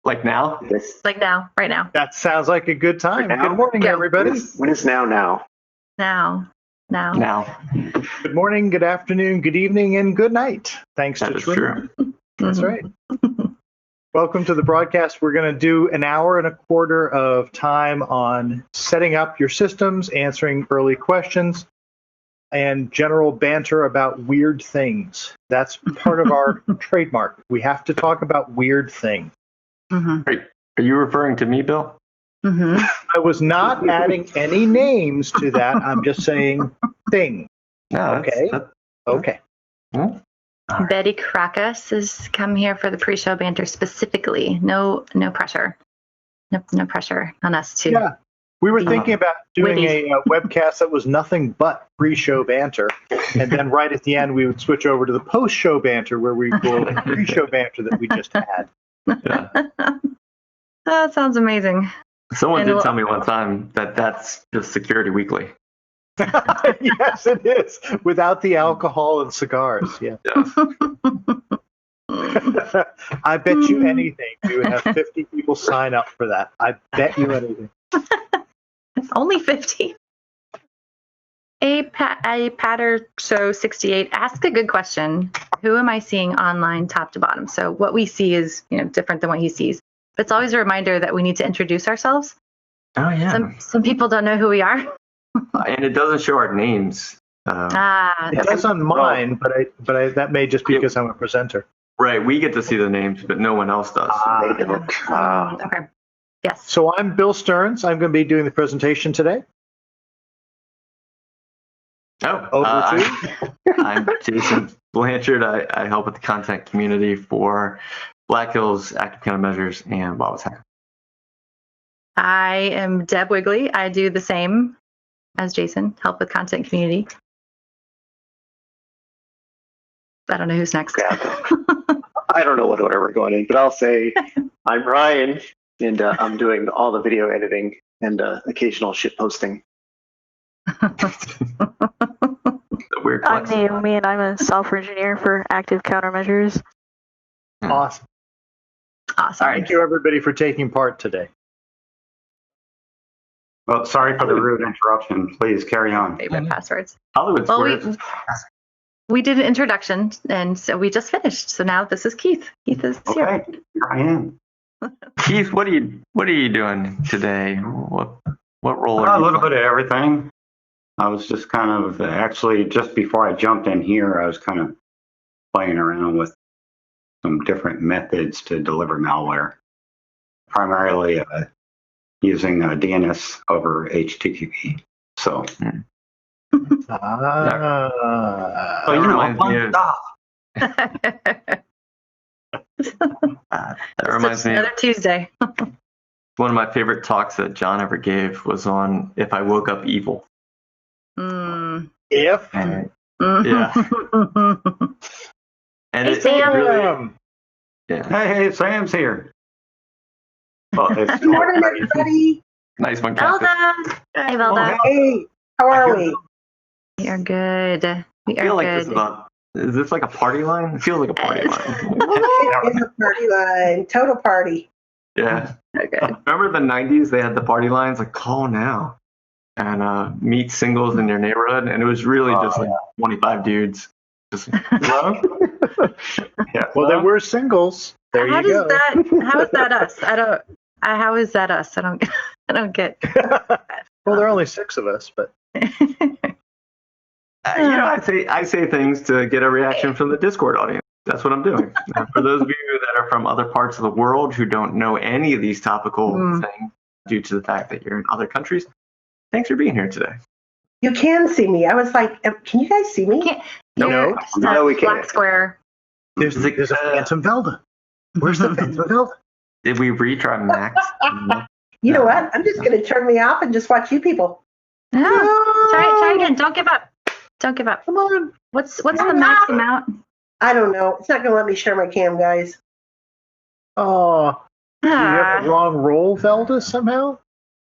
Like now? Like now, right now. That sounds like a good time. Good morning, Go. everybody. When is now? Now. Good morning, good afternoon, good evening, and good night. Thanks That to is Trim. true. That's right. Welcome to the broadcast. We're going to do an hour and a quarter of time on setting up your systems, answering early questions, and general banter about weird things. That's part of our trademark. We have to talk about weird things. Mm-hmm. Are you referring to me, Bill? Mm-hmm. I was not adding any names to that. I'm just saying thing. No. Okay. Okay. Betty Crackus has come here for the pre-show banter specifically. No pressure. No pressure on us to. Yeah. We were thinking about doing Witty. a webcast that was nothing but pre-show banter, and then right at the end we would switch over to the post-show banter where we go over the pre-show banter that we just had. Yeah. That sounds amazing. Someone And did we'll- tell me one time that that's just Security Weekly. Yes, it is. Without the alcohol and cigars. Yeah. I bet you anything we would have 50 people sign up for that. I bet you anything. Only 50. A Patter Show 68 ask a good question. Who am I seeing online top to bottom? So what we see is different than what he sees. But it's always a reminder that we need to introduce ourselves. Oh, yeah. Some people don't know who we are. And it doesn't show our names. It does on mine, but that may just be because I'm a presenter. Right. We get to see the names, but no one else does. Okay. Yes. So I'm Bill Stearns. I'm going to be doing the presentation today. Over to I'm Jason Blanchard. I help with the content community for Black Hills Active Countermeasures and Bob's Hack. I am Deb Wigley. I do the same as Jason, help with content community. I don't know who's next. I don't know what order we're going in, but I'll say I'm Ryan, and I'm doing all the video editing and occasional shit posting. The weird I'm flex. Naomi, and I'm a software engineer for Active Countermeasures. Awesome. Awesome. Thank you, everybody, for taking part today. Well, sorry for the rude interruption. Please carry on. Favorite passwords. Hollywood Well, Squares. we did an introduction, and so we just finished. So now this is Keith. Keith is here. Okay, here I am. Keith, what are you doing today? What role A are you little playing? bit of everything. I was just kind of actually just before I jumped in here, I was kind of playing around with some different methods to deliver malware, primarily using DNS over HTTP. So, That reminds me of- That reminds me of Another Tuesday. one of my favorite talks that John ever gave was on If I Woke Up Evil. If And, Yeah. and Hey, it Sam. really, yeah, hey, Sam's here. Well, it's Good morning, everybody. nice one, Captain. Velda. Hey, Velda. Hey, how are we? We are good. We I feel are like this good. is this like a party line? It feels like a party line. It is a party line, total party. Yeah. Okay. Remember the 90s? They had the party lines like call now and meet singles in your neighborhood. And it was really just like 25 dudes. Just, hello? yeah. well, there were singles. There How you go. How is that us? How is that us? I don't get. Well, there are only 6 of us, but I say things to get a reaction from the Discord audience. That's what I'm doing. For those of you that are from other parts of the world who don't know any of these topical things due to the fact that you're in other countries, thanks for being here today. You can see me. I was like, can you guys see me? No. No, we can't. Black square. there's a Phantom Velda. Where's the Phantom Velda? Did we reach our max? You know what? I'm just going to turn me off and just watch you people. No. Try again. Don't give up. Don't give up. Come on. What's the max amount? I don't know. It's not going to let me share my cam, guys. Oh, you have the wrong role, Velda, somehow?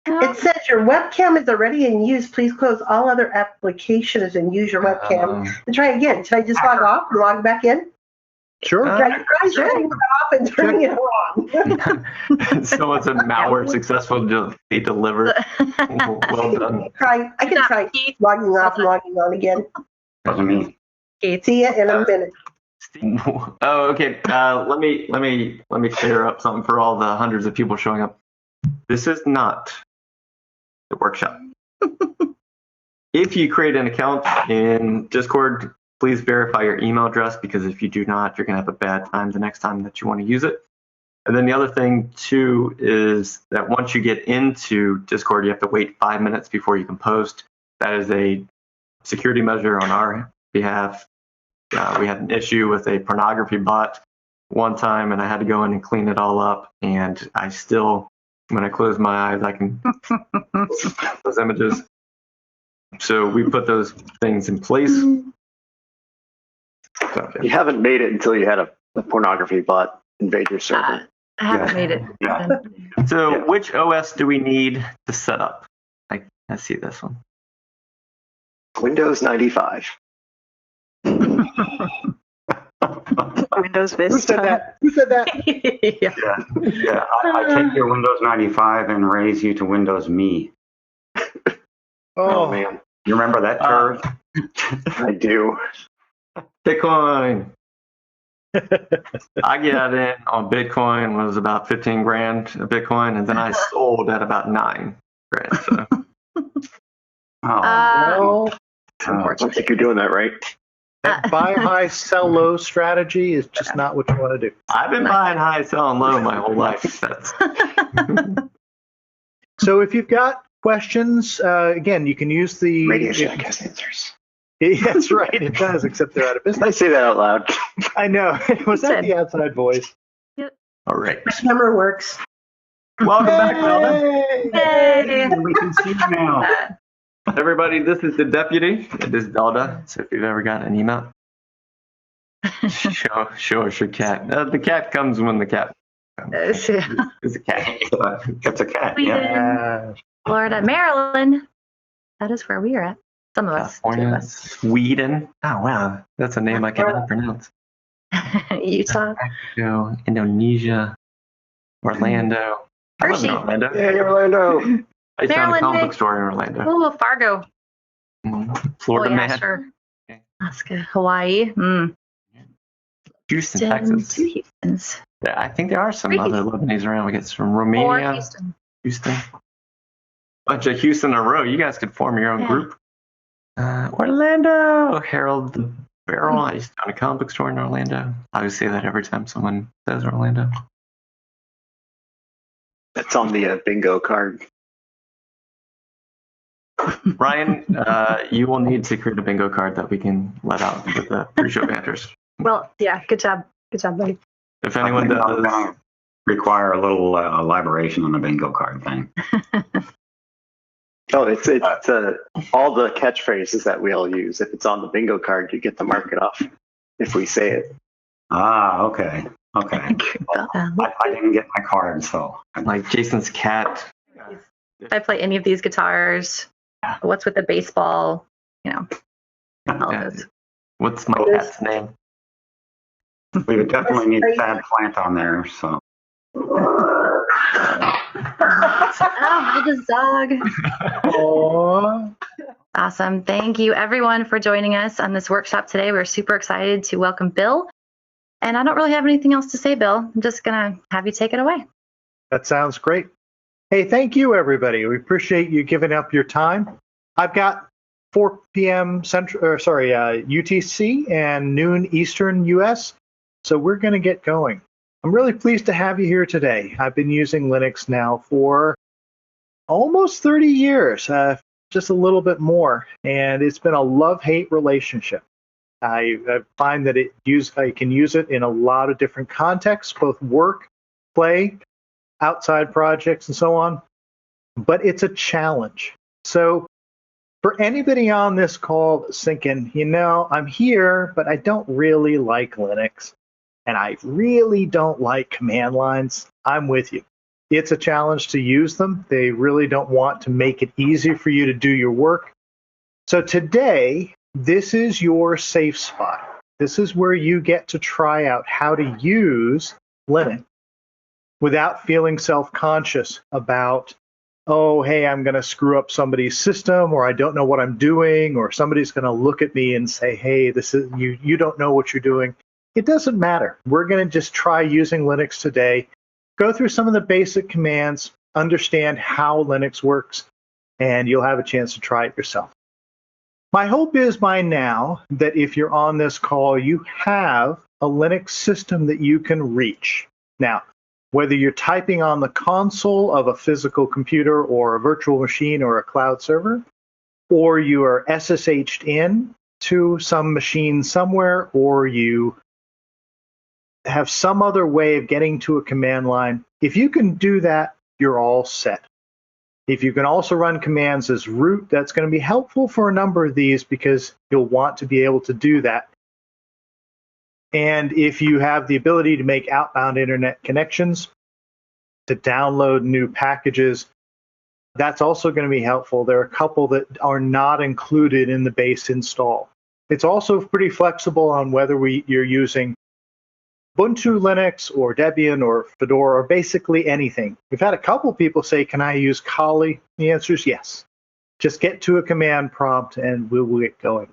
It says your webcam is already in use. Please close all other applications and use your webcam. And try again. Should I just log off and log back in? Sure. Try turning it off and turning it on. on. Someone said malware successful to be delivered. Well done. I can try Keith. logging off, logging on again. Wasn't me. Keith. See you in a minute. Oh, okay. Let me clear up something for all the hundreds of people showing up. This is not the workshop. If you create an account in Discord, please verify your email address, because if you do not, you're going to have a bad time the next time that you want to use it. And then the other thing too is that once you get into Discord, you have to wait 5 minutes before you can post. That is a security measure on our behalf. We had an issue with a pornography bot one time, and I had to go in and clean it all up. And I still, when I close my eyes, I can those images. So we put those things in place. So, You haven't made it until you had a pornography bot invade your server. I haven't made it. Yeah. So which OS do we need to set up? I see this one. Windows 95. Windows Who Vista. said that? Who said that? Yeah. Yeah, I take your Windows 95 and raise you to Windows Me. Oh, Oh, man, You remember that curve? I do. Bitcoin. I got in on Bitcoin was about 15 grand a Bitcoin, and then I sold at about 9 grand. So Oh, well, I don't think you're doing that right. that buy high, sell low strategy is just not what you want to do. I've been buying high, selling low my whole life. That's So if you've got questions, again, you can use the. Radio Shack has answers. That's right, it does, except they're out of Did I business. say that out loud? I know. Was that the outside voice? all right. My camera works. Welcome back, Zelda. Yay. we can see you now. Everybody, this is the deputy. It is Zelda. So if you've ever got an email, show us your cat. The cat comes when the cat comes. It's a cat. It's a cat, yeah. Florida, Maryland. That is where we are at. Some of us. California, Sweden. Oh, wow. That's a name I cannot pronounce. Utah. Mexico, Indonesia, Orlando. I live in Hershey. Orlando. Hey, Orlando. I found a Maryland, comic Nick. book store in Orlando. Oh, Fargo. Florida, Oh, yeah, man. sure. Alaska, Hawaii. Houston, Texas. 2 Houstons. Yeah, I think there are some Three other Lebanese around. We get from 4 Romania, Houston. Houston. Bunch of Houston in a row. You guys could form your own Yeah. group. Orlando, Harold the Barrel. I used to own a comic book store in Orlando. I always say that every time someone says Orlando. That's on the bingo card. Ryan, you will need to create a bingo card that we can let out with the pre-show banters. Well, yeah, good job. Good job, buddy. If anyone I think I'm does, gonna require a little elaboration on the bingo card thing. Oh, it's all the catchphrases that we all use. If it's on the bingo card, you get to mark it off if we say it. Ah, okay. Okay. I didn't get my card, so. like Jason's cat. If I play any of these guitars, what's with the baseball? All Yeah. those. What's my cat's name? We would definitely need Thad Plant on there, so. Oh, the dog. Aww. Awesome. Thank you, everyone, for joining us on this workshop today. We're super excited to welcome Bill. And I don't really have anything else to say, Bill. I'm just going to have you take it away. That sounds great. Hey, thank you, everybody. We appreciate you giving up your time. I've got 4 p.m. UTC and noon Eastern US. So we're going to get going. I'm really pleased to have you here today. I've been using Linux now for almost 30 years, just a little bit more. And it's been a love-hate relationship. I find that I can use it in a lot of different contexts, both work, play, outside projects, and so on. But it's a challenge. So for anybody on this call that's thinking, I'm here, but I don't really like Linux, and I really don't like command lines, I'm with you. It's a challenge to use them. They really don't want to make it easy for you to do your work. So today, this is your safe spot. This is where you get to try out how to use Linux. without feeling self-conscious about, oh, hey, I'm going to screw up somebody's system, or I don't know what I'm doing, or somebody's going to look at me and say, hey, this is you don't know what you're doing. It doesn't matter. We're going to just try using Linux today, go through some of the basic commands, understand how Linux works, and you'll have a chance to try it yourself. My hope is by now that if you're on this call, you have a Linux system that you can reach. Now, whether you're typing on the console of a physical computer or a virtual machine or a cloud server, or you are SSH'd in to some machine somewhere, or you have some other way of getting to a command line, if you can do that, you're all set. If you can also run commands as root, that's going to be helpful for a number of these because you'll want to be able to do that. And if you have the ability to make outbound internet connections, to download new packages, that's also going to be helpful. There are a couple that are not included in the base install. It's also pretty flexible on whether you're using Ubuntu Linux or Debian or Fedora or basically anything. We've had a couple people say, can I use Kali? The answer is yes. Just get to a command prompt and we will get going.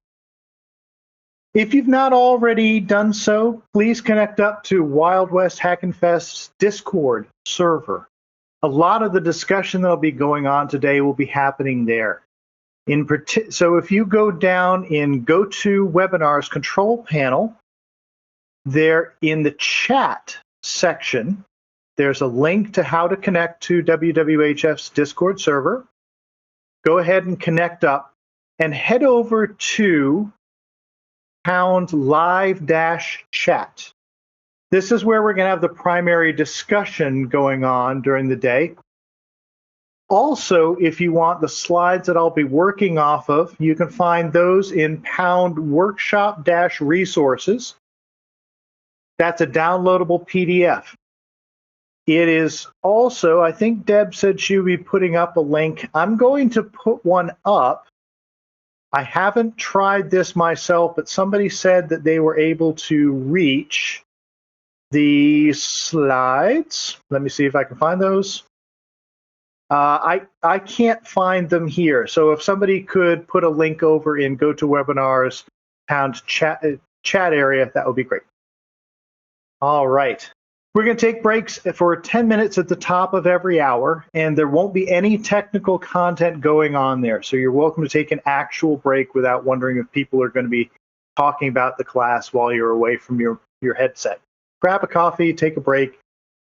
If you've not already done so, please connect up to Wild West Hackin' Fest's Discord server. A lot of the discussion that'll be going on today will be happening there. So if you go down in GoToWebinar's control panel, there in the chat section, there's a link to how to connect to WWHF's Discord server. Go ahead and connect up and head over to #live-chat. This is where we're going to have the primary discussion going on during the day. Also, if you want the slides that I'll be working off of, you can find those in #workshop-resources. That's a downloadable PDF. It is also, I think Deb said she would be putting up a link. I'm going to put one up. I haven't tried this myself, but somebody said that they were able to reach the slides. Let me see if I can find those. I can't find them here. So if somebody could put a link over in GoToWebinar's chat area, that would be great. All right. We're going to take breaks for 10 minutes at the top of every hour, and there won't be any technical content going on there. So you're welcome to take an actual break without wondering if people are going to be talking about the class while you're away from your headset. Grab a coffee, take a break,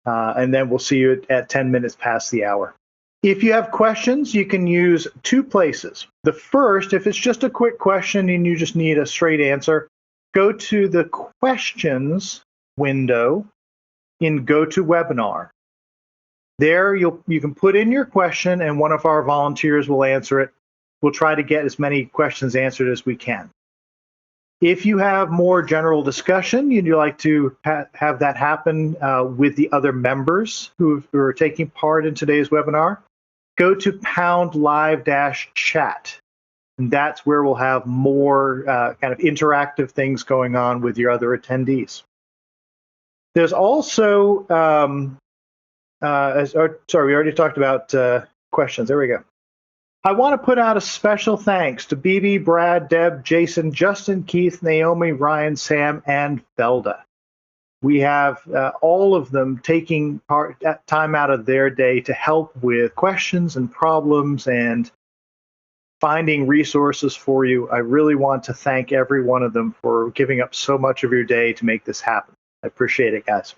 and then we'll see you at 10 minutes past the hour. If you have questions, you can use two places. The first, if it's just a quick question and you just need a straight answer, go to the questions window in GoToWebinar. There you can put in your question and one of our volunteers will answer it. We'll try to get as many questions answered as we can. If you have more general discussion, you'd like to have that happen with the other members who are taking part in today's webinar, go to #live-chat. And that's where we'll have more kind of interactive things going on with your other attendees. There's also, we already talked about questions. There we go. I want to put out a special thanks to BB, Brad, Deb, Jason, Justin, Keith, Naomi, Ryan, Sam, and Felda. We have all of them taking time out of their day to help with questions and problems and finding resources for you. I really want to thank every one of them for giving up so much of your day to make this happen. I appreciate it, guys.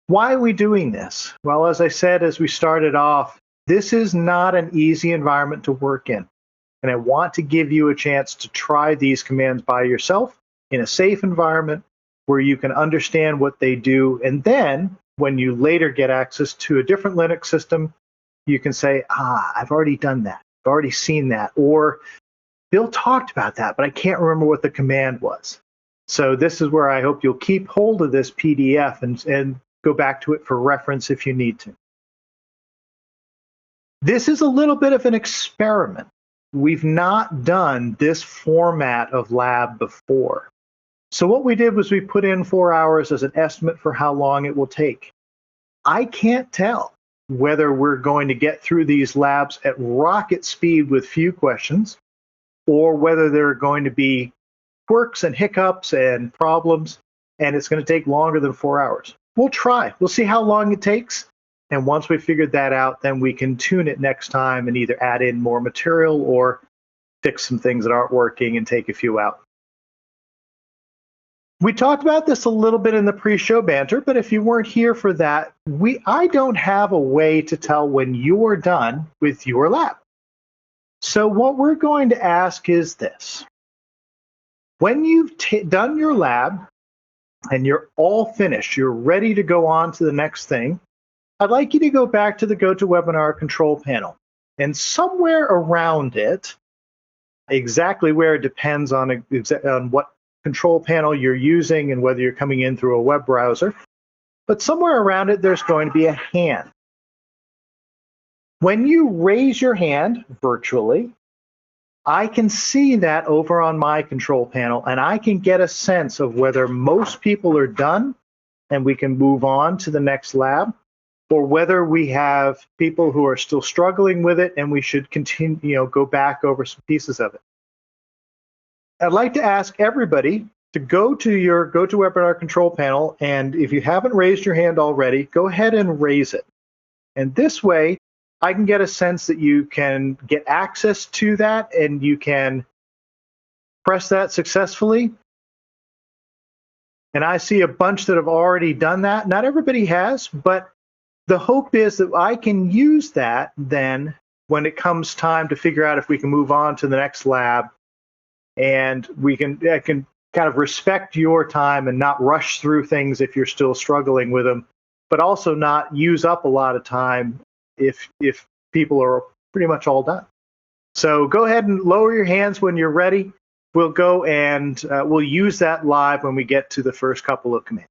Why are we doing this? Well, as I said, as we started off, this is not an easy environment to work in. And I want to give you a chance to try these commands by yourself in a safe environment where you can understand what they do. And then when you later get access to a different Linux system, you can say, I've already done that. I've already seen that. Or Bill talked about that, but I can't remember what the command was. So this is where I hope you'll keep hold of this PDF and go back to it for reference if you need to. This is a little bit of an experiment. We've not done this format of lab before. So what we did was we put in 4 hours as an estimate for how long it will take. I can't tell whether we're going to get through these labs at rocket speed with few questions, or whether there are going to be quirks and hiccups and problems, and it's going to take longer than 4 hours. We'll try. We'll see how long it takes. And once we figured that out, then we can tune it next time and either add in more material or fix some things that aren't working and take a few out. We talked about this a little bit in the pre-show banter, but if you weren't here for that, I don't have a way to tell when you're done with your lab. So what we're going to ask is this. When you've done your lab and you're all finished, you're ready to go on to the next thing, I'd like you to go back to the GoToWebinar control panel. And somewhere around it, exactly where it depends on what control panel you're using and whether you're coming in through a web browser, but somewhere around it, there's going to be a hand. When you raise your hand virtually, I can see that over on my control panel, and I can get a sense of whether most people are done and we can move on to the next lab, or whether we have people who are still struggling with it and we should continue, go back over some pieces of it. I'd like to ask everybody to go to your GoToWebinar control panel, and if you haven't raised your hand already, go ahead and raise it. And this way, I can get a sense that you can get access to that and you can press that successfully. And I see a bunch that have already done that. Not everybody has, but the hope is that I can use that then when it comes time to figure out if we can move on to the next lab, and I can kind of respect your time and not rush through things if you're still struggling with them, but also not use up a lot of time if people are pretty much all done. So go ahead and lower your hands when you're ready. We'll go and we'll use that live when we get to the first couple of commands.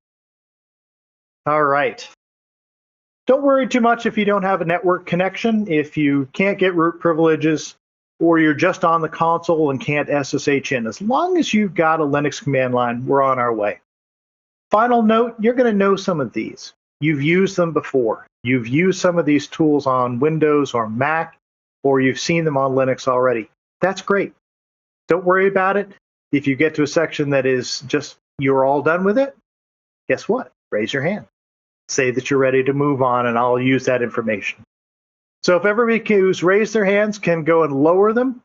All right. Don't worry too much if you don't have a network connection. If you can't get root privileges, or you're just on the console and can't SSH in. As long as you've got a Linux command line, we're on our way. Final note, you're going to know some of these. You've used them before. You've used some of these tools on Windows or Mac, or you've seen them on Linux already. That's great. Don't worry about it. If you get to a section that is just, you're all done with it, guess what? Raise your hand. Say that you're ready to move on, and I'll use that information. So if everybody who's raised their hands can go and lower them,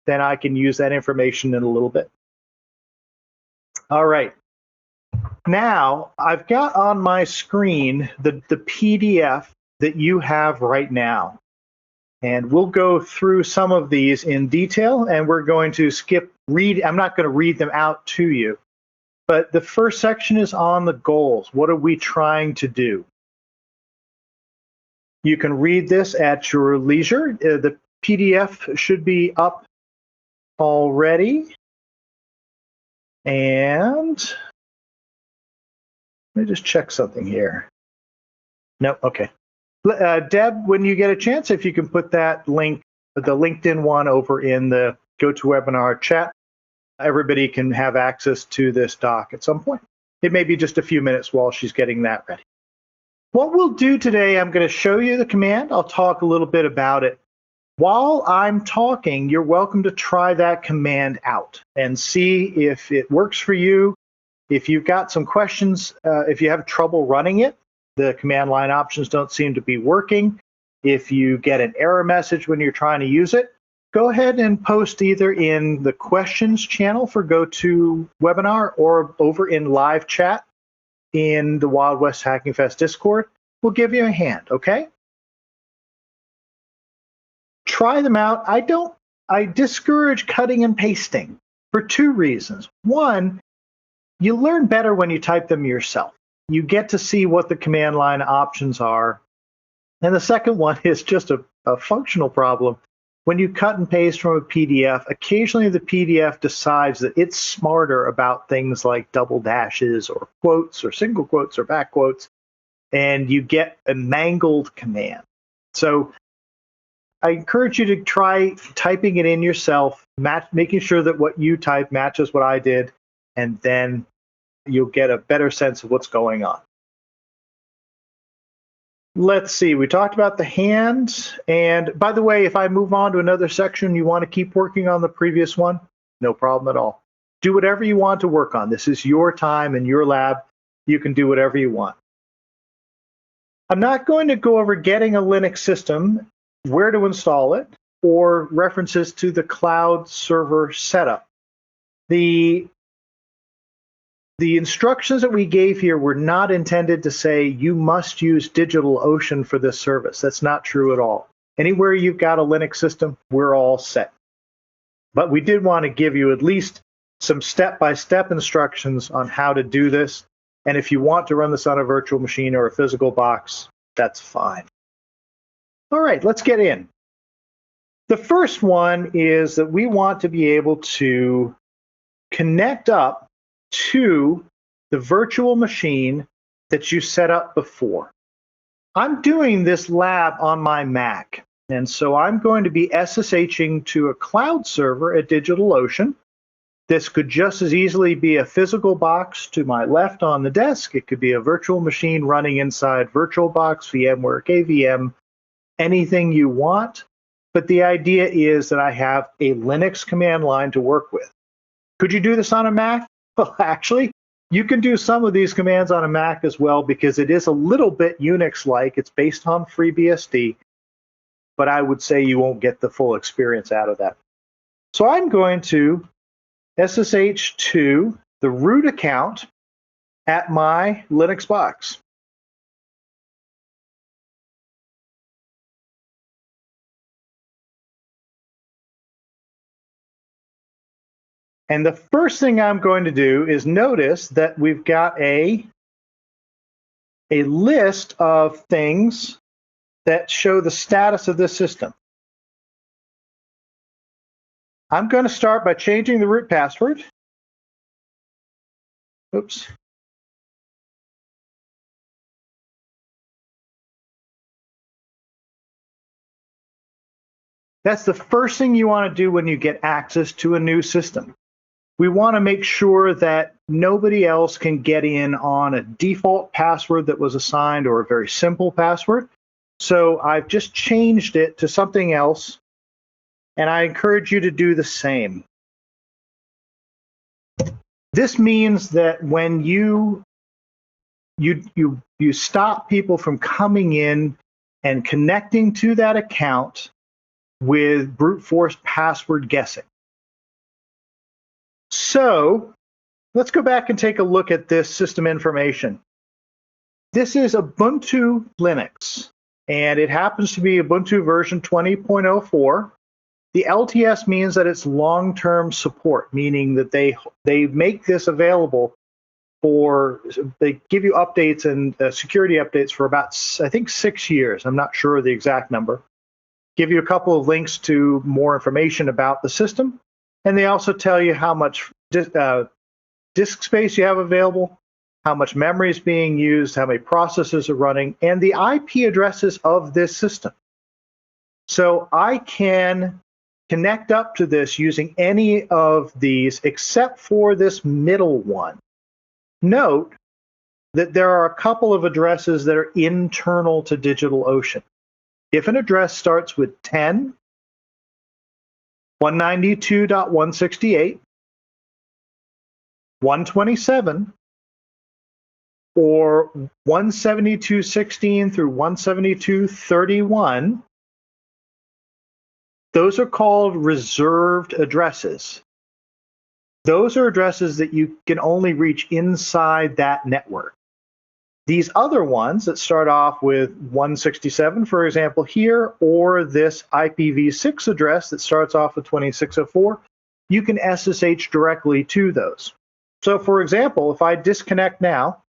then I can use that information in a little bit. All right. Now, I've got on my screen the PDF that you have right now. And we'll go through some of these in detail, and we're going to I'm not going to read them out to you. But the first section is on the goals. What are we trying to do? You can read this at your leisure. The PDF should be up already. And let me just check something here. No, okay. Deb, when you get a chance, if you can put that link, the LinkedIn one, over in the GoToWebinar chat, everybody can have access to this doc at some point. It may be just a few minutes while she's getting that ready. What we'll do today, I'm going to show you the command. I'll talk a little bit about it. While I'm talking, you're welcome to try that command out and see if it works for you. If you've got some questions, if you have trouble running it, the command line options don't seem to be working. If you get an error message when you're trying to use it, go ahead and post either in the questions channel for GoToWebinar or over in live chat in the Wild West Hacking Fest Discord. We'll give you a hand, okay? Try them out. I discourage cutting and pasting for two reasons. One, you learn better when you type them yourself. You get to see what the command line options are. And the second one is just a functional problem. When you cut and paste from a PDF, occasionally the PDF decides that it's smarter about things like double dashes or quotes or single quotes or back quotes, and you get a mangled command. So I encourage you to try typing it in yourself, making sure that what you type matches what I did, and then you'll get a better sense of what's going on. let's see. We talked about the hand. And by the way, if I move on to another section, you want to keep working on the previous one, no problem at all. Do whatever you want to work on. This is your time in your lab. You can do whatever you want. I'm not going to go over getting a Linux system, where to install it, or references to the cloud server setup. The instructions that we gave here were not intended to say you must use DigitalOcean for this service. That's not true at all. Anywhere you've got a Linux system, we're all set. But we did want to give you at least some step-by-step instructions on how to do this. And if you want to run this on a virtual machine or a physical box, that's fine. All right, let's get in. The first one is that we want to be able to connect up to the virtual machine that you set up before. I'm doing this lab on my Mac, and so I'm going to be SSHing to a cloud server at DigitalOcean. This could just as easily be a physical box to my left on the desk. It could be a virtual machine running inside VirtualBox, VMware, KVM, anything you want. But the idea is that I have a Linux command line to work with. Could you do this on a Mac? Well, actually, you can do some of these commands on a Mac as well because it is a little bit Unix-like. It's based on FreeBSD, but I would say you won't get the full experience out of that. So I'm going to SSH to the root account at my Linux box. And the first thing I'm going to do is notice that we've got a list of things that show the status of this system. I'm going to start by changing the root password. Oops. That's the first thing you want to do when you get access to a new system. We want to make sure that nobody else can get in on a default password that was assigned or a very simple password. So I've just changed it to something else, and I encourage you to do the same. This means that when you stop people from coming in and connecting to that account with brute force password guessing. So let's go back and take a look at this system information. This is Ubuntu Linux, and it happens to be Ubuntu version 20.04. The LTS means that it's long-term support, meaning that they make this available they give you updates and security updates for about, I think, 6 years. I'm not sure the exact number. Give you a couple of links to more information about the system. And they also tell you how much disk space you have available, how much memory is being used, how many processes are running, and the IP addresses of this system. So I can connect up to this using any of these except for this middle one. Note that there are a couple of addresses that are internal to DigitalOcean. If an address starts with 10, 192.168, 127, or 172.16 through 172.31, those are called reserved addresses. Those are addresses that you can only reach inside that network. These other ones that start off with 167, for example, here, or this IPv6 address that starts off with 2604, you can SSH directly to those. So, for example, if I disconnect now,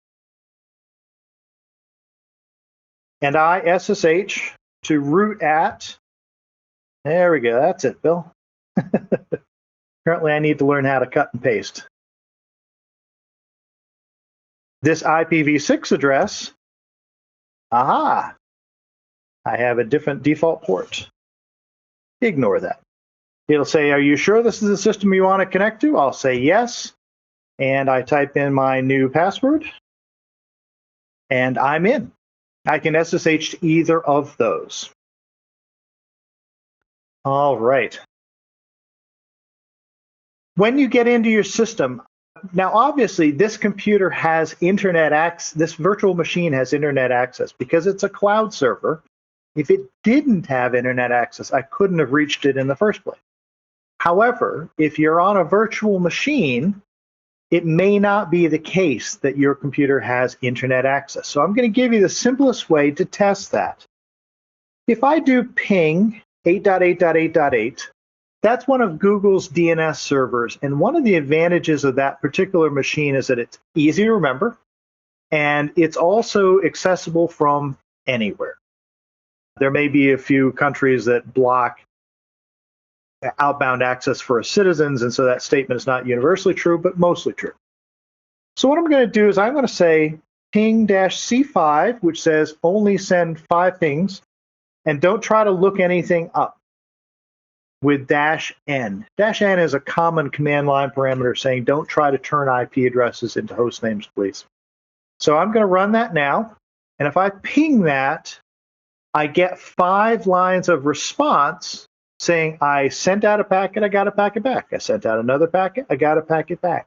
and I SSH to root at, there we go, that's it, Bill. Apparently I need to learn how to cut and paste. This IPv6 address, aha, I have a different default port. Ignore that. It'll say, are you sure this is the system you want to connect to? I'll say yes, and I type in my new password, and I'm in. I can SSH to either of those. All right. When you get into your system, now obviously this computer has internet access, this virtual machine has internet access because it's a cloud server. If it didn't have internet access, I couldn't have reached it in the first place. However, if you're on a virtual machine, it may not be the case that your computer has internet access. So I'm going to give you the simplest way to test that. If I do ping 8.8.8.8, that's one of Google's DNS servers. And one of the advantages of that particular machine is that it's easy to remember, and it's also accessible from anywhere. There may be a few countries that block outbound access for citizens, and so that statement is not universally true, but mostly true. So what I'm going to do is I'm going to say ping-C5, which says only send 5 pings, and don't try to look anything up, with -N. -N is a common command line parameter saying don't try to turn IP addresses into host names, please. So I'm going to run that now, and if I ping that, I get 5 lines of response saying I sent out a packet, I got a packet back. I sent out another packet, I got a packet back.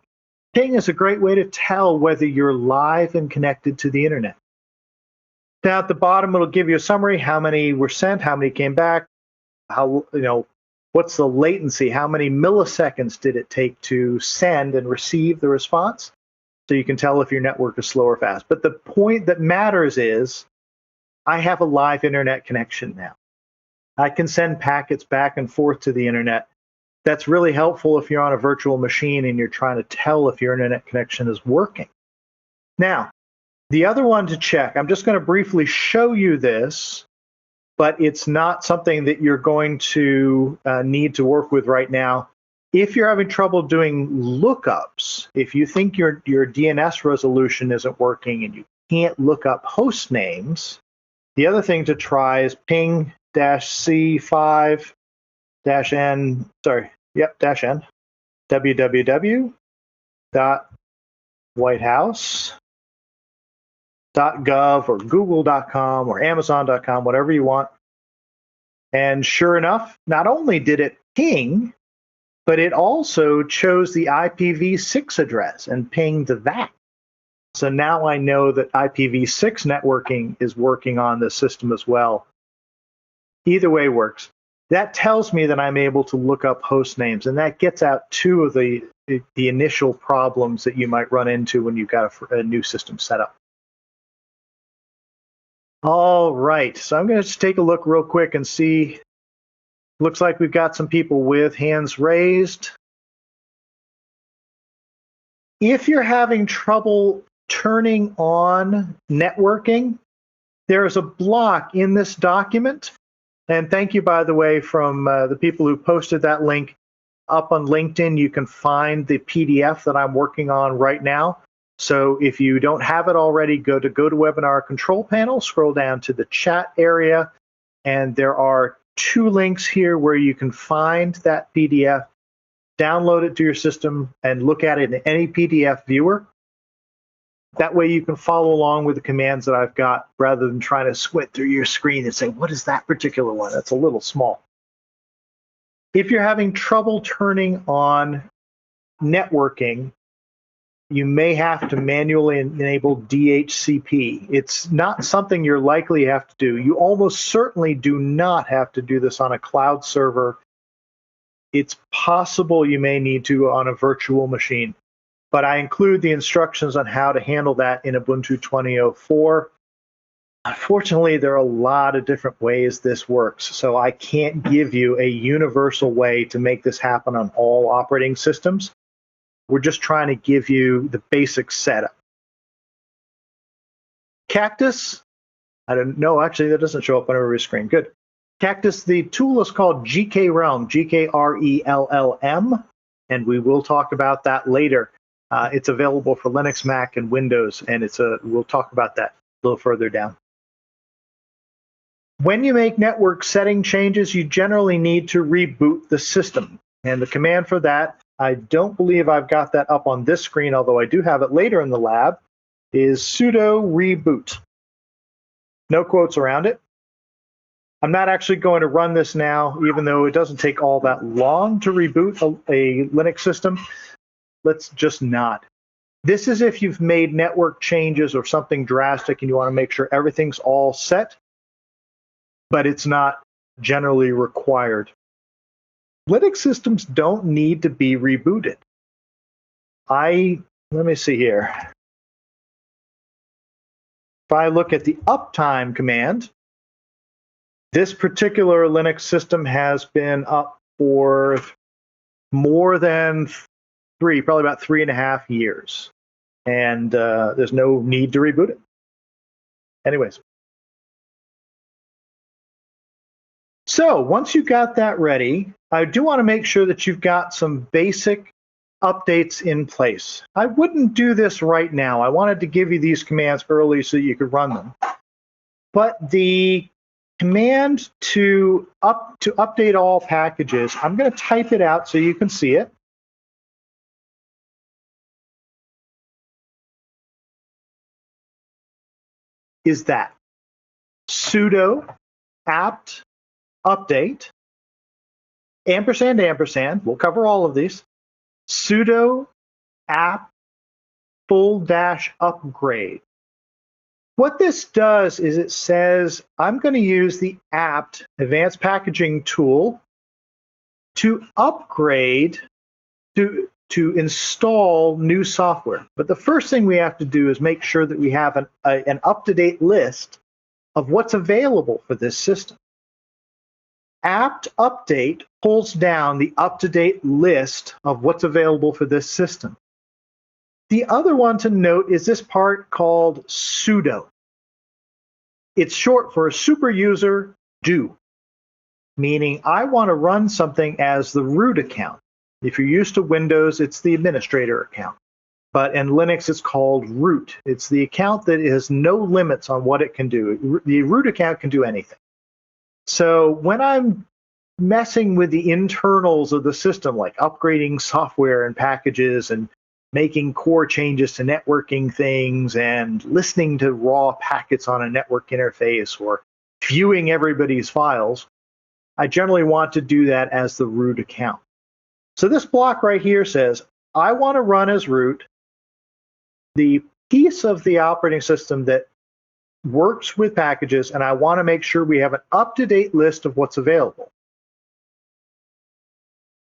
Ping is a great way to tell whether you're live and connected to the internet. Down at the bottom, it'll give you a summary, how many were sent, how many came back, how, what's the latency, how many milliseconds did it take to send and receive the response, so you can tell if your network is slow or fast. But the point that matters is I have a live internet connection now. I can send packets back and forth to the internet. That's really helpful if you're on a virtual machine and you're trying to tell if your internet connection is working. Now, the other one to check, I'm just going to briefly show you this, but it's not something that you're going to need to work with right now. If you're having trouble doing lookups, if you think your DNS resolution isn't working and you can't look up host names, the other thing to try is ping-C5-N, www.whitehouse.gov or google.com or amazon.com, whatever you want. And sure enough, not only did it ping, but it also chose the IPv6 address and pinged that. So now I know that IPv6 networking is working on this system as well. Either way works. That tells me that I'm able to look up host names, and that gets out 2 of the initial problems that you might run into when you've got a new system set up. All right, so I'm going to just take a look real quick and see. Looks like we've got some people with hands raised. If you're having trouble turning on networking, there's a block in this document. And thank you, by the way, from the people who posted that link up on LinkedIn. You can find the PDF that I'm working on right now. So if you don't have it already, go to GoToWebinar control panel, scroll down to the chat area, and there are 2 links here where you can find that PDF, download it to your system, and look at it in any PDF viewer. That way you can follow along with the commands that I've got rather than trying to squint through your screen and say, what is that particular one? That's a little small. If you're having trouble turning on networking, you may have to manually enable DHCP. It's not something you're likely to have to do. You almost certainly do not have to do this on a cloud server. It's possible you may need to on a virtual machine. But I include the instructions on how to handle that in Ubuntu 20.04. Unfortunately, there are a lot of different ways this works, so I can't give you a universal way to make this happen on all operating systems. We're just trying to give you the basic setup. Cactus, I don't know, actually that doesn't show up on every screen. Good. Cactus, the tool is called GKRealm, GKRELLM, and we will talk about that later. It's available for Linux, Mac, and Windows, and we'll talk about that a little further down. When you make network setting changes, you generally need to reboot the system. And the command for that, I don't believe I've got that up on this screen, although I do have it later in the lab, is sudo reboot. No quotes around it. I'm not actually going to run this now, even though it doesn't take all that long to reboot a Linux system. Let's just not. This is if you've made network changes or something drastic and you want to make sure everything's all set, but it's not generally required. Linux systems don't need to be rebooted. Let me see here. If I look at the uptime command, this particular Linux system has been up for more than probably about 3.5 years. And there's no need to reboot it. Anyways. So once you've got that ready, I do want to make sure that you've got some basic updates in place. I wouldn't do this right now. I wanted to give you these commands early so you could run them. But the command to update all packages, I'm going to type it out so you can see it. Is that sudo apt update ampersand, we'll cover all of these, sudo apt full-upgrade. What this does is it says, I'm going to use the apt advanced packaging tool to upgrade, to install new software. But the first thing we have to do is make sure that we have an up-to-date list of what's available for this system. Apt update pulls down the up-to-date list of what's available for this system. The other one to note is this part called sudo. It's short for super user do, meaning I want to run something as the root account. If you're used to Windows, it's the administrator account. But in Linux, it's called root. It's the account that has no limits on what it can do. The root account can do anything. So when I'm messing with the internals of the system, like upgrading software and packages and making core changes to networking things and listening to raw packets on a network interface or viewing everybody's files, I generally want to do that as the root account. So this block right here says, I want to run as root the piece of the operating system that works with packages, and I want to make sure we have an up-to-date list of what's available.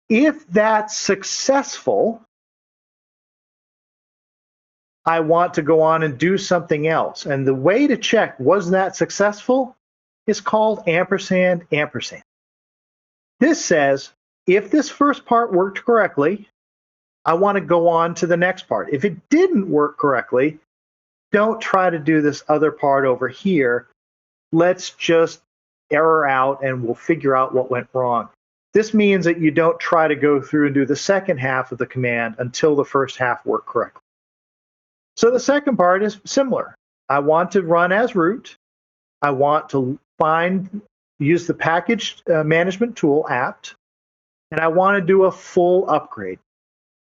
If that's successful, I want to go on and do something else. And the way to check, was that successful, is called ampersand. This says, if this first part worked correctly, I want to go on to the next part. If it didn't work correctly, don't try to do this other part over here. Let's just error out and we'll figure out what went wrong. This means that you don't try to go through and do the second half of the command until the first half worked correctly. So the second part is similar. I want to run as root. I want to use the package management tool apt, and I want to do a full upgrade.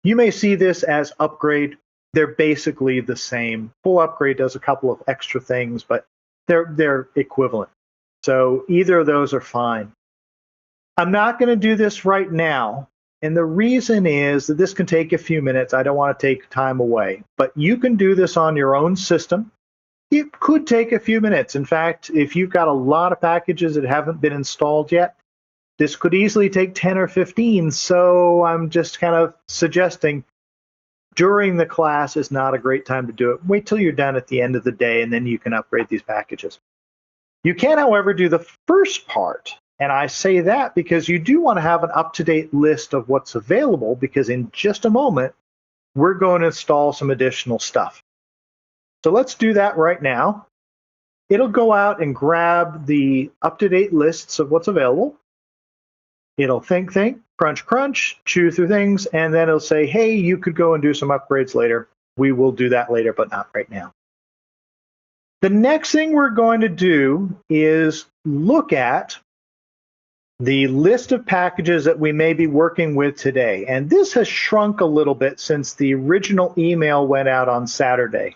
You may see this as upgrade. They're basically the same. Full upgrade does a couple of extra things, but they're equivalent. So either of those are fine. I'm not going to do this right now, and the reason is that this can take a few minutes. I don't want to take time away, but you can do this on your own system. It could take a few minutes. In fact, if you've got a lot of packages that haven't been installed yet, this could easily take 10 or 15, so I'm just kind of suggesting during the class is not a great time to do it. Wait till you're done at the end of the day, and then you can upgrade these packages. You can, however, do the first part, and I say that because you do want to have an up-to-date list of what's available, because in just a moment, we're going to install some additional stuff. So let's do that right now. It'll go out and grab the up-to-date lists of what's available. It'll think, crunch, chew through things, and then it'll say, hey, you could go and do some upgrades later. We will do that later, but not right now. The next thing we're going to do is look at the list of packages that we may be working with today. And this has shrunk a little bit since the original email went out on Saturday.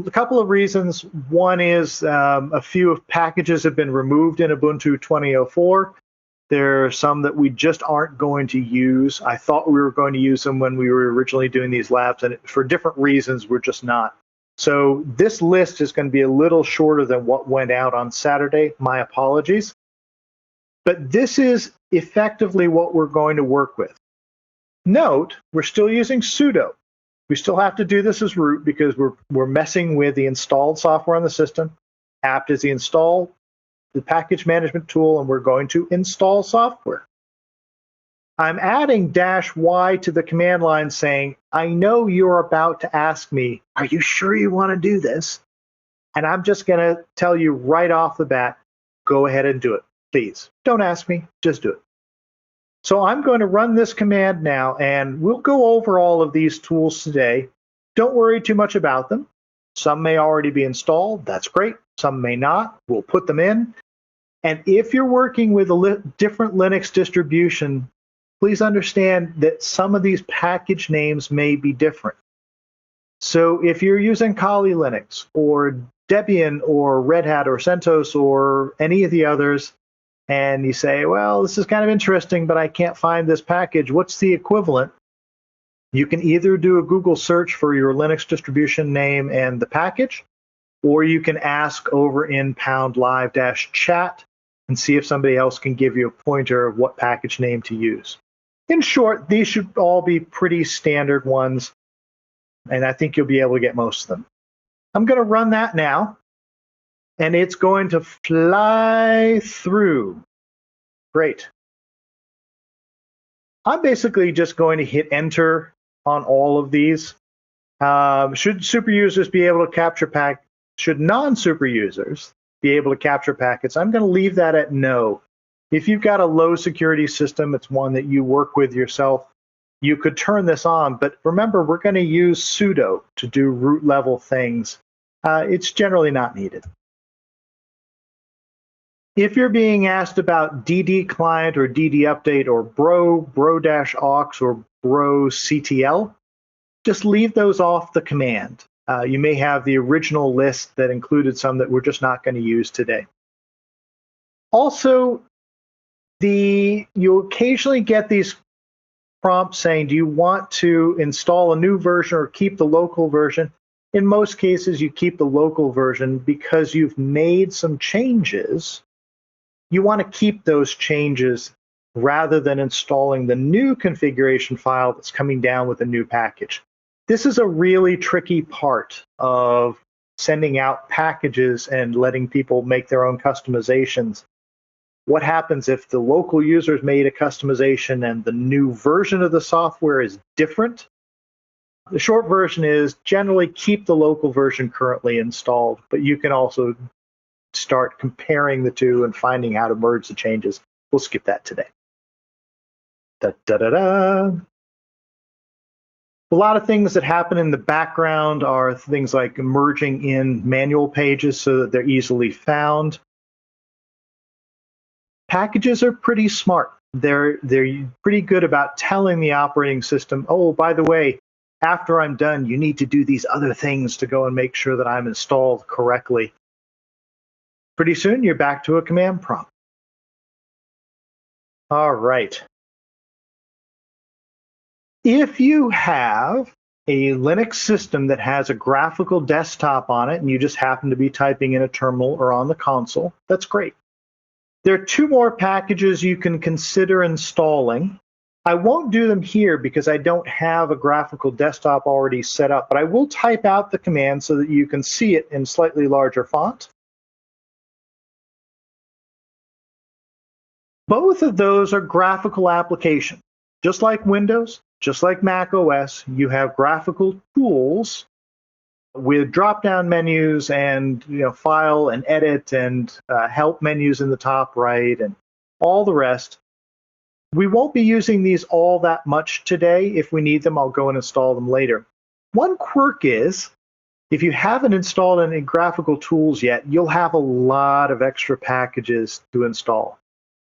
A couple of reasons. One is a few packages have been removed in Ubuntu 20.04. There are some that we just aren't going to use. I thought we were going to use them when we were originally doing these labs, and for different reasons, we're just not. So this list is going to be a little shorter than what went out on Saturday. My apologies. But this is effectively what we're going to work with. Note, we're still using sudo. We still have to do this as root because we're messing with the installed software on the system. apt is the package management tool, and we're going to install software. I'm adding -y to the command line saying, I know you're about to ask me, are you sure you want to do this? And I'm just going to tell you right off the bat, go ahead and do it, please. Don't ask me, just do it. So I'm going to run this command now, and we'll go over all of these tools today. Don't worry too much about them. Some may already be installed. That's great. Some may not. We'll put them in. And if you're working with a different Linux distribution, please understand that some of these package names may be different. So if you're using Kali Linux or Debian or Red Hat or CentOS or any of the others, and you say, well, this is kind of interesting, but I can't find this package, what's the equivalent? You can either do a Google search for your Linux distribution name and the package, or you can ask over in #live-chat and see if somebody else can give you a pointer of what package name to use. In short, these should all be pretty standard ones, and I think you'll be able to get most of them. I'm going to run that now, and it's going to fly through. Great. I'm basically just going to hit enter on all of these. Should super users be able to capture packets? Should non-super users be able to capture packets? I'm going to leave that at no. If you've got a low security system, it's one that you work with yourself, you could turn this on. But remember, we're going to use sudo to do root level things. It's generally not needed. If you're being asked about DD client or DD update or bro-aux or bro-ctl, just leave those off the command. You may have the original list that included some that we're just not going to use today. Also, you occasionally get these prompts saying, do you want to install a new version or keep the local version? In most cases, you keep the local version because you've made some changes. You want to keep those changes rather than installing the new configuration file that's coming down with a new package. This is a really tricky part of sending out packages and letting people make their own customizations. What happens if the local users made a customization and the new version of the software is different? The short version is generally keep the local version currently installed, but you can also start comparing the two and finding how to merge the changes. We'll skip that today. A lot of things that happen in the background are things like merging in manual pages so that they're easily found. Packages are pretty smart. They're pretty good about telling the operating system, oh, by the way, after I'm done, you need to do these other things to go and make sure that I'm installed correctly. Pretty soon, you're back to a command prompt. All right. If you have a Linux system that has a graphical desktop on it and you just happen to be typing in a terminal or on the console, that's great. There are two more packages you can consider installing. I won't do them here because I don't have a graphical desktop already set up, but I will type out the command so that you can see it in slightly larger font. Both of those are graphical applications. Just like Windows, just like Mac OS, you have graphical tools with drop-down menus and file and edit and help menus in the top right and all the rest. We won't be using these all that much today. If we need them, I'll go and install them later. One quirk is, if you haven't installed any graphical tools yet, you'll have a lot of extra packages to install,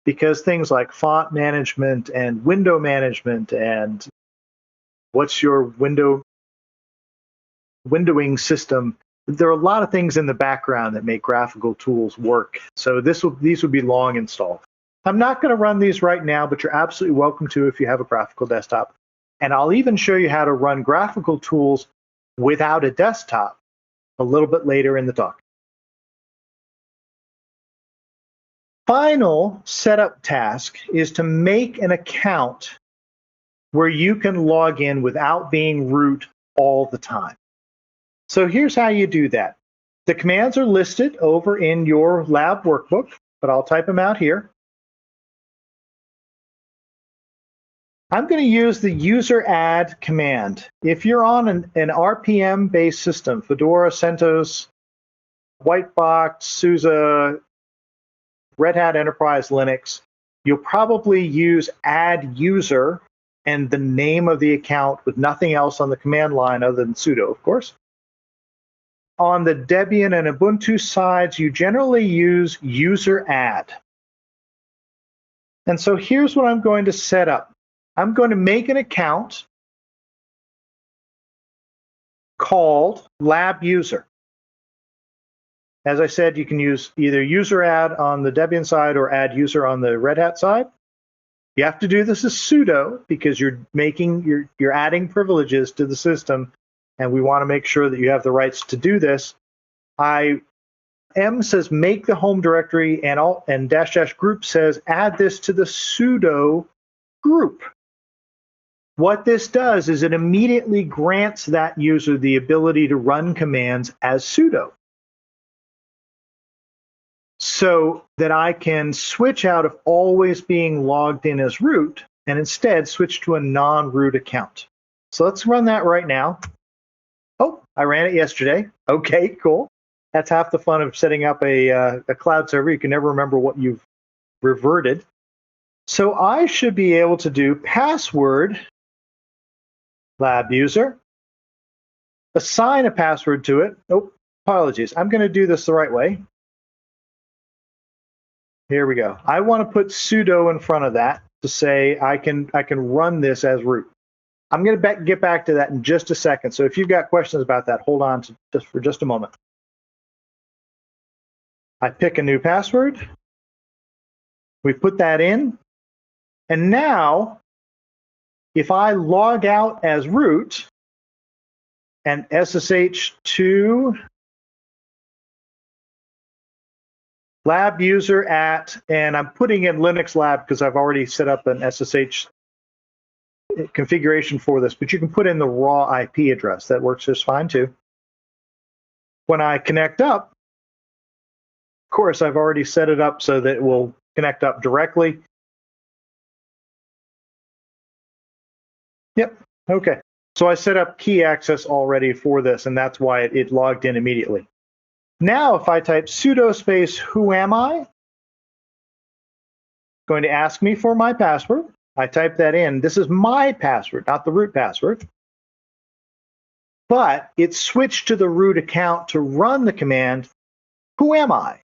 because things like font management and window management and what's your windowing system, there are a lot of things in the background that make graphical tools work. So these would be long installed. I'm not going to run these right now, but you're absolutely welcome to if you have a graphical desktop. And I'll even show you how to run graphical tools without a desktop a little bit later in the talk. Final setup task is to make an account where you can log in without being root all the time. So here's how you do that. The commands are listed over in your lab workbook, but I'll type them out here. I'm going to use the user add command. If you're on an RPM-based system, Fedora, CentOS, Whitebox, SUSE, Red Hat Enterprise Linux, you'll probably use add user and the name of the account with nothing else on the command line other than sudo, of course. On the Debian and Ubuntu sides, you generally use user add. And so here's what I'm going to set up. I'm going to make an account called lab user. As I said, you can use either user add on the Debian side or add user on the Red Hat side. You have to do this as sudo because you're adding privileges to the system, and we want to make sure that you have the rights to do this. M says make the home directory, and -- group says add this to the sudo group. What this does is it immediately grants that user the ability to run commands as sudo, so that I can switch out of always being logged in as root and instead switch to a non-root account. So let's run that right now. Oh, I ran it yesterday. Okay, cool. That's half the fun of setting up a cloud server. You can never remember what you've reverted. So I should be able to do password lab user, assign a password to it. Oh, apologies. I'm going to do this the right way. Here we go. I want to put sudo in front of that to say I can run this as root. I'm going to get back to that in just a second. So if you've got questions about that, hold on for just a moment. I pick a new password. We put that in. And now, if I log out as root and SSH to lab user at, and I'm putting in Linux lab because I've already set up an SSH configuration for this, but you can put in the raw IP address. That works just fine too. When I connect up, of course, I've already set it up so that it will connect up directly. Yep, okay. So I set up key access already for this, and that's why it logged in immediately. Now, if I type sudo space who am I, it's going to ask me for my password. I type that in. This is my password, not the root password. But it switched to the root account to run the command, who am I?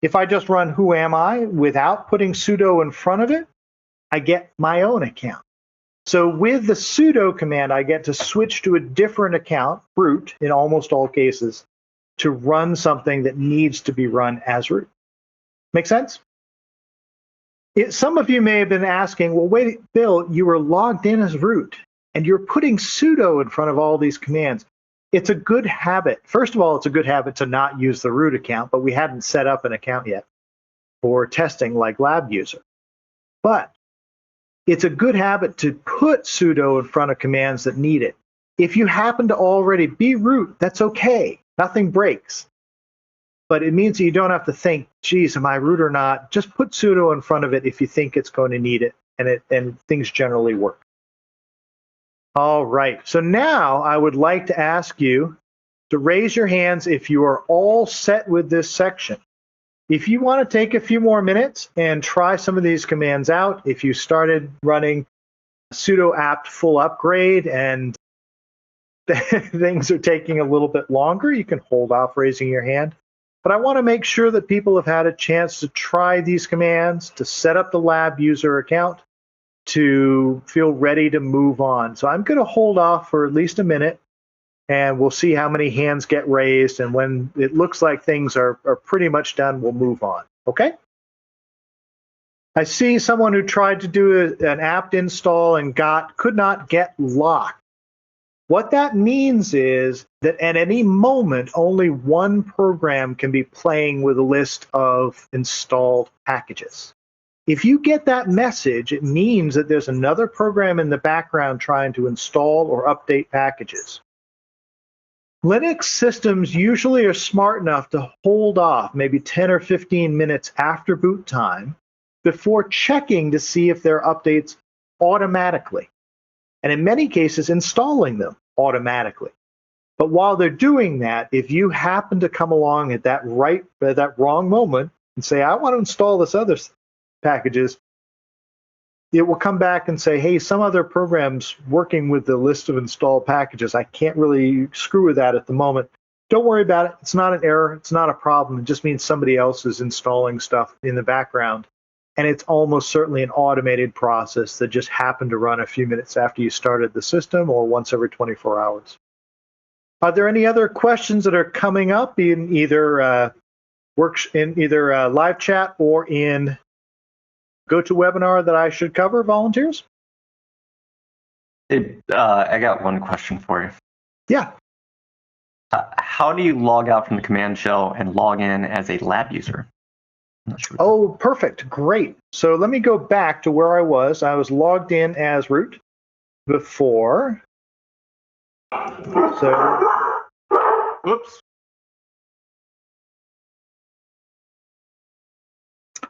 If I just run who am I without putting sudo in front of it, I get my own account. So with the sudo command, I get to switch to a different account, root, in almost all cases, to run something that needs to be run as root. Make sense? Some of you may have been asking, well, wait, Bill, you were logged in as root, and you're putting sudo in front of all these commands. It's a good habit. First of all, it's a good habit to not use the root account, but we hadn't set up an account yet for testing like lab user. But it's a good habit to put sudo in front of commands that need it. If you happen to already be root, that's okay. Nothing breaks. But it means that you don't have to think, geez, am I root or not? Just put sudo in front of it if you think it's going to need it, and things generally work. All right, so now I would like to ask you to raise your hands if you are all set with this section. If you want to take a few more minutes and try some of these commands out, if you started running sudo apt full upgrade and things are taking a little bit longer, you can hold off raising your hand. But I want to make sure that people have had a chance to try these commands, to set up the lab user account, to feel ready to move on. So I'm going to hold off for at least a minute. and we'll see how many hands get raised. And when it looks like things are pretty much done, we'll move on. Okay? I see someone who tried to do an apt install and could not get locked. What that means is that at any moment, only one program can be playing with a list of installed packages. If you get that message, it means that there's another program in the background trying to install or update packages. Linux systems usually are smart enough to hold off maybe 10 or 15 minutes after boot time before checking to see if there are updates automatically, and in many cases installing them automatically. But while they're doing that, if you happen to come along at that wrong moment and say, I want to install this other packages, it will come back and say, hey, some other program's working with the list of installed packages. I can't really screw with that at the moment. Don't worry about it. It's not an error. It's not a problem. It just means somebody else is installing stuff in the background. And it's almost certainly an automated process that just happened to run a few minutes after you started the system or once every 24 hours. Are there any other questions that are coming up in either live chat or in GoToWebinar that I should cover, volunteers? I got one question for you. Yeah. How do you log out from the command shell and log in as a lab user? I'm not sure. Oh, perfect. Great. So let me go back to where I was. I was logged in as root before. So, Whoops.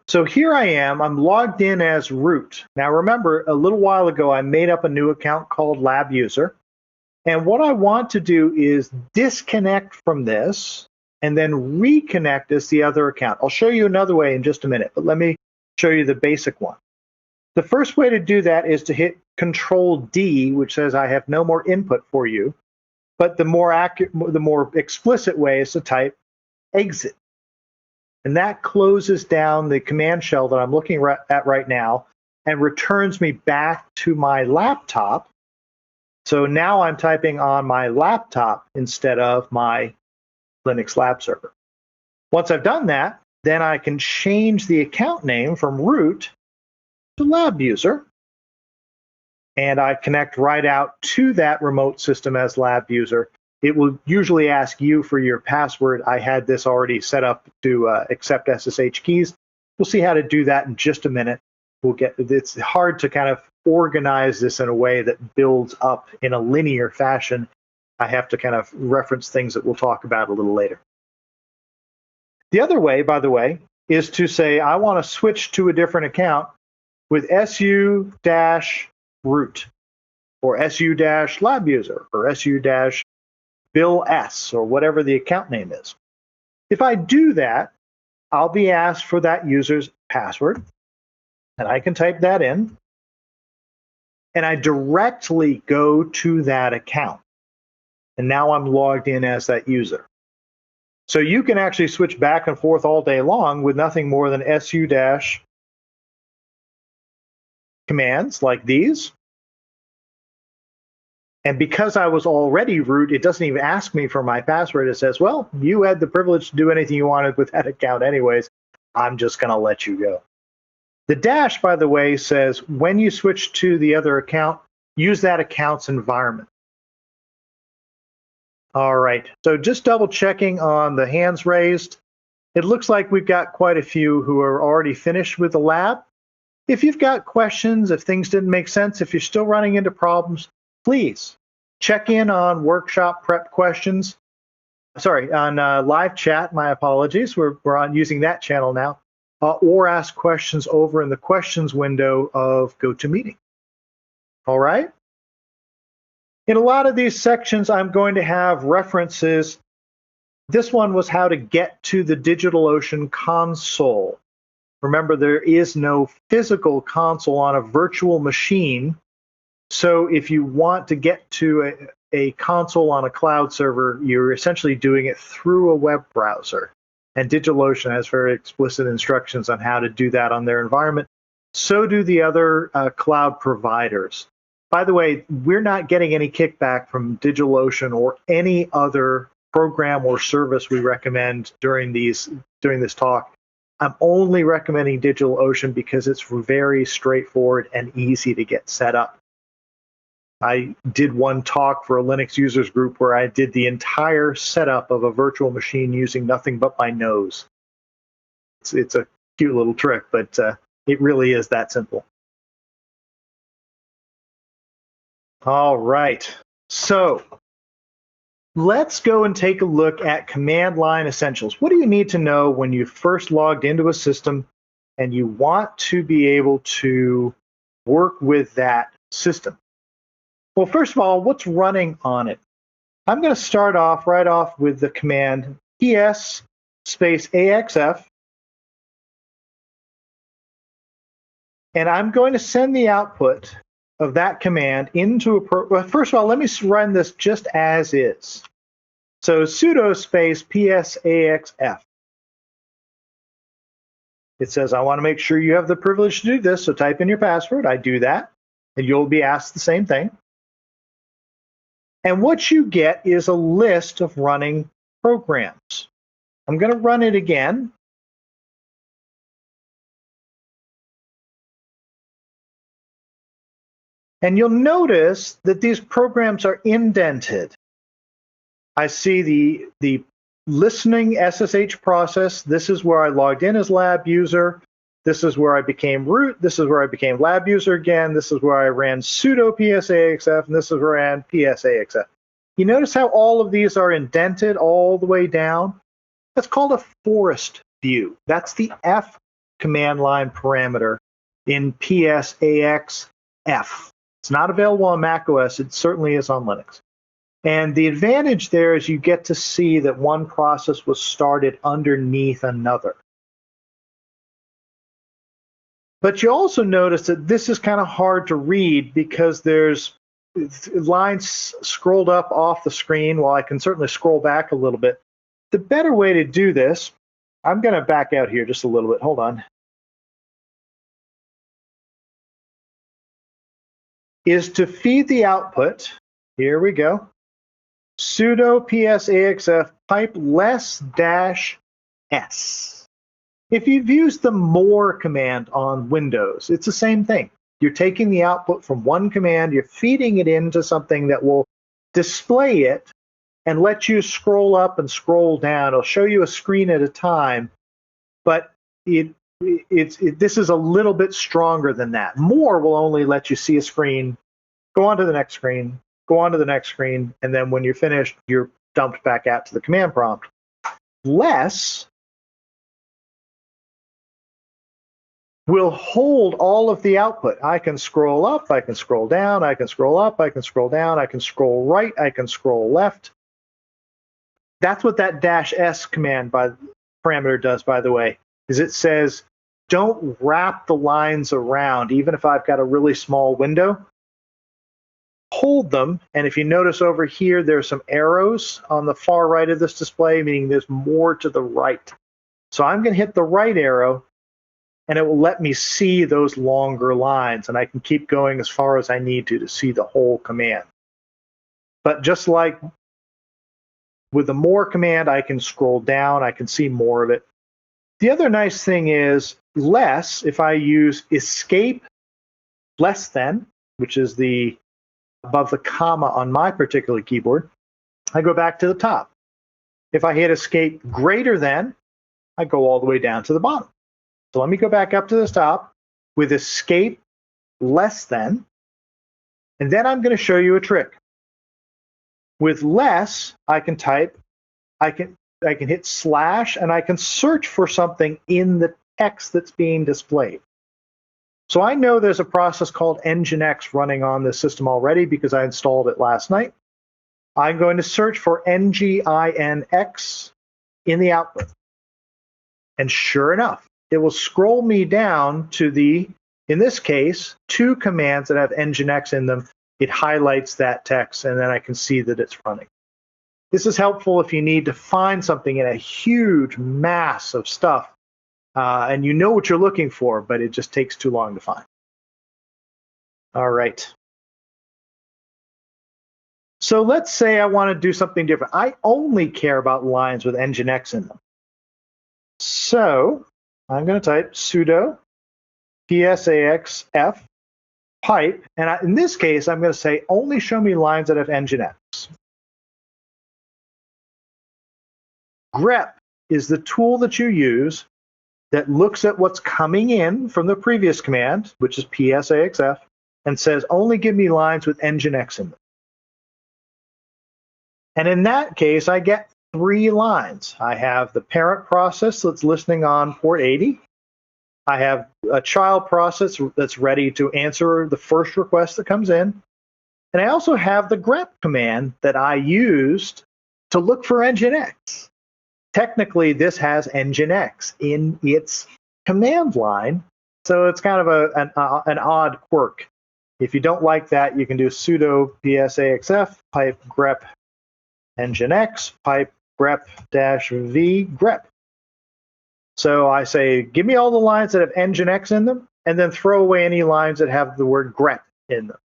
So here I am. I'm logged in as root. Now remember, a little while ago, I made up a new account called lab user. And what I want to do is disconnect from this and then reconnect as the other account. I'll show you another way in just a minute, but let me show you the basic one. The first way to do that is to hit Control D, which says I have no more input for you. But the more explicit way is to type exit. And that closes down the command shell that I'm looking at right now and returns me back to my laptop. So now I'm typing on my laptop instead of my Linux lab server. Once I've done that, then I can change the account name from root to lab user. And I connect right out to that remote system as lab user. It will usually ask you for your password. I had this already set up to accept SSH keys. We'll see how to do that in just a minute. It's hard to kind of organize this in a way that builds up in a linear fashion. I have to kind of reference things that we'll talk about a little later. The other way, by the way, is to say I want to switch to a different account with su-root or su-labuser or su-bill s or whatever the account name is. If I do that, I'll be asked for that user's password, and I can type that in, and I directly go to that account. And now I'm logged in as that user. So you can actually switch back and forth all day long with nothing more than su- commands like these. And because I was already root, it doesn't even ask me for my password. It says, well, you had the privilege to do anything you wanted with that account anyways. I'm just going to let you go. The dash, by the way, says when you switch to the other account, use that account's environment. All right, so just double checking on the hands raised. It looks like we've got quite a few who are already finished with the lab. If you've got questions, if things didn't make sense, if you're still running into problems, please check in on workshop prep questions. Sorry, on live chat, my apologies. We're on using that channel now. Or ask questions over in the questions window of GoToMeeting. All right? In a lot of these sections, I'm going to have references. This one was how to get to the DigitalOcean console. Remember, there is no physical console on a virtual machine. So if you want to get to a console on a cloud server, you're essentially doing it through a web browser. And DigitalOcean has very explicit instructions on how to do that on their environment. So do the other cloud providers. By the way, we're not getting any kickback from DigitalOcean or any other program or service we recommend during this talk. I'm only recommending DigitalOcean because it's very straightforward and easy to get set up. I did one talk for a Linux users group where I did the entire setup of a virtual machine using nothing but my nose. It's a cute little trick, but it really is that simple. All right, so let's go and take a look at command line essentials. What do you need to know when you first logged into a system and you want to be able to work with that system? Well, first of all, what's running on it? I'm going to start off right off with the command ps space axf, and I'm going to send the output of that command into well, first of all, let me run this just as is. So sudo space psaxf. It says, I want to make sure you have the privilege to do this, so type in your password. I do that, and you'll be asked the same thing. And what you get is a list of running programs. I'm going to run it again. And you'll notice that these programs are indented. I see the listening SSH process. This is where I logged in as lab user. This is where I became root. This is where I became lab user again. This is where I ran sudo psaxf, and this is where I ran psaxf. You notice how all of these are indented all the way down? That's called a forest view. That's the F command line parameter in psaxf. It's not available on macOS. It certainly is on Linux. And the advantage there is you get to see that one process was started underneath another. But you also notice that this is kind of hard to read because there's lines scrolled up off the screen. While I can certainly scroll back a little bit. The better way to do this, I'm going to back out here just a little bit. Hold on. Is to feed the output. Here we go. Sudo psaxf pipe less -s. If you've used the more command on Windows, it's the same thing. You're taking the output from one command, you're feeding it into something that will display it and let you scroll up and scroll down. It'll show you a screen at a time, but this is a little bit stronger than that. More will only let you see a screen, go on to the next screen, go on to the next screen, and then when you're finished, you're dumped back out to the command prompt. Less will hold all of the output. I can scroll up, I can scroll down, I can scroll up, I can scroll down, I can scroll right, I can scroll left. That's what that -s command parameter does, by the way, is it says, don't wrap the lines around, even if I've got a really small window. Hold them, and if you notice over here, there's some arrows on the far right of this display, meaning there's more to the right. So I'm going to hit the right arrow, and it will let me see those longer lines, and I can keep going as far as I need to see the whole command. But just like with the more command, I can scroll down, I can see more of it. The other nice thing is less, if I use escape less than, which is the above the comma on my particular keyboard, I go back to the top. If I hit escape greater than, I go all the way down to the bottom. So let me go back up to the top with escape less than, and then I'm going to show you a trick. With less, I can type, I can hit slash, and I can search for something in the text that's being displayed. So I know there's a process called Nginx running on this system already because I installed it last night. I'm going to search for Nginx in the output. And sure enough, it will scroll me down to the, in this case, 2 commands that have Nginx in them. It highlights that text, and then I can see that it's running. This is helpful if you need to find something in a huge mass of stuff, and you know what you're looking for, but it just takes too long to find. All right. So let's say I want to do something different. I only care about lines with Nginx in them. So I'm going to type sudo psaxf pipe, and in this case, I'm going to say only show me lines that have Nginx. grep is the tool that you use that looks at what's coming in from the previous command, which is psaxf, and says only give me lines with Nginx in them. And in that case, I get 3 lines. I have the parent process that's listening on port 80. I have a child process that's ready to answer the first request that comes in. And I also have the grep command that I used to look for Nginx. Technically, this has Nginx in its command line, so it's kind of an odd quirk. If you don't like that, you can do sudo psaxf pipe grep Nginx pipe grep-v grep. So I say, give me all the lines that have Nginx in them, and then throw away any lines that have the word grep in them.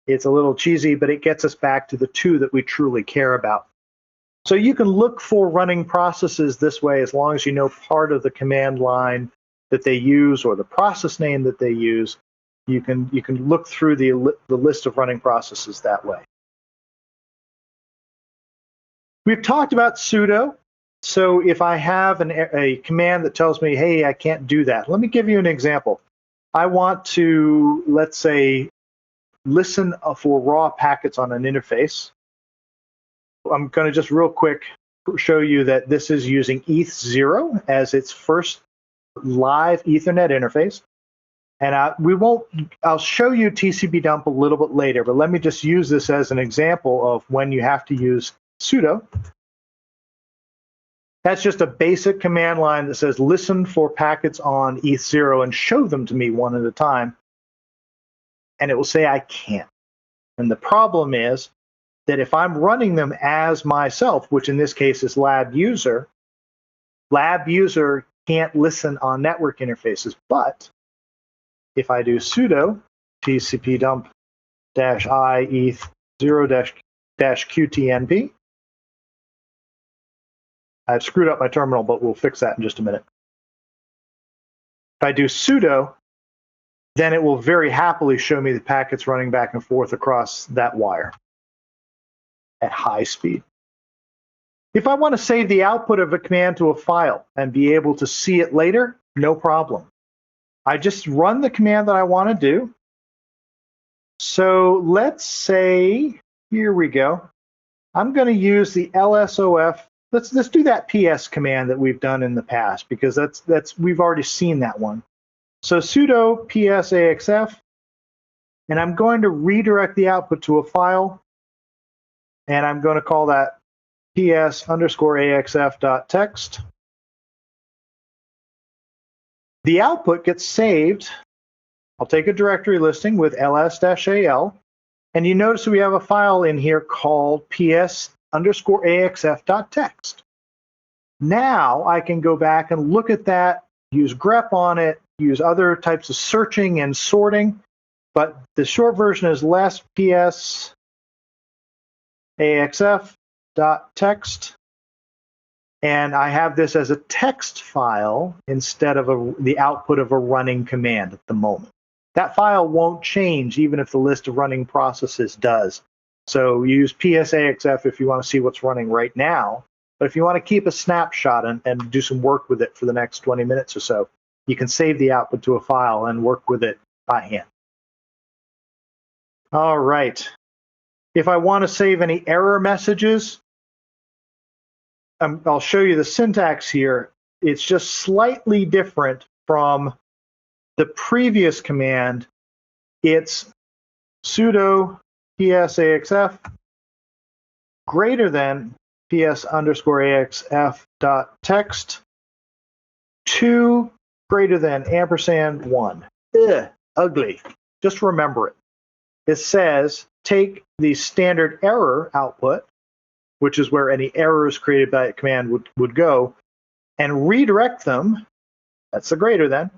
It's a little cheesy, but it gets us back to the 2 that we truly care about. So you can look for running processes this way as long as you know part of the command line that they use or the process name that they use. You can look through the list of running processes that way. We've talked about sudo. So if I have a command that tells me, hey, I can't do that, let me give you an example. I want to, let's say, listen for raw packets on an interface. I'm going to just real quick show you that this is using ETH0 as its first live Ethernet interface. And I'll show you TCP dump a little bit later, but let me just use this as an example of when you have to use sudo. That's just a basic command line that says listen for packets on ETH0 and show them to me one at a time. And it will say I can't. And the problem is that if I'm running them as myself, which in this case is lab user can't listen on network interfaces. But if I do sudo tcp dump -i eth0-qtnp, I've screwed up my terminal, but we'll fix that in just a minute. If I do sudo, then it will very happily show me the packets running back and forth across that wire at high speed. If I want to save the output of a command to a file and be able to see it later, no problem. I just run the command that I want to do. So let's say, here we go. I'm going to use the lsof. Let's do that ps command that we've done in the past, because we've already seen that one. So sudo psaxf, and I'm going to redirect the output to a file, and I'm going to call that ps_axf.text. The output gets saved. I'll take a directory listing with ls-al, and you notice we have a file in here called ps_axf.text. Now I can go back and look at that, use grep on it, use other types of searching and sorting, but the short version is less ps_axf.text, and I have this as a text file instead of the output of a running command at the moment. That file won't change even if the list of running processes does. So use psaxf if you want to see what's running right now, but if you want to keep a snapshot and do some work with it for the next 20 minutes or so, you can save the output to a file and work with it by hand. All right. If I want to save any error messages, I'll show you the syntax here. It's just slightly different from the previous command. It's sudo psaxf greater than ps_axf.text 2 greater than &1. Ugh, ugly. Just remember it. It says take the standard error output, which is where any errors created by a command would go, and redirect them, that's the greater than,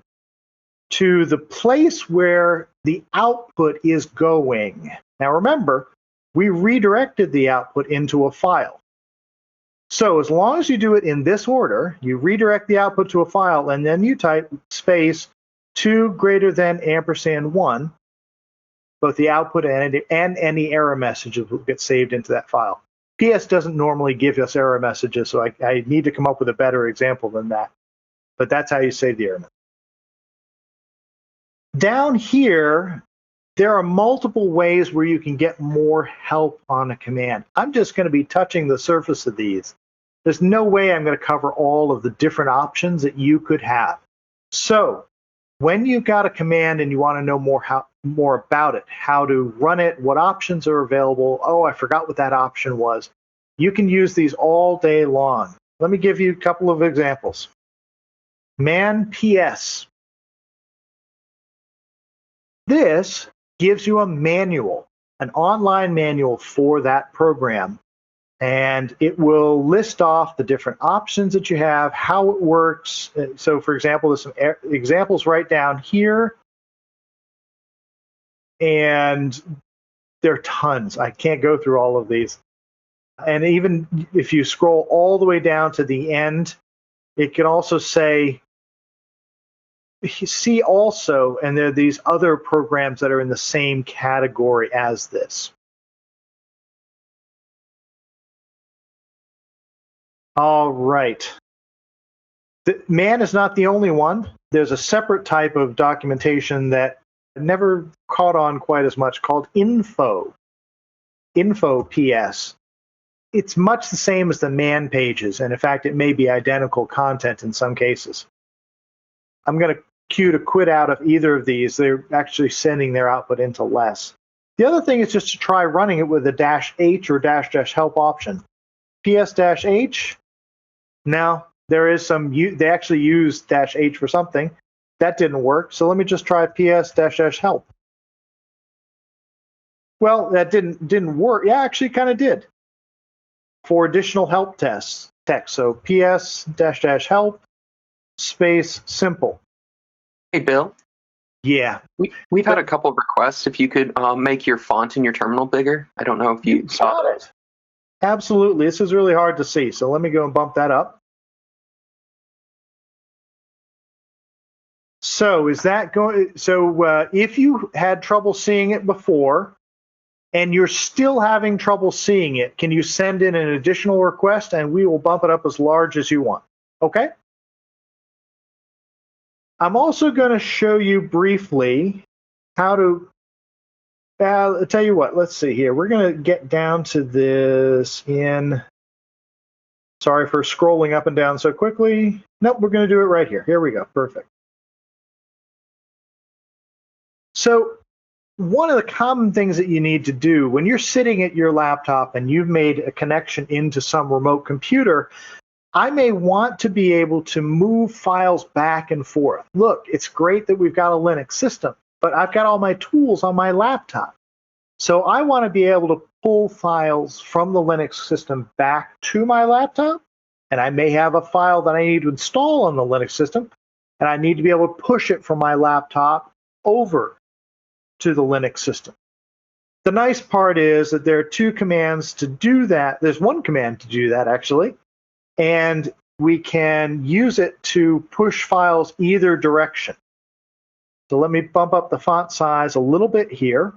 to the place where the output is going. Now remember, we redirected the output into a file. So as long as you do it in this order, you redirect the output to a file, and then you type space 2 greater than ampersand 1, both the output and any error messages will get saved into that file. PS doesn't normally give us error messages, so I need to come up with a better example than that. But that's how you save the error message. Down here, there are multiple ways where you can get more help on a command. I'm just going to be touching the surface of these. There's no way I'm going to cover all of the different options that you could have. So when you've got a command and you want to know more about it, how to run it, what options are available, oh, I forgot what that option was, you can use these all day long. Let me give you a couple of examples. Man PS. This gives you a manual, an online manual for that program, and it will list off the different options that you have, how it works. So for example, there's some examples right down here, and there are tons. I can't go through all of these. And even if you scroll all the way down to the end, it can also say, see also, and there are these other programs that are in the same category as this. All right. Man is not the only one. There's a separate type of documentation that never caught on quite as much called info PS. It's much the same as the man pages, and in fact, it may be identical content in some cases. I'm going to cue to quit out of either of these. They're actually sending their output into less. The other thing is just to try running it with a -H or -help option. PS-H. Now, there is some, they actually use -H for something. That didn't work, so let me just try PS-help. Well, that didn't work. Yeah, actually kind of did. For additional help text. So PS-help space simple. Hey, Bill. Yeah. We've had a couple of requests. If you could make your font in your terminal bigger. I don't know if you saw that. Absolutely. This is really hard to see, so let me go and bump that up. So is that going? So if you had trouble seeing it before, and you're still having trouble seeing it, can you send in an additional request, and we will bump it up as large as you want? Okay. I'm also going to show you briefly how to. I'll tell you what. Let's see here. We're going to get down to this in. Sorry for scrolling up and down so quickly. Nope, we're going to do it right here. Here we go. Perfect. So one of the common things that you need to do when you're sitting at your laptop and you've made a connection into some remote computer, I may want to be able to move files back and forth. Look, it's great that we've got a Linux system, but I've got all my tools on my laptop. So I want to be able to pull files from the Linux system back to my laptop, and I may have a file that I need to install on the Linux system, and I need to be able to push it from my laptop over to the Linux system. The nice part is that there are two commands to do that. There's one command to do that, actually, and we can use it to push files either direction. So let me bump up the font size a little bit here.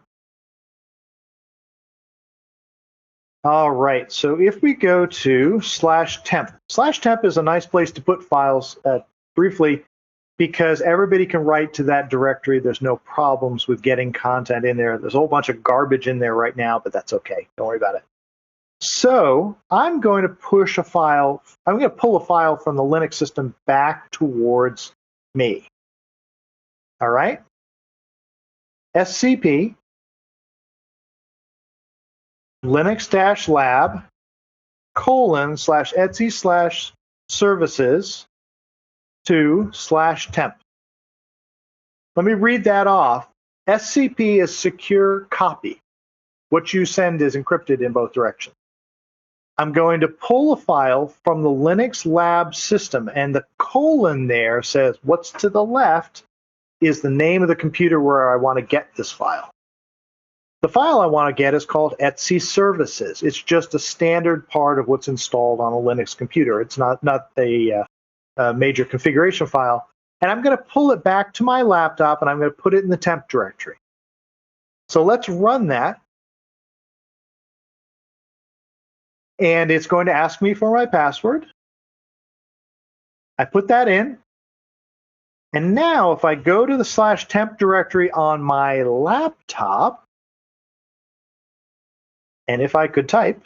All right, so if we go to /temp. /temp is a nice place to put files briefly, because everybody can write to that directory. There's no problems with getting content in there. There's a whole bunch of garbage in there right now, but that's okay. Don't worry about it. So I'm going to push a file. I'm going to pull a file from the Linux system back towards me. All right. SCP Linux-lab :/etc/services to /temp. Let me read that off. SCP is secure copy. What you send is encrypted in both directions. I'm going to pull a file from the Linux lab system, and the colon there says what's to the left is the name of the computer where I want to get this file. The file I want to get is called Etsy Services. It's just a standard part of what's installed on a Linux computer. It's not a major configuration file. And I'm going to pull it back to my laptop, and I'm going to put it in the temp directory. So let's run that. And it's going to ask me for my password. I put that in. And now if I go to the /temp directory on my laptop, and if I could type,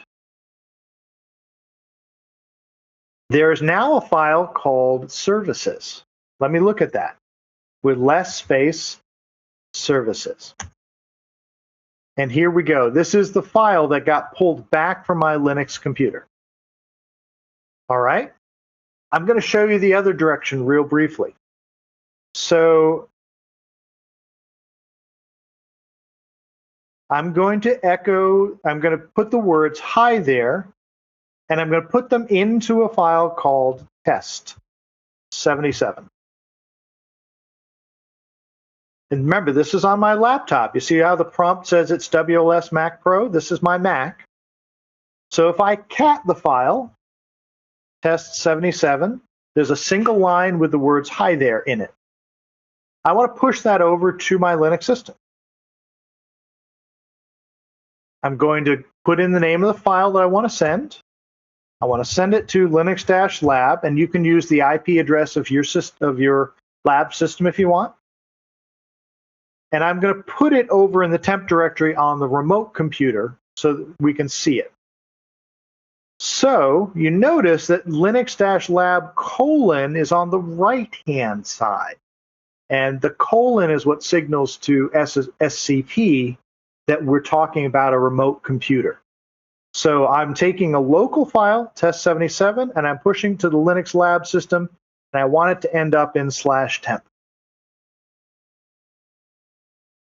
there is now a file called services. Let me look at that with less space, services. And here we go. This is the file that got pulled back from my Linux computer. All right. I'm going to show you the other direction real briefly. So I'm going to put the words hi there, and I'm going to put them into a file called test77. And remember, this is on my laptop. You see how the prompt says it's WLS Mac Pro? This is my Mac. So if I cat the file, test77, there's a single line with the words hi there in it. I want to push that over to my Linux system. I'm going to put in the name of the file that I want to send. I want to send it to Linux-lab, and you can use the IP address of your lab system if you want. And I'm going to put it over in the temp directory on the remote computer so that we can see it. So you notice that Linux-lab : is on the right-hand side. And the colon is what signals to SCP that we're talking about a remote computer. So I'm taking a local file, test77, and I'm pushing to the Linux lab system, and I want it to end up in /temp.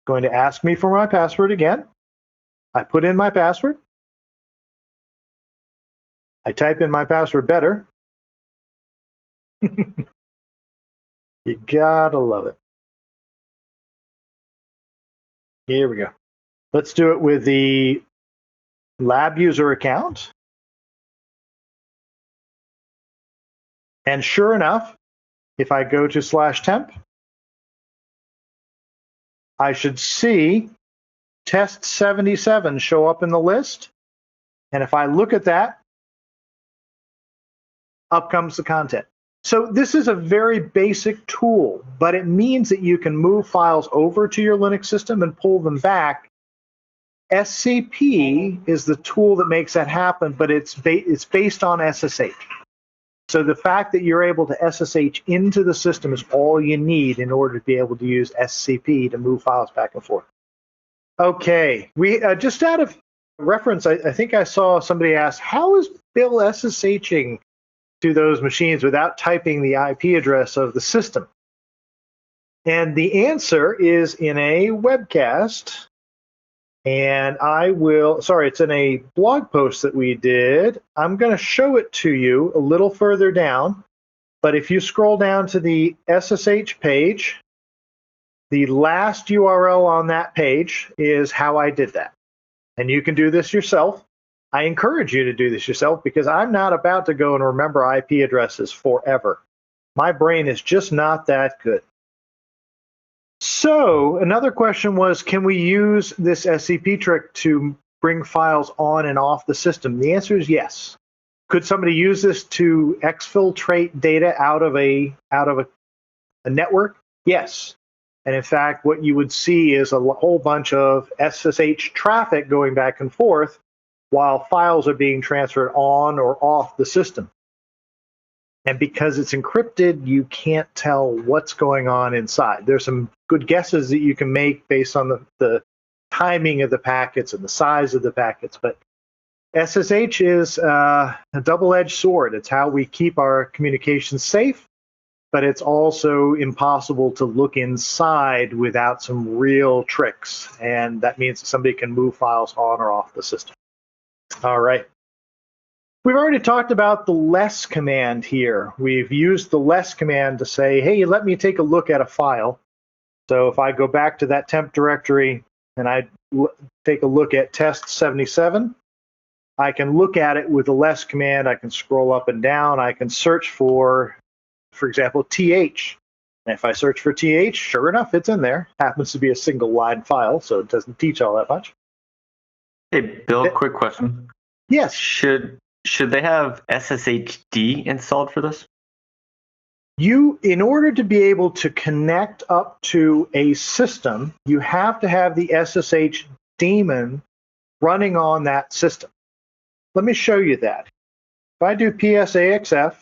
Going to ask me for my password again. I put in my password. I type in my password better. You gotta love it. Here we go. Let's do it with the lab user account. And sure enough, if I go to /temp, I should see test77 show up in the list. And if I look at that, up comes the content. So this is a very basic tool, but it means that you can move files over to your Linux system and pull them back. SCP is the tool that makes that happen, but it's based on SSH. So the fact that you're able to SSH into the system is all you need in order to be able to use SCP to move files back and forth. Okay, we just out of reference, I think I saw somebody ask, how is Bill SSHing to those machines without typing the IP address of the system? And the answer is in a webcast. And it's in a blog post that we did. I'm going to show it to you a little further down. But if you scroll down to the SSH page, the last URL on that page is how I did that. And you can do this yourself. I encourage you to do this yourself because I'm not about to go and remember IP addresses forever. My brain is just not that good. So another question was, can we use this SCP trick to bring files on and off the system? The answer is yes. Could somebody use this to exfiltrate data out of a network? Yes. And in fact, what you would see is a whole bunch of SSH traffic going back and forth while files are being transferred on or off the system. And because it's encrypted, you can't tell what's going on inside. There's some good guesses that you can make based on the timing of the packets and the size of the packets. But SSH is a double-edged sword. It's how we keep our communications safe, but it's also impossible to look inside without some real tricks. And that means that somebody can move files on or off the system. All right. We've already talked about the less command here. We've used the less command to say, hey, let me take a look at a file. So if I go back to that temp directory and I take a look at test 77. I can look at it with the less command. I can scroll up and down. I can search for example, TH. And if I search for TH, sure enough, it's in there. Happens to be a single line file, so it doesn't teach all that much. Hey, Bill, quick question. Yes. Should they have SSHD installed for this? In order to be able to connect up to a system, you have to have the SSH daemon running on that system. Let me show you that. If I do PSAXF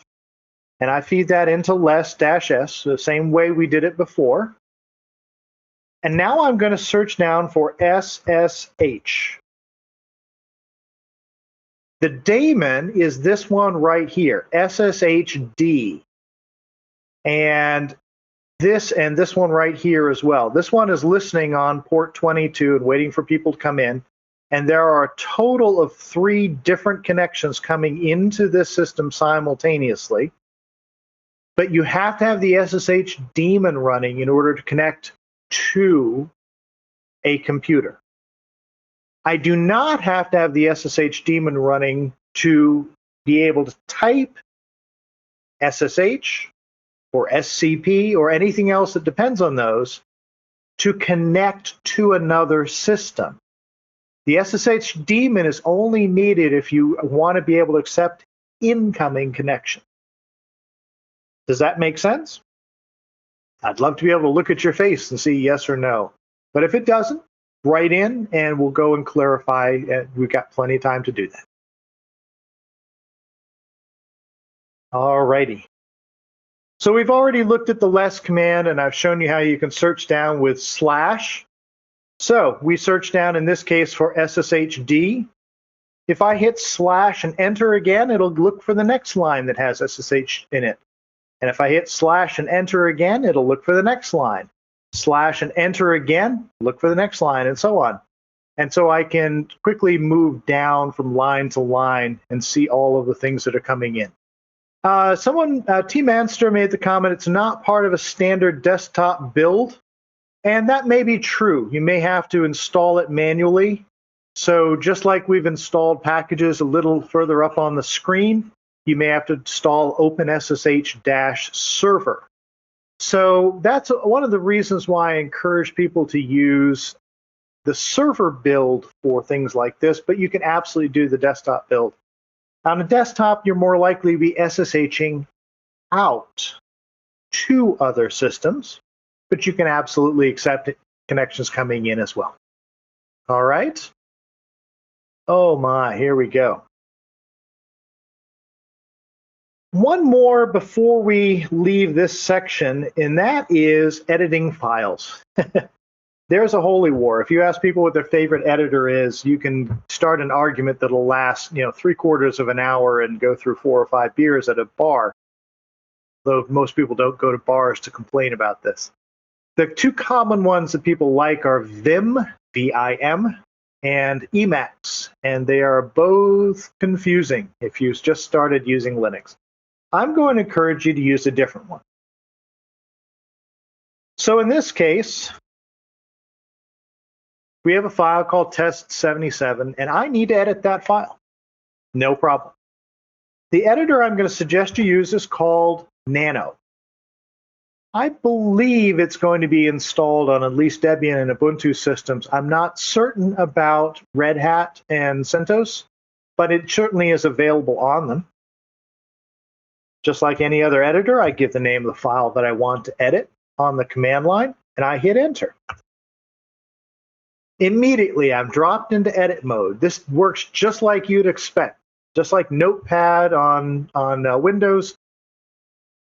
and I feed that into less-s, the same way we did it before, and now I'm going to search down for SSH. The daemon is this one right here, SSHD. And this one right here as well. This one is listening on port 22 and waiting for people to come in. And there are a total of 3 different connections coming into this system simultaneously. But you have to have the SSH daemon running in order to connect to a computer. I do not have to have the SSH daemon running to be able to type SSH or SCP or anything else that depends on those to connect to another system. The SSH daemon is only needed if you want to be able to accept incoming connection. Does that make sense? I'd love to be able to look at your face and see yes or no. But if it doesn't, write in and we'll go and clarify. We've got plenty of time to do that. All righty. So we've already looked at the less command, and I've shown you how you can search down with /. So we search down in this case for SSHD. If I hit / and enter again, it'll look for the next line that has SSH in it. And if I hit / and enter again, it'll look for the next line. / and enter again, look for the next line, and so on. And so I can quickly move down from line to line and see all of the things that are coming in. T. Manster made the comment, it's not part of a standard desktop build. And that may be true. You may have to install it manually. So just like we've installed packages a little further up on the screen, you may have to install OpenSSH-server. So that's one of the reasons why I encourage people to use the server build for things like this, but you can absolutely do the desktop build. On a desktop, you're more likely to be SSHing out to other systems, but you can absolutely accept connections coming in as well. All right. Oh my, here we go. One more before we leave this section, and that is editing files. There's a holy war. If you ask people what their favorite editor is, you can start an argument that'll last, 3/4 of an hour and go through 4 or 5 beers at a bar. Though most people don't go to bars to complain about this. The 2 common ones that people like are Vim, V-I-M, and Emacs, and they are both confusing if you just started using Linux. I'm going to encourage you to use a different one. So in this case, we have a file called test77, and I need to edit that file. No problem. The editor I'm going to suggest you use is called Nano. I believe it's going to be installed on at least Debian and Ubuntu systems. I'm not certain about Red Hat and CentOS, but it certainly is available on them. Just like any other editor, I give the name of the file that I want to edit on the command line, and I hit enter. Immediately, I'm dropped into edit mode. This works just like you'd expect. Just like Notepad on Windows,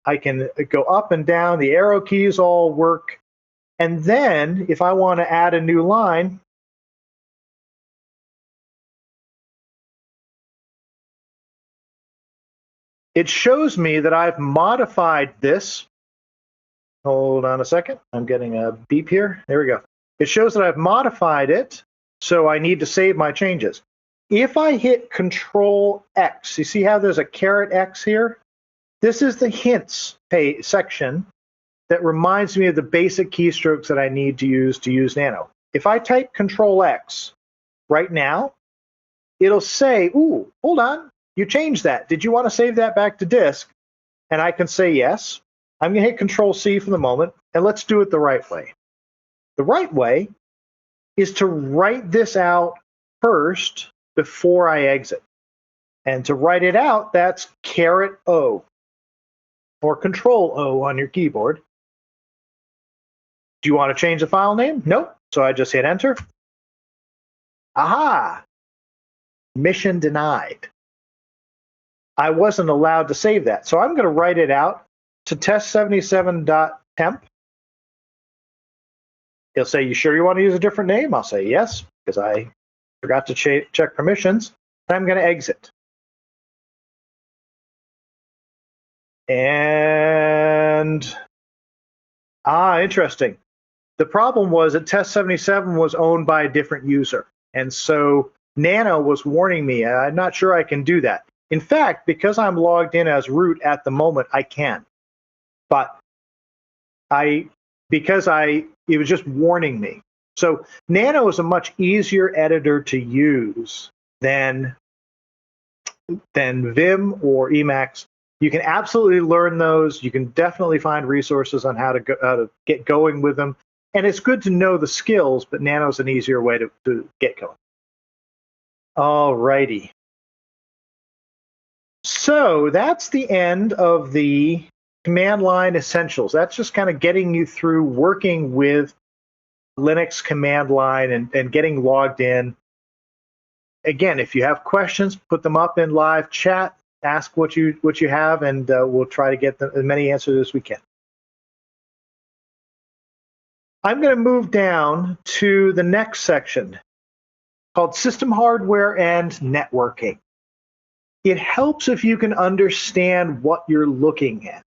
I can go up and down. The arrow keys all work. And then, if I want to add a new line, it shows me that I've modified this. Hold on a second. I'm getting a beep here. There we go. It shows that I've modified it, so I need to save my changes. If I hit Control X, you see how there's a $X here? This is the hints section that reminds me of the basic keystrokes that I need to use Nano. If I type Control X right now, it'll say, ooh, hold on, you changed that. Did you want to save that back to disk? And I can say yes. I'm going to hit Control C for the moment, and let's do it the right way. The right way is to write this out first before I exit. And to write it out, that's *O or Control O on your keyboard. Do you want to change the file name? Nope. So I just hit Enter. Aha! Mission denied. I wasn't allowed to save that. So I'm going to write it out to test77.temp. He'll say, you sure you want to use a different name? I'll say yes, because I forgot to check permissions. And I'm going to exit. And, interesting. The problem was that test77 was owned by a different user. And so Nano was warning me, I'm not sure I can do that. In fact, because I'm logged in as root at the moment, I can. But it was just warning me. So Nano is a much easier editor to use than Vim or Emacs. You can absolutely learn those. You can definitely find resources on how to get going with them. And it's good to know the skills, but Nano's an easier way to get going. All righty. So that's the end of the command line essentials. That's just kind of getting you through working with Linux command line and getting logged in. Again, if you have questions, put them up in live chat. Ask what you have, and we'll try to get as many answers as we can. I'm going to move down to the next section called System Hardware and Networking. It helps if you can understand what you're looking at.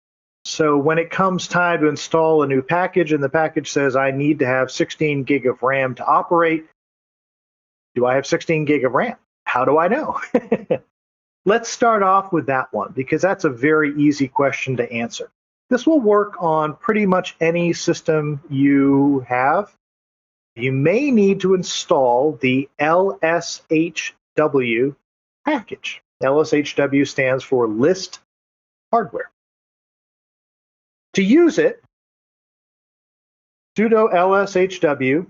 So when it comes time to install a new package and the package says I need to have 16 gig of RAM to operate, do I have 16 gig of RAM? How do I know? Let's start off with that one, because that's a very easy question to answer. This will work on pretty much any system you have. You may need to install the LSHW package. LSHW stands for List Hardware. To use it, sudo lshw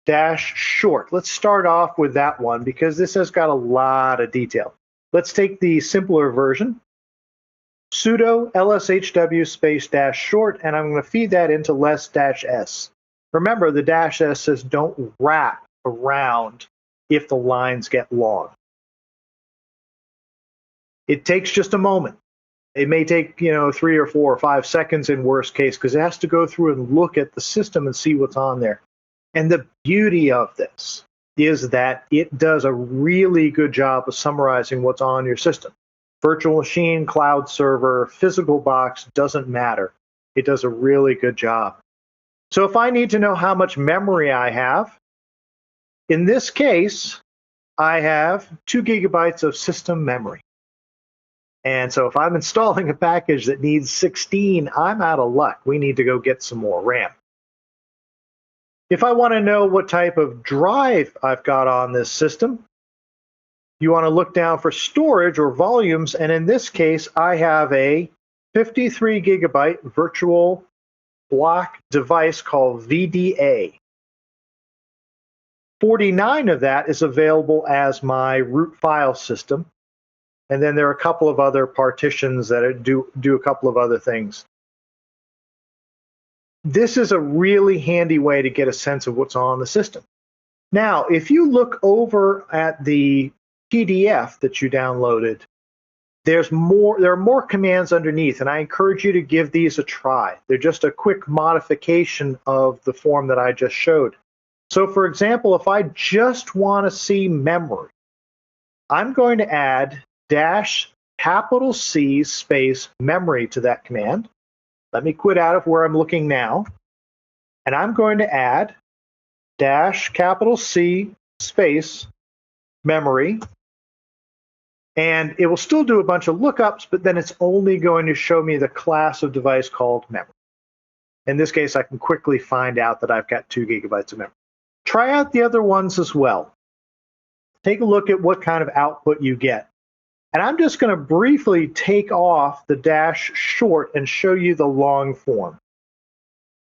-short. Let's start off with that one because this has got a lot of detail. Let's take the simpler version. Sudo lshw -short, and I'm going to feed that into less-s. Remember, the -s says don't wrap around if the lines get long. It takes just a moment. It may take 3 or 4 or 5 seconds in worst case, because it has to go through and look at the system and see what's on there. And the beauty of this is that it does a really good job of summarizing what's on your system. Virtual machine, cloud server, physical box, doesn't matter. It does a really good job. So if I need to know how much memory I have, in this case, I have 2 gigabytes of system memory. And so if I'm installing a package that needs 16, I'm out of luck. We need to go get some more RAM. If I want to know what type of drive I've got on this system, you want to look down for storage or volumes. And in this case, I have a 53 gigabyte virtual block device called VDA. 49 of that is available as my root file system. And then there are a couple of other partitions that do a couple of other things. This is a really handy way to get a sense of what's on the system. Now, if you look over at the PDF that you downloaded, there are more commands underneath, and I encourage you to give these a try. They're just a quick modification of the form that I just showed. So for example, if I just want to see memory, I'm going to add -C space memory to that command. Let me quit out of where I'm looking now. And I'm going to add -C space memory. And it will still do a bunch of lookups, but then it's only going to show me the class of device called memory. In this case, I can quickly find out that I've got 2 gigabytes of memory. Try out the other ones as well. Take a look at what kind of output you get. And I'm just going to briefly take off the dash short and show you the long form.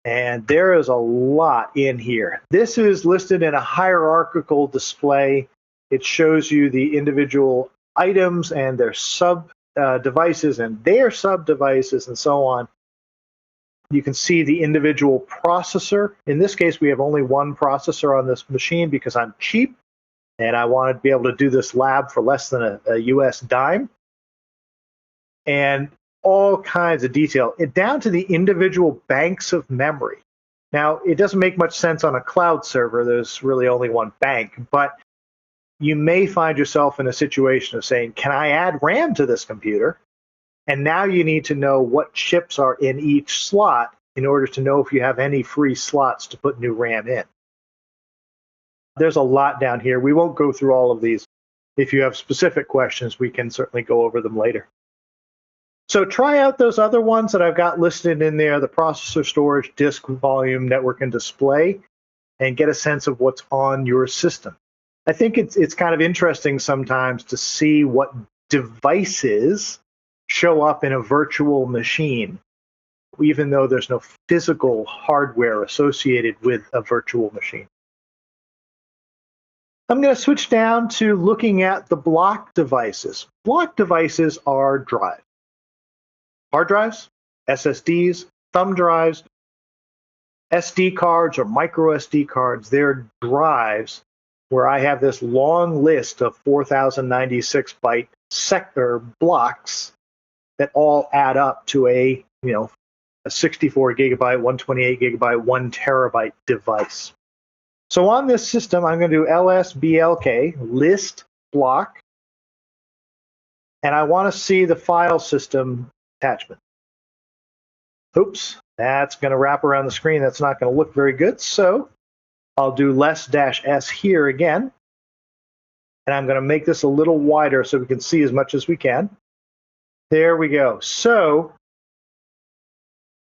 And there is a lot in here. This is listed in a hierarchical display. It shows you the individual items and their sub devices and their sub devices and so on. You can see the individual processor. In this case, we have only one processor on this machine because I'm cheap and I wanted to be able to do this lab for less than a US dime. And all kinds of detail, down to the individual banks of memory. Now, it doesn't make much sense on a cloud server. There's really only one bank, but you may find yourself in a situation of saying, can I add RAM to this computer? And now you need to know what chips are in each slot in order to know if you have any free slots to put new RAM in. There's a lot down here. We won't go through all of these. If you have specific questions, we can certainly go over them later. So try out those other ones that I've got listed in there, the processor, storage, disk, volume, network, and display, and get a sense of what's on your system. I think it's kind of interesting sometimes to see what devices show up in a virtual machine, even though there's no physical hardware associated with a virtual machine. I'm going to switch down to looking at the block devices. Block devices are drives. Hard drives, SSDs, thumb drives, SD cards or micro SD cards. They're drives where I have this long list of 4,096 byte sector blocks that all add up to a 64 gigabyte, 128 gigabyte, 1 terabyte device. So on this system, I'm going to do lsblk, list block, and I want to see the file system attachment. Oops, that's going to wrap around the screen. That's not going to look very good. So I'll do less-s here again. And I'm going to make this a little wider so we can see as much as we can. There we go. So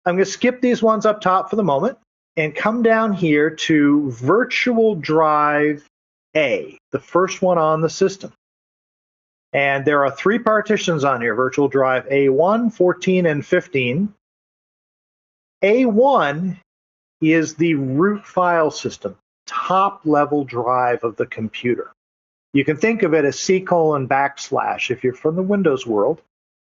I'm going to skip these ones up top for the moment and come down here to Virtual Drive A, the first one on the system. And there are 3 partitions on here, Virtual Drive A1, 14, and 15. A1 is the root file system, top-level drive of the computer. You can think of it as C:\/ if you're from the Windows world.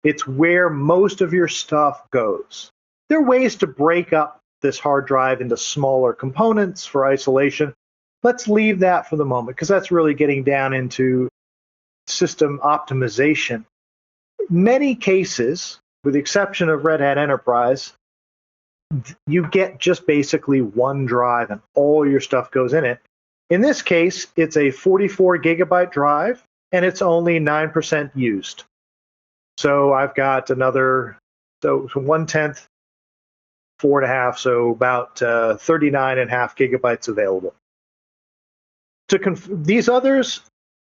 It's where most of your stuff goes. There are ways to break up this hard drive into smaller components for isolation. Let's leave that for the moment because that's really getting down into system optimization. Many cases, with the exception of Red Hat Enterprise, you get just basically one drive and all your stuff goes in it. In this case, it's a 44 gigabyte drive and it's only 9% used. So I've got another, so 1/10, 4.5, so about 39.5 gigabytes available. These others,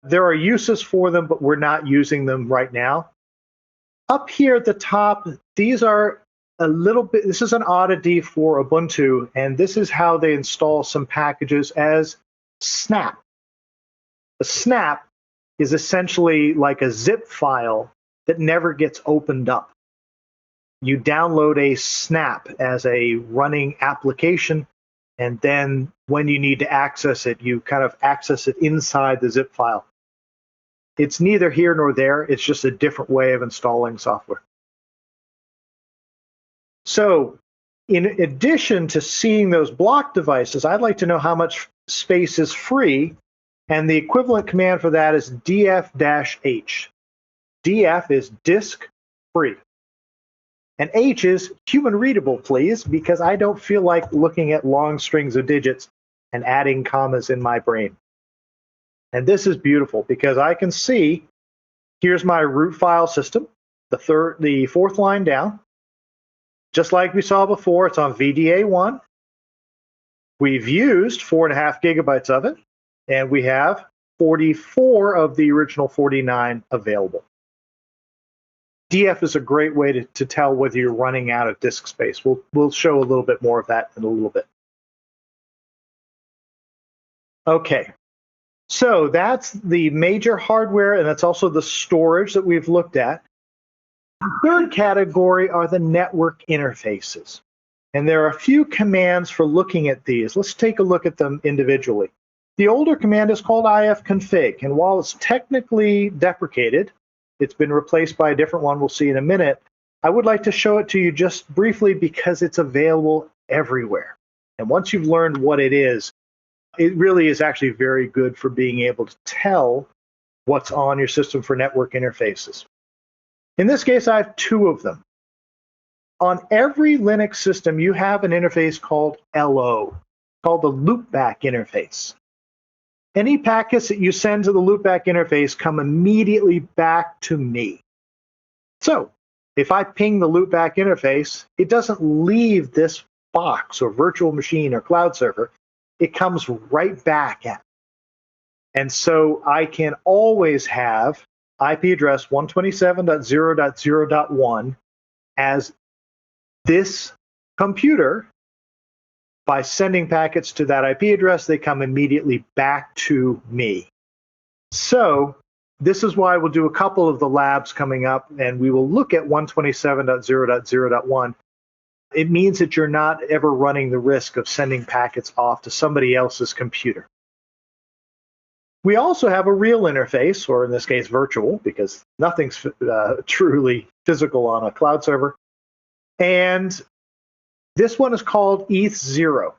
there are uses for them, but we're not using them right now. Up here at the top, these are a little bit, this is an oddity for Ubuntu, and this is how they install some packages as snap. A snap is essentially like a zip file that never gets opened up. You download a snap as a running application, and then when you need to access it, you kind of access it inside the zip file. It's neither here nor there. It's just a different way of installing software. So in addition to seeing those block devices, I'd like to know how much space is free, and the equivalent command for that is df-h. df is disk free. And H is human readable, please, because I don't feel like looking at long strings of digits and adding commas in my brain. And this is beautiful because I can see, here's my root file system, the fourth line down. Just like we saw before, it's on VDA1. We've used 4.5 gigabytes of it, and we have 44 of the original 49 available. DF is a great way to tell whether you're running out of disk space. We'll show a little bit more of that in a little bit. Okay. So that's the major hardware, and that's also the storage that we've looked at. The third category are the network interfaces. And there are a few commands for looking at these. Let's take a look at them individually. The older command is called ifconfig, and while it's technically deprecated, it's been replaced by a different one we'll see in a minute. I would like to show it to you just briefly because it's available everywhere. And once you've learned what it is, it really is actually very good for being able to tell what's on your system for network interfaces. In this case, I have two of them. On every Linux system, you have an interface called LO, called the loopback interface. Any packets that you send to the loopback interface come immediately back to me. So if I ping the loopback interface, it doesn't leave this box or virtual machine or cloud server. It comes right back at me. And so I can always have IP address 127.0.0.1 as this computer. By sending packets to that IP address, they come immediately back to me. So this is why we'll do a couple of the labs coming up, and we will look at 127.0.0.1. It means that you're not ever running the risk of sending packets off to somebody else's computer. We also have a real interface, or in this case, virtual, because nothing's truly physical on a cloud server. And this one is called ETH0.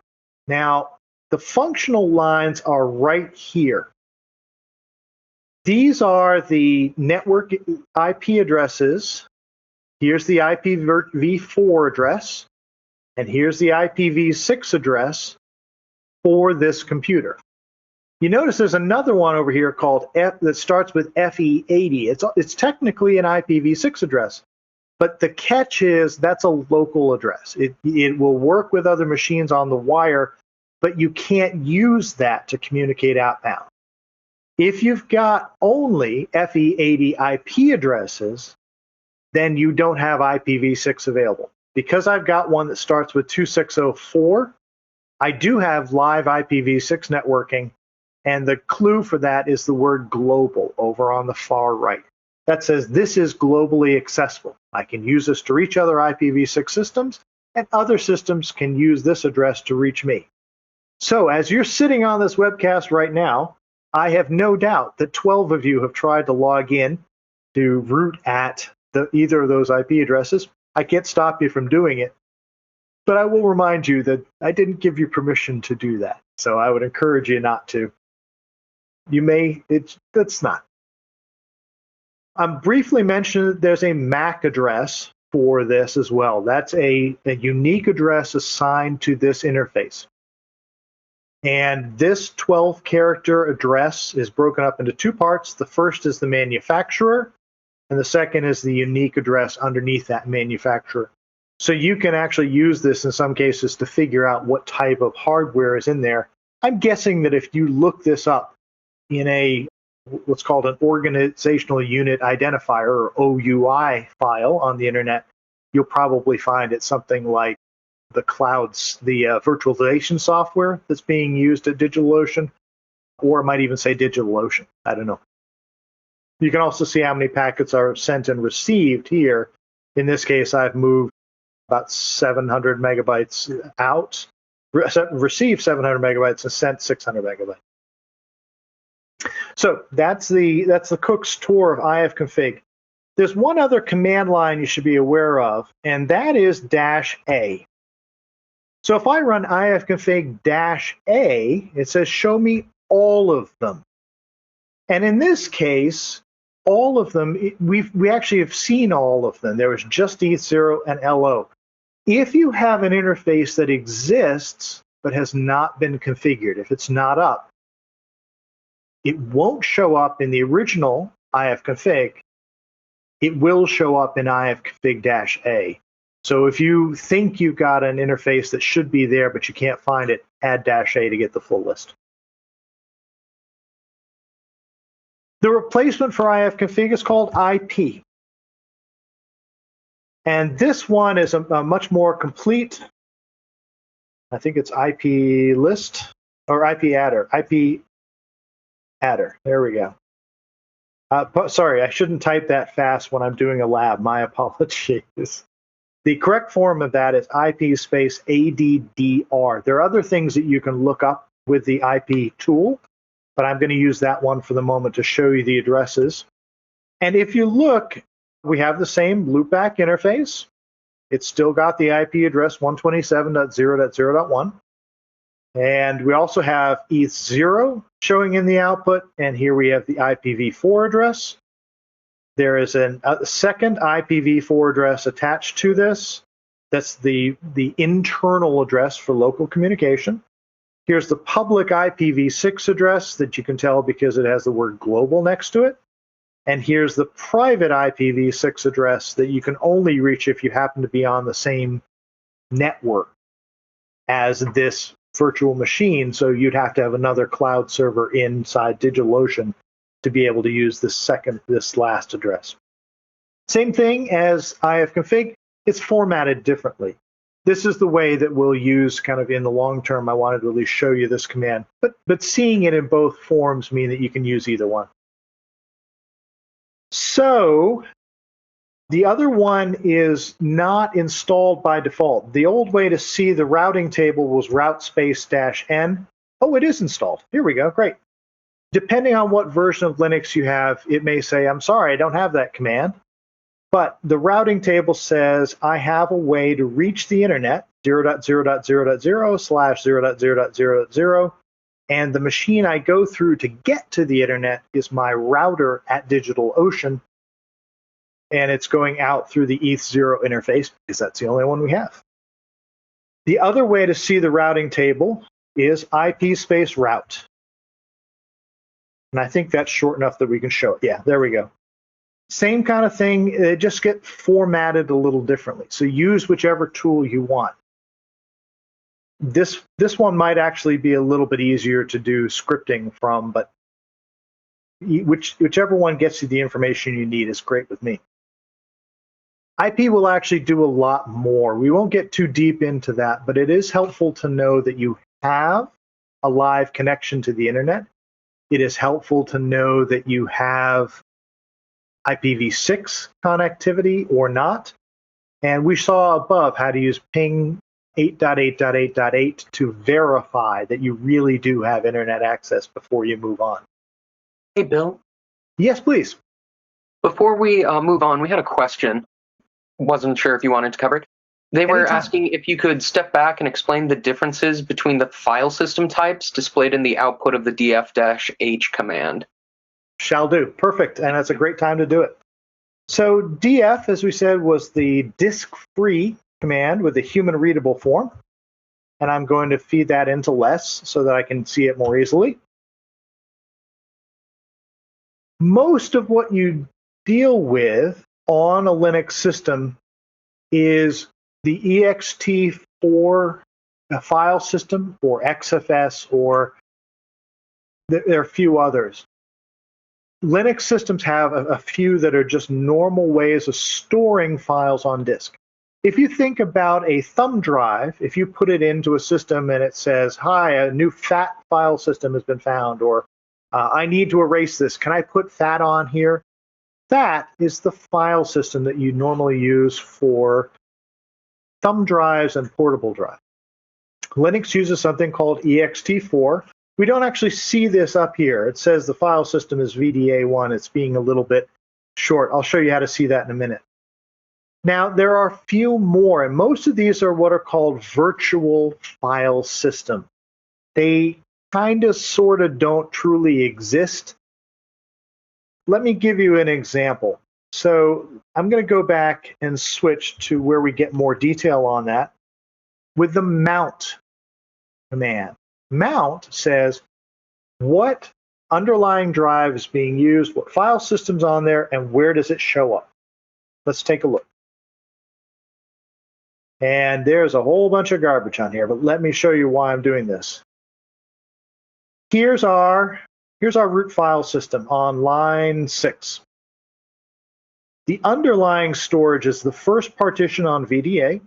Now, the functional lines are right here. These are the network IP addresses. Here's the IPv4 address, and here's the IPv6 address for this computer. You notice there's another one over here called that starts with FE80. It's technically an IPv6 address, but the catch is that's a local address. It will work with other machines on the wire, but you can't use that to communicate outbound. If you've got only FE80 IP addresses, then you don't have IPv6 available. Because I've got one that starts with 2604, I do have live IPv6 networking, and the clue for that is the word global over on the far right. That says this is globally accessible. I can use this to reach other IPv6 systems, and other systems can use this address to reach me. So as you're sitting on this webcast right now, I have no doubt that 12 of you have tried to log in to root at either of those IP addresses. I can't stop you from doing it, but I will remind you that I didn't give you permission to do that. So I would encourage you not to. You may, that's not. I'm briefly mentioning that there's a MAC address for this as well. That's a unique address assigned to this interface. And this 12-character address is broken up into two parts. The first is the manufacturer, and the second is the unique address underneath that manufacturer. So you can actually use this in some cases to figure out what type of hardware is in there. I'm guessing that if you look this up in what's called an organizational unit identifier, or OUI file on the internet, you'll probably find it something like the clouds, the virtualization software that's being used at DigitalOcean, or it might even say DigitalOcean. I don't know. You can also see how many packets are sent and received here. In this case, I've moved about 700 megabytes out, received 700 megabytes and sent 600 megabytes. So that's the Cook's tour of ifconfig. There's one other command line you should be aware of, and that is -A. So if I run ifconfig -A, it says show me all of them. And in this case, all of them, we actually have seen all of them. There was just ETH0 and LO. If you have an interface that exists but has not been configured, if it's not up, it won't show up in the original ifconfig. It will show up in ifconfig -A. So if you think you've got an interface that should be there but you can't find it, add -A to get the full list. The replacement for ifconfig is called IP. And this one is a much more complete, I think it's IP list. or IP adder. IP adder. There we go. Sorry, I shouldn't type that fast when I'm doing a lab. My apologies. The correct form of that is IP space ADDR. There are other things that you can look up with the IP tool, but I'm going to use that one for the moment to show you the addresses. And if you look, we have the same loopback interface. It's still got the IP address 127.0.0.1. And we also have ETH0 showing in the output. And here we have the IPv4 address. There is a second IPv4 address attached to this. That's the internal address for local communication. Here's the public IPv6 address that you can tell because it has the word global next to it. And here's the private IPv6 address that you can only reach if you happen to be on the same network as this virtual machine. So you'd have to have another cloud server inside DigitalOcean to be able to use this last address. Same thing as ifconfig, it's formatted differently. This is the way that we'll use kind of in the long term. I wanted to at least show you this command, but seeing it in both forms mean that you can use either one. So the other one is not installed by default. The old way to see the routing table was route space -n. Oh, it is installed. Here we go. Great. Depending on what version of Linux you have, it may say, I'm sorry, I don't have that command. But the routing table says, I have a way to reach the internet, 0.0.0.0/0.0.0.0, and the machine I go through to get to the internet is my router at DigitalOcean, and it's going out through the ETH0 interface because that's the only one we have. The other way to see the routing table is IP space route. And I think that's short enough that we can show it. Yeah, there we go. Same kind of thing, they just get formatted a little differently. So use whichever tool you want. This one might actually be a little bit easier to do scripting from, but whichever one gets you the information you need is great with me. IP will actually do a lot more. We won't get too deep into that, but it is helpful to know that you have a live connection to the internet. It is helpful to know that you have IPv6 connectivity or not. And we saw above how to use ping 8.8.8.8 to verify that you really do have internet access before you move on. Hey, Bill. Yes, please. Before we move on, we had a question. Wasn't sure if you wanted to cover it. They were Anytime. asking if you could step back and explain the differences between the file system types displayed in the output of the df-h command. Shall do. Perfect. And that's a great time to do it. So df, as we said, was the disk-free command with a human-readable form. And I'm going to feed that into less so that I can see it more easily. Most of what you deal with on a Linux system is the ext4 file system or XFS, or there are a few others. Linux systems have a few that are just normal ways of storing files on disk. If you think about a thumb drive, if you put it into a system and it says, hi, a new FAT file system has been found, or I need to erase this, can I put FAT on here? That is the file system that you normally use for thumb drives and portable drives. Linux uses something called ext4. We don't actually see this up here. It says the file system is VDA1. It's being a little bit short. I'll show you how to see that in a minute. Now, there are a few more, and most of these are what are called virtual file system. They kind of sort of don't truly exist. Let me give you an example. So I'm going to go back and switch to where we get more detail on that with the mount command. Mount says what underlying drive is being used, what file system's on there, and where does it show up. Let's take a look. And there's a whole bunch of garbage on here, but let me show you why I'm doing this. Here's our root file system on line 6. The underlying storage is the first partition on VDA.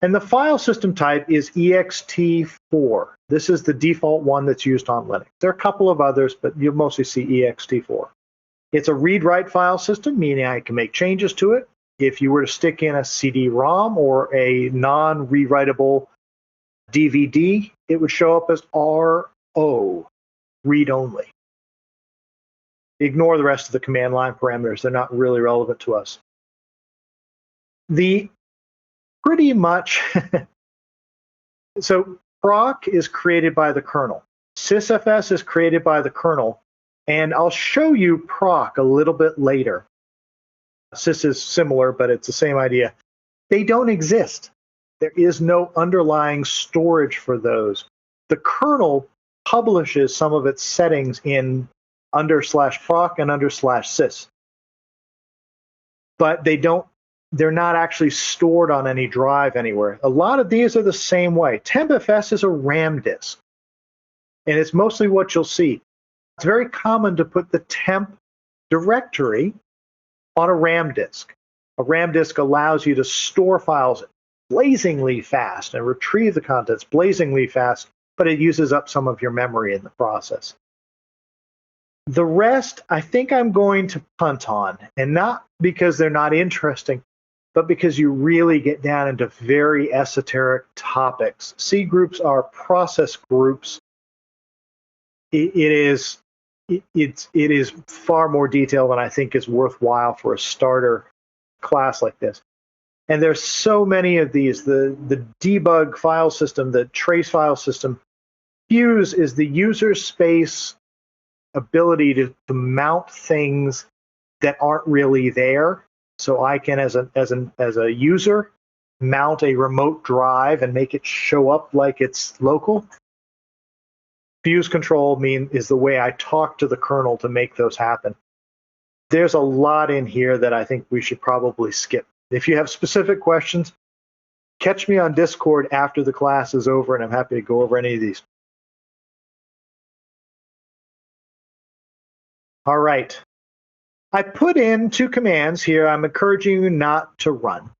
And the file system type is ext4. This is the default one that's used on Linux. There are a couple of others, but you'll mostly see ext4. It's a read-write file system, meaning I can make changes to it. If you were to stick in a CD-ROM or a non-rewritable DVD, it would show up as RO, read-only. Ignore the rest of the command line parameters. They're not really relevant to us. Pretty much, so proc is created by the kernel. sysfs is created by the kernel. And I'll show you proc a little bit later. Sys is similar, but it's the same idea. They don't exist. There is no underlying storage for those. The kernel publishes some of its settings in /proc and /sys. But they're not actually stored on any drive anywhere. A lot of these are the same way. Tempfs is a RAM disk. And it's mostly what you'll see. It's very common to put the temp directory on a RAM disk. A RAM disk allows you to store files blazingly fast and retrieve the contents blazingly fast, but it uses up some of your memory in the process. The rest, I think I'm going to punt on, and not because they're not interesting, but because you really get down into very esoteric topics. C groups are process groups. It is far more detailed than I think is worthwhile for a starter class like this. And there's so many of these. The debug file system, the trace file system. Fuse is the user space ability to mount things that aren't really there. So I can, as a user, mount a remote drive and make it show up like it's local. Fuse control is the way I talk to the kernel to make those happen. There's a lot in here that I think we should probably skip. If you have specific questions, catch me on Discord after the class is over, and I'm happy to go over any of these. All right. I put in 2 commands here I'm encouraging you not to run.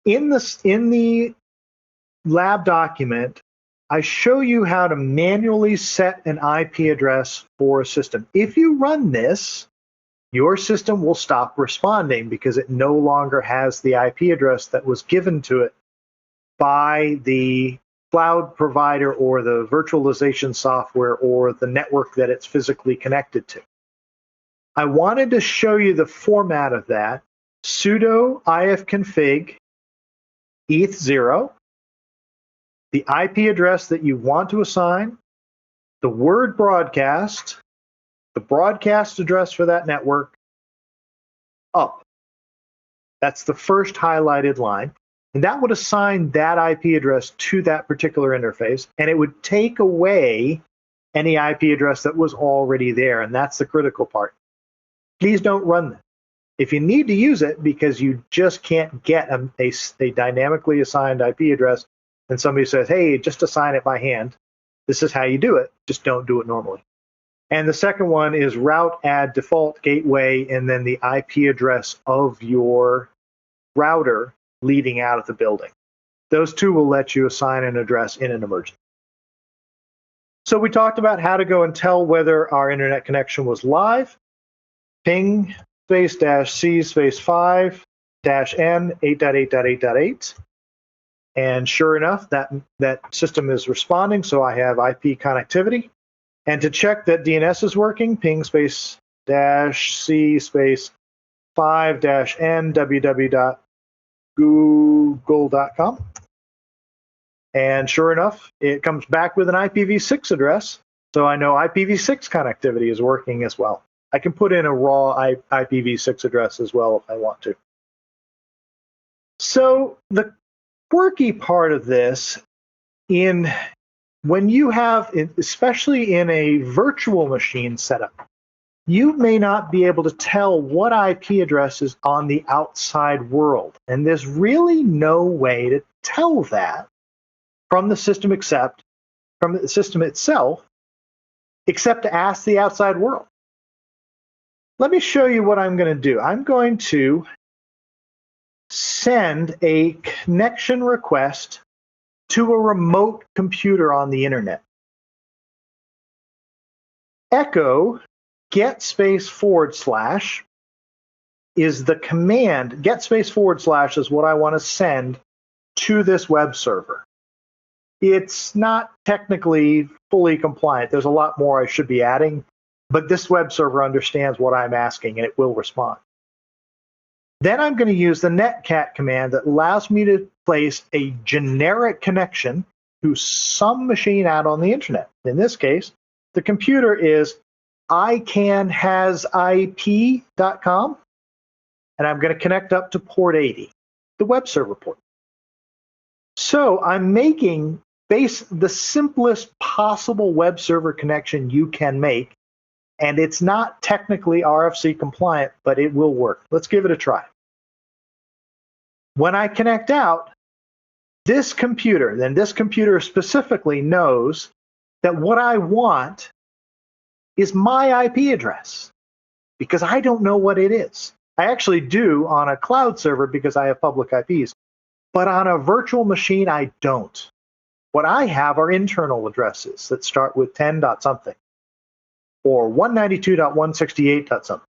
In the lab document, I show you how to manually set an IP address for a system. If you run this, your system will stop responding because it no longer has the IP address that was given to it by the cloud provider or the virtualization software or the network that it's physically connected to. I wanted to show you the format of that. Sudo ifconfig eth0, the IP address that you want to assign, the word broadcast, the broadcast address for that network, up. That's the first highlighted line. And that would assign that IP address to that particular interface, and it would take away any IP address that was already there, and that's the critical part. Please don't run that. If you need to use it because you just can't get a dynamically assigned IP address, and somebody says, hey, just assign it by hand, this is how you do it. Just don't do it normally. And the second one is route add default gateway, and then the IP address of your router leading out of the building. Those two will let you assign an address in an emergency. So we talked about how to go and tell whether our internet connection was live. Ping /c /5 -n 8.8.8.8. And sure enough, that system is responding, so I have IP connectivity. And to check that DNS is working, ping /c /5-n www.google.com. And sure enough, it comes back with an IPv6 address, so I know IPv6 connectivity is working as well. I can put in a raw IPv6 address as well if I want to. So the quirky part of this, when you have, especially in a virtual machine setup, you may not be able to tell what IP address is on the outside world. And there's really no way to tell that from the system itself, except to ask the outside world. Let me show you what I'm going to do. I'm going to send a connection request to a remote computer on the internet. Echo get space / is the command. Get space / is what I want to send to this web server. It's not technically fully compliant. There's a lot more I should be adding, but this web server understands what I'm asking and it will respond. Then I'm going to use the netcat command that allows me to place a generic connection to some machine out on the internet. In this case, the computer is icanhasip.com, and I'm going to connect up to port 80, the web server port. So I'm making the simplest possible web server connection you can make, and it's not technically RFC compliant, but it will work. Let's give it a try. When I connect out, this computer specifically knows that what I want is my IP address, because I don't know what it is. I actually do on a cloud server because I have public IPs, but on a virtual machine, I don't. What I have are internal addresses that start with 10 dot something, or 192.168 dot something,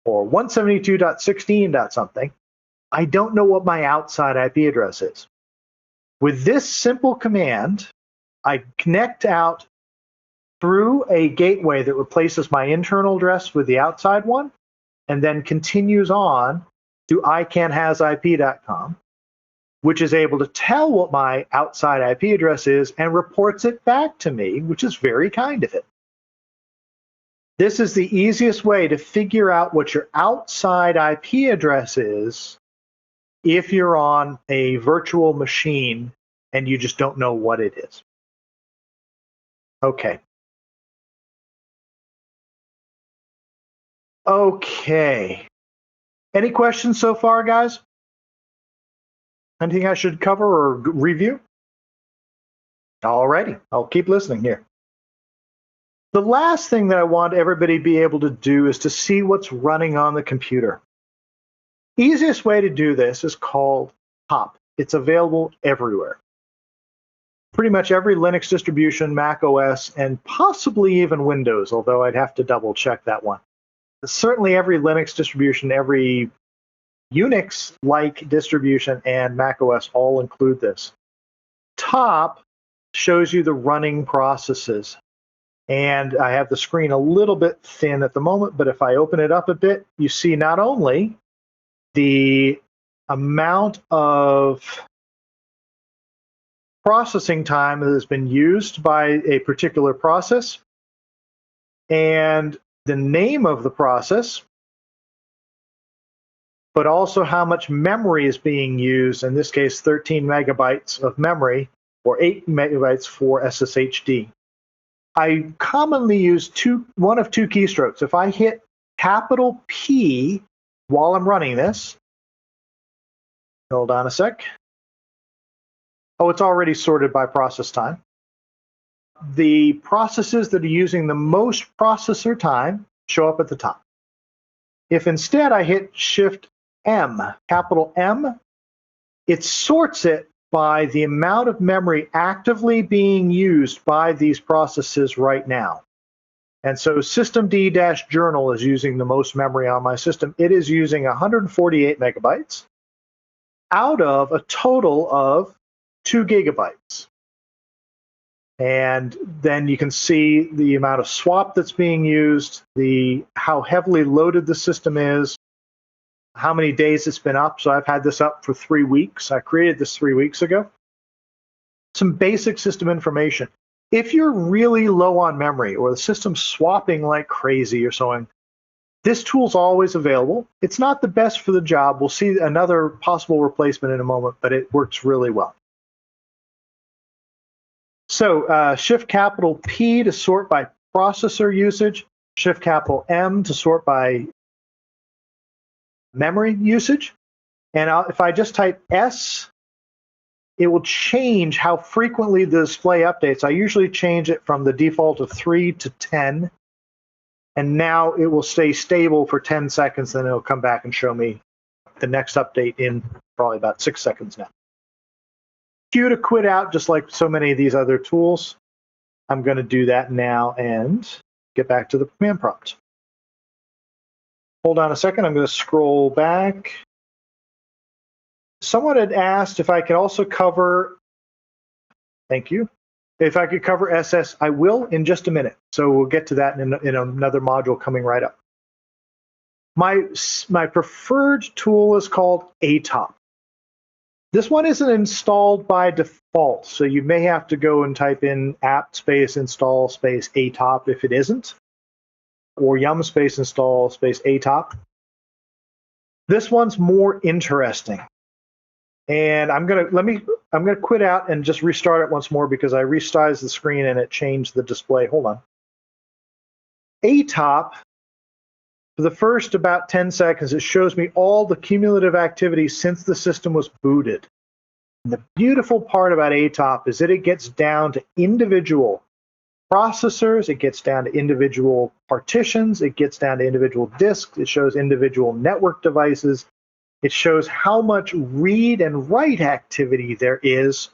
or 172.16 dot something. I don't know what my outside IP address is. With this simple command, I connect out through a gateway that replaces my internal address with the outside one, and then continues on to icanhasip.com, which is able to tell what my outside IP address is and reports it back to me, which is very kind of it. This is the easiest way to figure out what your outside IP address is if you're on a virtual machine and you just don't know what it is. Okay. Okay. Any questions so far, guys? Anything I should cover or review? Alrighty, I'll keep listening here. The last thing that I want everybody to be able to do is to see what's running on the computer. Easiest way to do this is called Top. It's available everywhere. Pretty much every Linux distribution, Mac OS, and possibly even Windows, although I'd have to double check that one. Certainly every Linux distribution, every Unix-like distribution, and Mac OS all include this. Top shows you the running processes. And I have the screen a little bit thin at the moment, but if I open it up a bit, you see not only the amount of processing time that has been used by a particular process and the name of the process, but also how much memory is being used, in this case 13 megabytes of memory or 8 megabytes for SSHD. I commonly use one of two keystrokes. If I hit capital P while I'm running this, hold on a sec. Oh, it's already sorted by process time. The processes that are using the most processor time show up at the top. If instead I hit Shift M, capital M, it sorts it by the amount of memory actively being used by these processes right now. And so systemd-journal is using the most memory on my system. It is using 148 megabytes out of a total of 2 gigabytes. And then you can see the amount of swap that's being used, how heavily loaded the system is, how many days it's been up. So I've had this up for 3 weeks. I created this 3 weeks ago. Some basic system information. If you're really low on memory or the system's swapping like crazy or so on, this tool's always available. It's not the best for the job. We'll see another possible replacement in a moment, but it works really well. So Shift capital P to sort by processor usage, Shift capital M to sort by memory usage. And if I just type S, it will change how frequently the display updates. I usually change it from the default of 3 to 10. And now it will stay stable for 10 seconds, then it'll come back and show me the next update in probably about 6 seconds now. Q to quit out, just like so many of these other tools. I'm going to do that now and get back to the command prompt. Hold on a second. I'm going to scroll back. Someone had asked if I could also cover, thank you, if I could cover SS. I will in just a minute. So we'll get to that in another module coming right up. My preferred tool is called ATOP. This one isn't installed by default, so you may have to go and type in apt space install space ATOP if it isn't, or yum space install space ATOP. This one's more interesting. And I'm gonna quit out and just restart it once more because I resized the screen and it changed the display. Hold on. ATOP, for the first about 10 seconds, it shows me all the cumulative activity since the system was booted. And the beautiful part about ATOP is that it gets down to individual processors, it gets down to individual partitions, it gets down to individual disks, it shows individual network devices. It shows how much read and write activity there is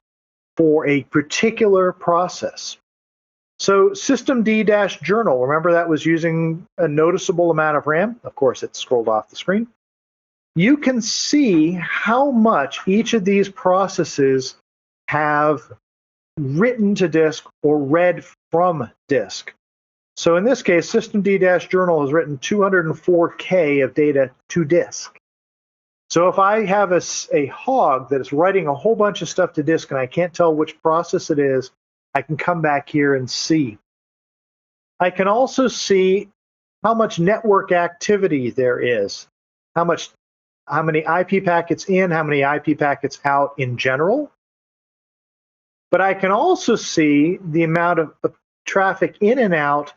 for a particular process. So systemd-journal, remember that was using a noticeable amount of RAM? Of course, it scrolled off the screen. You can see how much each of these processes have written to disk or read from disk. So in this case, systemd-journal has written 204K of data to disk. So if I have a hog that is writing a whole bunch of stuff to disk and I can't tell which process it is, I can come back here and see. I can also see how much network activity there is, how many IP packets in, how many IP packets out in general. But I can also see the amount of traffic in and out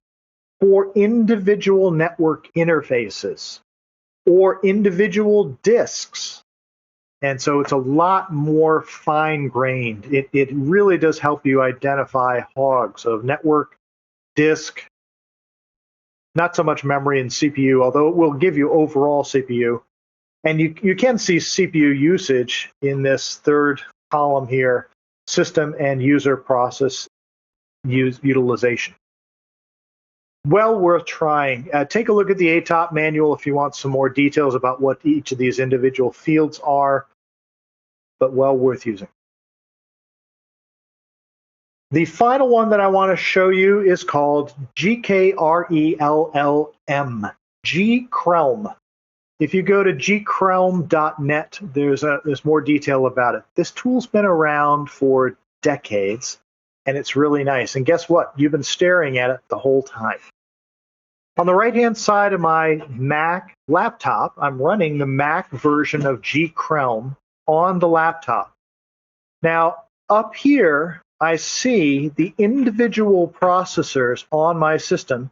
for individual network interfaces or individual disks. And so it's a lot more fine-grained. It really does help you identify hogs of network, disk, not so much memory and CPU, although it will give you overall CPU. And you can see CPU usage in this third column here, system and user process utilization. Well worth trying. Take a look at the ATOP manual if you want some more details about what each of these individual fields are, but well worth using. The final one that I want to show you is called GKRELLM, gcrelm. If you go to gcrelm.net, there's more detail about it. This tool's been around for decades, and it's really nice. And guess what? You've been staring at it the whole time. On the right-hand side of my Mac laptop, I'm running the Mac version of gcrelm on the laptop. Now, up here, I see the individual processors on my system,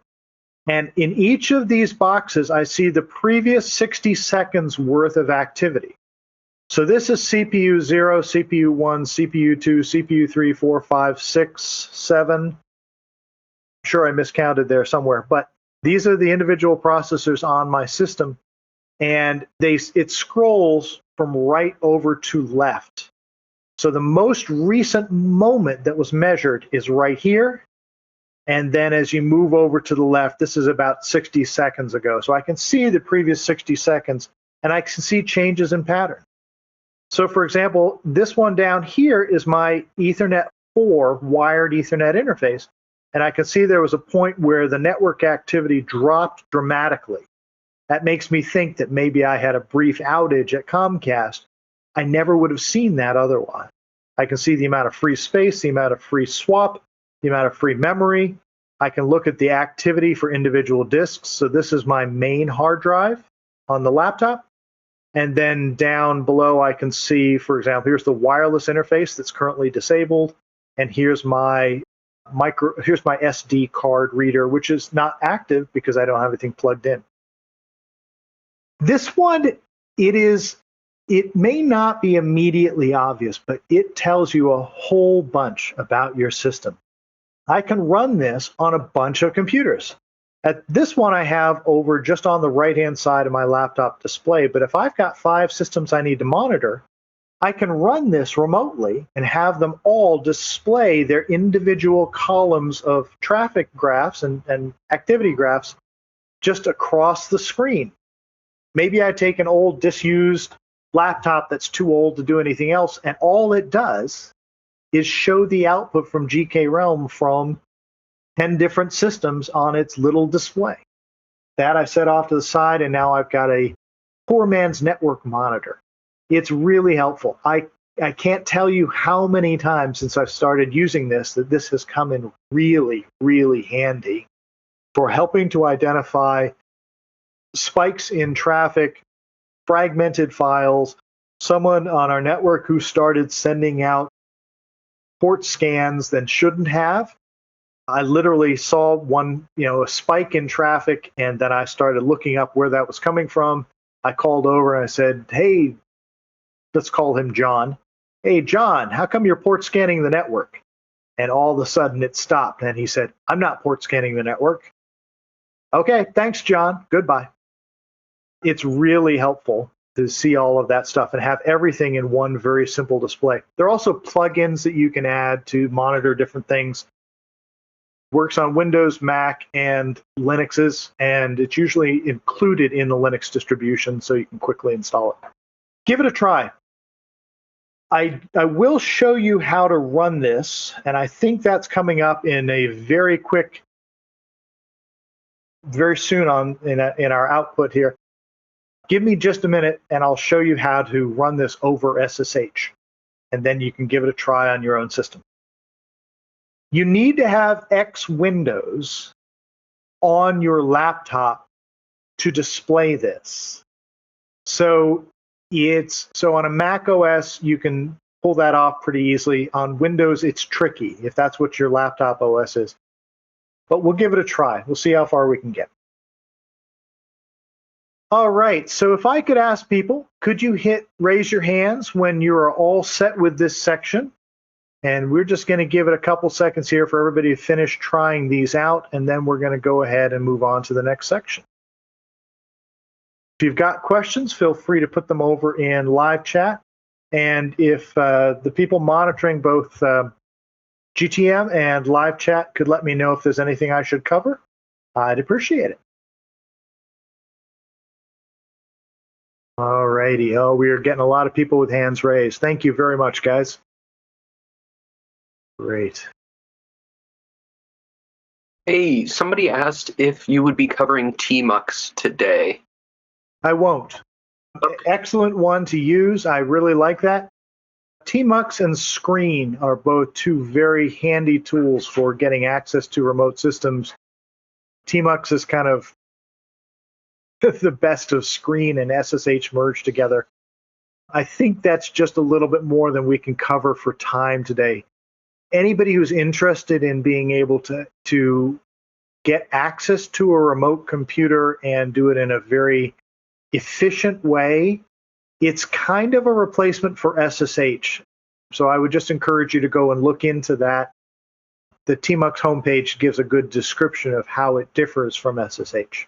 and in each of these boxes, I see the previous 60 seconds worth of activity. So this is CPU 0, CPU 1, CPU 2, CPU 3, 4, 5, 6, 7. I'm sure I miscounted there somewhere, but these are the individual processors on my system, and it scrolls from right over to left. So the most recent moment that was measured is right here, and then as you move over to the left, this is about 60 seconds ago. So I can see the previous 60 seconds, and I can see changes in pattern. So for example, this one down here is my Ethernet 4 wired Ethernet interface. And I can see there was a point where the network activity dropped dramatically. That makes me think that maybe I had a brief outage at Comcast. I never would have seen that otherwise. I can see the amount of free space, the amount of free swap, the amount of free memory. I can look at the activity for individual disks. So this is my main hard drive on the laptop. And then down below, I can see, for example, here's the wireless interface that's currently disabled. And here's my SD card reader, which is not active because I don't have anything plugged in. This one, it may not be immediately obvious, but it tells you a whole bunch about your system. I can run this on a bunch of computers. At this one I have over just on the right-hand side of my laptop display, but if I've got 5 systems I need to monitor, I can run this remotely and have them all display their individual columns of traffic graphs and activity graphs just across the screen. Maybe I take an old disused laptop that's too old to do anything else, and all it does is show the output from GK Realm from 10 different systems on its little display. That I set off to the side, and now I've got a poor man's network monitor. It's really helpful. I can't tell you how many times since I've started using this that this has come in really, really handy for helping to identify spikes in traffic, fragmented files, someone on our network who started sending out port scans that shouldn't have. I literally saw one, a spike in traffic, and then I started looking up where that was coming from. I called over and I said, hey, let's call him John. Hey, John, how come you're port scanning the network? And all of a sudden it stopped. And he said, I'm not port scanning the network. Okay, thanks, John. Goodbye. It's really helpful to see all of that stuff and have everything in one very simple display. There are also plugins that you can add to monitor different things. Works on Windows, Mac, and Linuxes, and it's usually included in the Linux distribution, so you can quickly install it. Give it a try. I will show you how to run this, and I think that's coming up in a very soon in our output here. Give me just a minute, and I'll show you how to run this over SSH, and then you can give it a try on your own system. You need to have X Windows on your laptop to display this. So on a Mac OS, you can pull that off pretty easily. On Windows, it's tricky if that's what your laptop OS is. But we'll give it a try. We'll see how far we can get. All right, so if I could ask people, could you raise your hands when you are all set with this section? And we're just going to give it a couple seconds here for everybody to finish trying these out, and then we're going to go ahead and move on to the next section. If you've got questions, feel free to put them over in live chat. And if the people monitoring both GTM and live chat could let me know if there's anything I should cover, I'd appreciate it. All righty. Oh, we are getting a lot of people with hands raised. Thank you very much, guys. Great. Hey, somebody asked if you would be covering TMUX today. I won't. Excellent one to use. I really like that. TMUX and Screen are both two very handy tools for getting access to remote systems. TMUX is kind of the best of Screen and SSH merged together. I think that's just a little bit more than we can cover for time today. Anybody who's interested in being able to get access to a remote computer and do it in a very efficient way, it's kind of a replacement for SSH. So I would just encourage you to go and look into that. The TMUX homepage gives a good description of how it differs from SSH.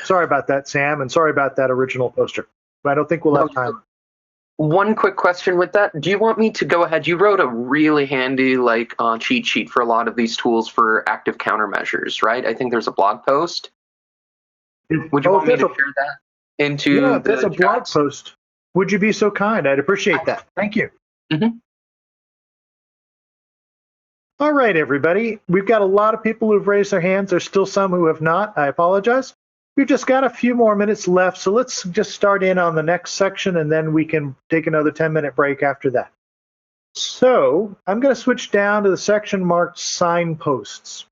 Sorry about that, Sam, and sorry about that original poster. But I don't think we'll have time. One quick question with that. Do you want me to go ahead? You wrote a really handy cheat sheet for a lot of these tools for active countermeasures, right? I think there's a blog post. Would you want me to share that into the there's a blog post. Would you be so kind? I'd appreciate that. Thank you. Mm-hmm. All right, everybody. We've got a lot of people who've raised their hands. There's still some who have not. I apologize. We've just got a few more minutes left, so let's just start in on the next section, and then we can take another 10-minute break after that. So I'm going to switch down to the section marked signposts.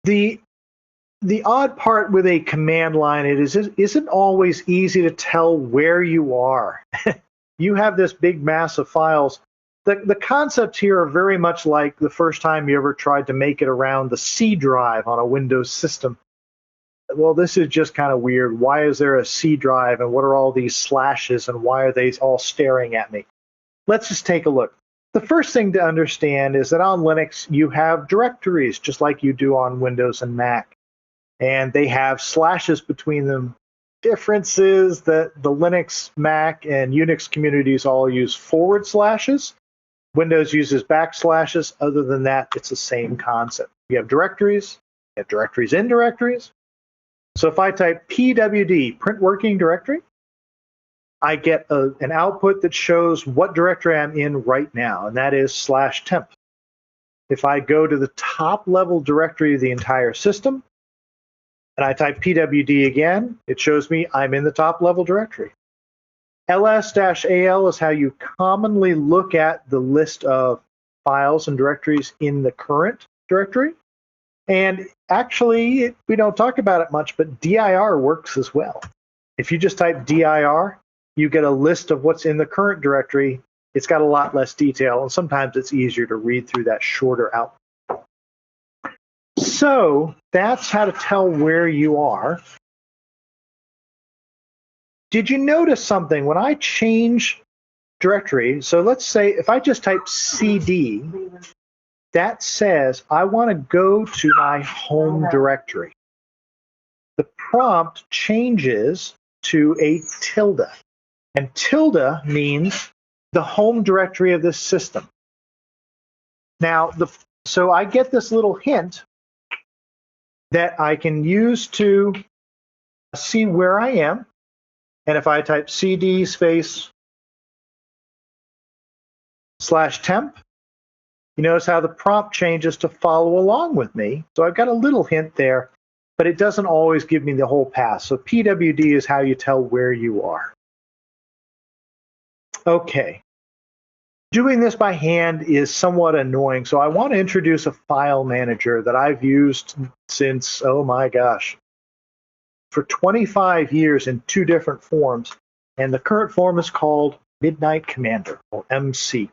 The odd part with a command line it isn't always easy to tell where you are. You have this big mass of files. The concepts here are very much like the first time you ever tried to make it around the C drive on a Windows system. Well, this is just kind of weird. Why is there a C drive, and what are all these slashes, and why are they all staring at me? Let's just take a look. The first thing to understand is that on Linux, you have directories just like you do on Windows and Mac. And they have slashes between them. Differences that the Linux, Mac, and Unix communities all use forward slashes. Windows uses backslashes. Other than that, it's the same concept. You have directories, you have directories in directories. So if I type pwd, print working directory, I get an output that shows what directory I'm in right now, and that is /temp. If I go to the top level directory of the entire system, and I type pwd again, it shows me I'm in the top level directory. ls-al is how you commonly look at the list of files and directories in the current directory. And actually, we don't talk about it much, but dir works as well. If you just type dir, you get a list of what's in the current directory. It's got a lot less detail, and sometimes it's easier to read through that shorter output. So that's how to tell where you are. Did you notice something when I change directory? So let's say if I just type cd, that says I want to go to my home directory. The prompt changes to a tilde, and tilde means the home directory of this system. Now, so I get this little hint that I can use to see where I am. And if I type cd space /temp, you notice how the prompt changes to follow along with me. So I've got a little hint there, but it doesn't always give me the whole path. So pwd is how you tell where you are. Okay. Doing this by hand is somewhat annoying, so I want to introduce a file manager that I've used since, oh my gosh, for 25 years in 2 different forms, and the current form is called Midnight Commander, or MC.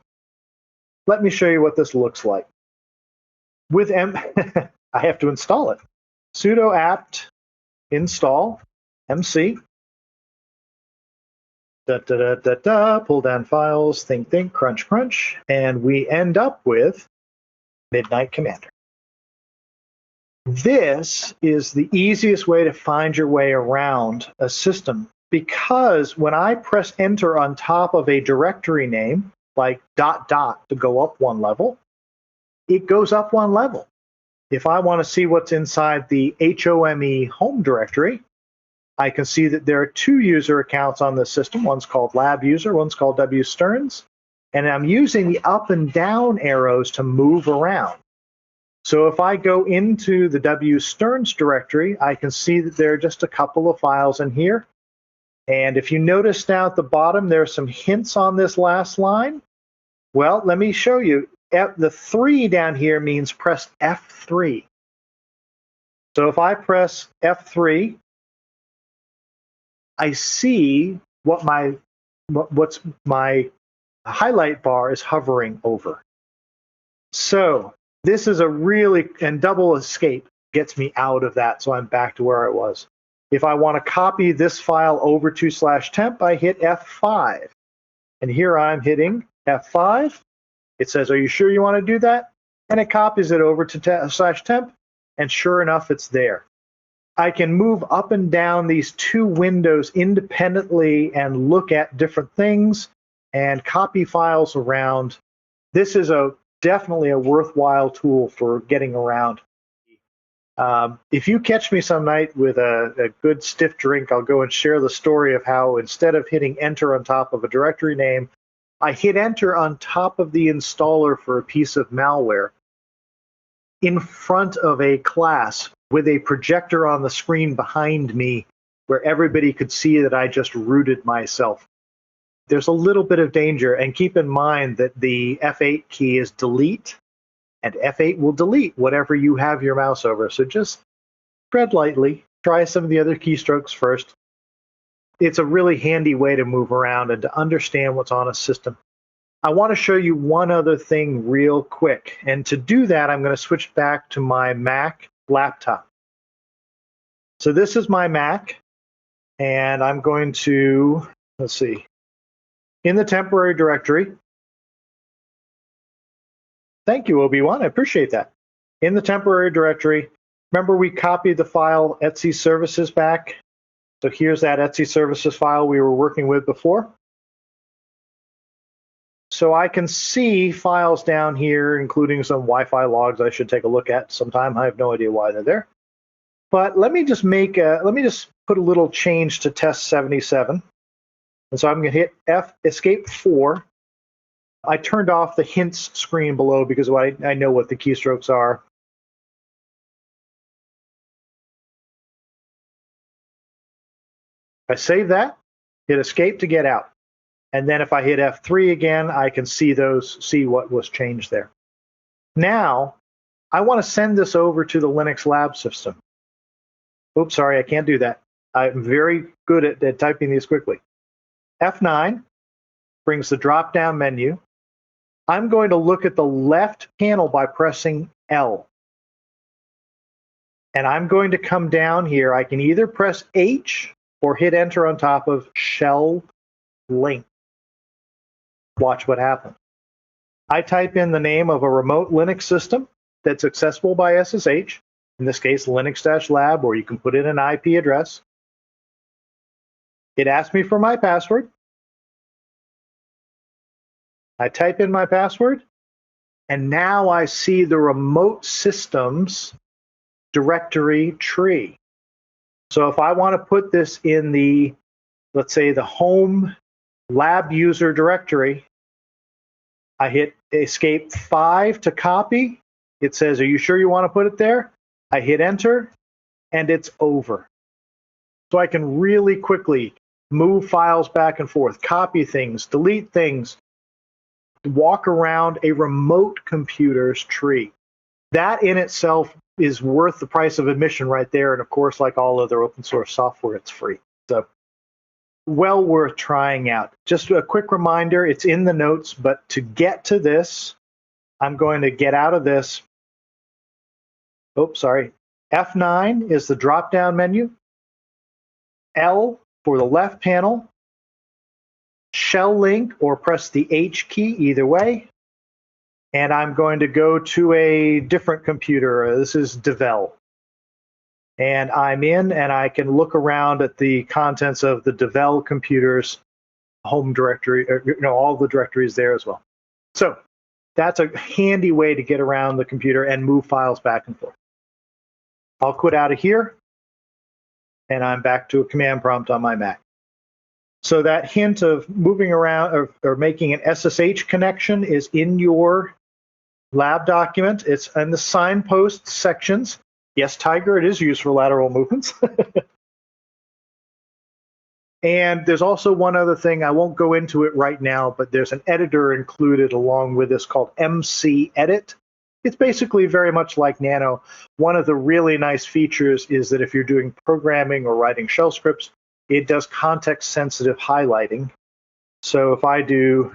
Let me show you what this looks like. With I have to install it. Sudo apt install MC. Pull down files, think, crunch, crunch, and we end up with Midnight Commander. This is the easiest way to find your way around a system, because when I press enter on top of a directory name, like ... to go up 1 level, it goes up 1 level. If I want to see what's inside the home directory, I can see that there are 2 user accounts on the system. One's called lab user, one's called W Stearns, and I'm using the up and down arrows to move around. So if I go into the W Stearns directory, I can see that there are just a couple of files in here. And if you notice down at the bottom, there are some hints on this last line. Well, let me show you. The 3 down here means press F3. So if I press F3, I see what's my highlight bar is hovering over. So this is a really, and double escape gets me out of that, so I'm back to where I was. If I want to copy this file over to /temp, I hit F5. And here I'm hitting F5. It says, are you sure you want to do that? And it copies it over to /temp, and sure enough, it's there. I can move up and down these 2 windows independently and look at different things and copy files around. This is definitely a worthwhile tool for getting around. If you catch me some night with a good stiff drink, I'll go and share the story of how instead of hitting enter on top of a directory name, I hit enter on top of the installer for a piece of malware in front of a class with a projector on the screen behind me where everybody could see that I just rooted myself. There's a little bit of danger, and keep in mind that the F8 key is delete, and F8 will delete whatever you have your mouse over. So just tread lightly, try some of the other keystrokes first. It's a really handy way to move around and to understand what's on a system. I want to show you one other thing real quick, and to do that, I'm going to switch back to my Mac laptop. So this is my Mac, and I'm going to, let's see, in the temporary directory, Thank you, Obi-Wan. I appreciate that. In the temporary directory, remember we copied the file Etsy services back? So here's that Etsy services file we were working with before. So I can see files down here, including some Wi-Fi logs I should take a look at sometime. I have no idea why they're there. But let me just put a little change to test 77. And so I'm going to hit escape 4. I turned off the hints screen below because I know what the keystrokes are. I save that, hit escape to get out. And then if I hit F3 again, I can see what was changed there. Now, I want to send this over to the Linux lab system. Oops, sorry, I can't do that. I'm very good at typing these quickly. F9 brings the drop-down menu. I'm going to look at the left panel by pressing L. And I'm going to come down here. I can either press H or hit enter on top of shell link. Watch what happens. I type in the name of a remote Linux system that's accessible by SSH, in this case Linux-lab, or you can put in an IP address. It asks me for my password. I type in my password, and now I see the remote systems directory tree. So if I want to put this in the, let's say, the home lab user directory, I hit escape 5 to copy. It says, are you sure you want to put it there? I hit enter, and it's over. So I can really quickly move files back and forth, copy things, delete things, walk around a remote computer's tree. That in itself is worth the price of admission right there. And of course, like all other open source software, it's free. So well worth trying out. Just a quick reminder, it's in the notes, but to get to this, I'm going to get out of this. Oops, sorry. F9 is the drop-down menu. L for the left panel. Shell link or press the H key, either way. And I'm going to go to a different computer. This is Devel. And I'm in, and I can look around at the contents of the Devel computer's home directory, all the directories there as well. So that's a handy way to get around the computer and move files back and forth. I'll quit out of here, and I'm back to a command prompt on my Mac. So that hint of moving around or making an SSH connection is in your lab document. It's in the signpost sections. Yes, Tiger, it is used for lateral movements. And there's also one other thing. I won't go into it right now, but there's an editor included along with this called MCEdit. It's basically very much like Nano. One of the really nice features is that if you're doing programming or writing shell scripts, it does context-sensitive highlighting. So if I go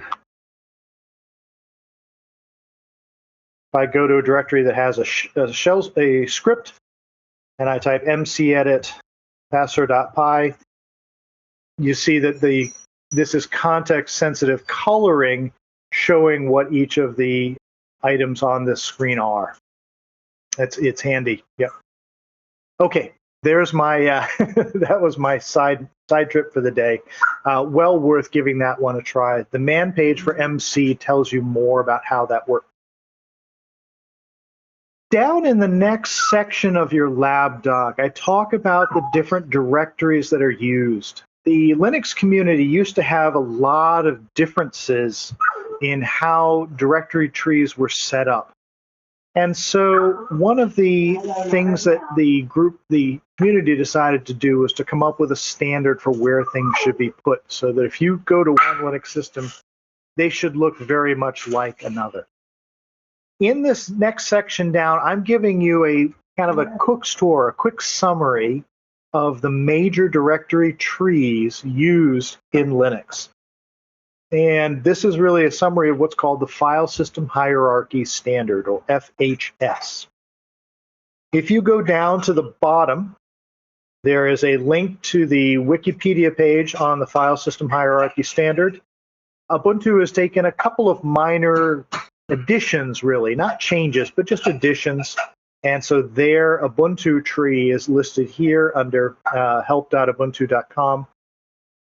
to a directory that has a script, and I type mcedit passer.py, you see that this is context-sensitive coloring showing what each of the items on this screen are. It's handy. Yep. Okay. There's my that was my side trip for the day. Well worth giving that one a try. The man page for MC tells you more about how that works. Down in the next section of your lab doc, I talk about the different directories that are used. The Linux community used to have a lot of differences in how directory trees were set up. And so one of the things that the community decided to do was to come up with a standard for where things should be put, so that if you go to one Linux system, they should look very much like another. In this next section down, I'm giving you a kind of a Cook's tour, a quick summary of the major directory trees used in Linux. And this is really a summary of what's called the File System Hierarchy Standard, or FHS. If you go down to the bottom, there is a link to the Wikipedia page on the File System Hierarchy Standard. Ubuntu has taken a couple of minor additions, really, not changes, but just additions. And so their Ubuntu tree is listed here under help.ubuntu.com.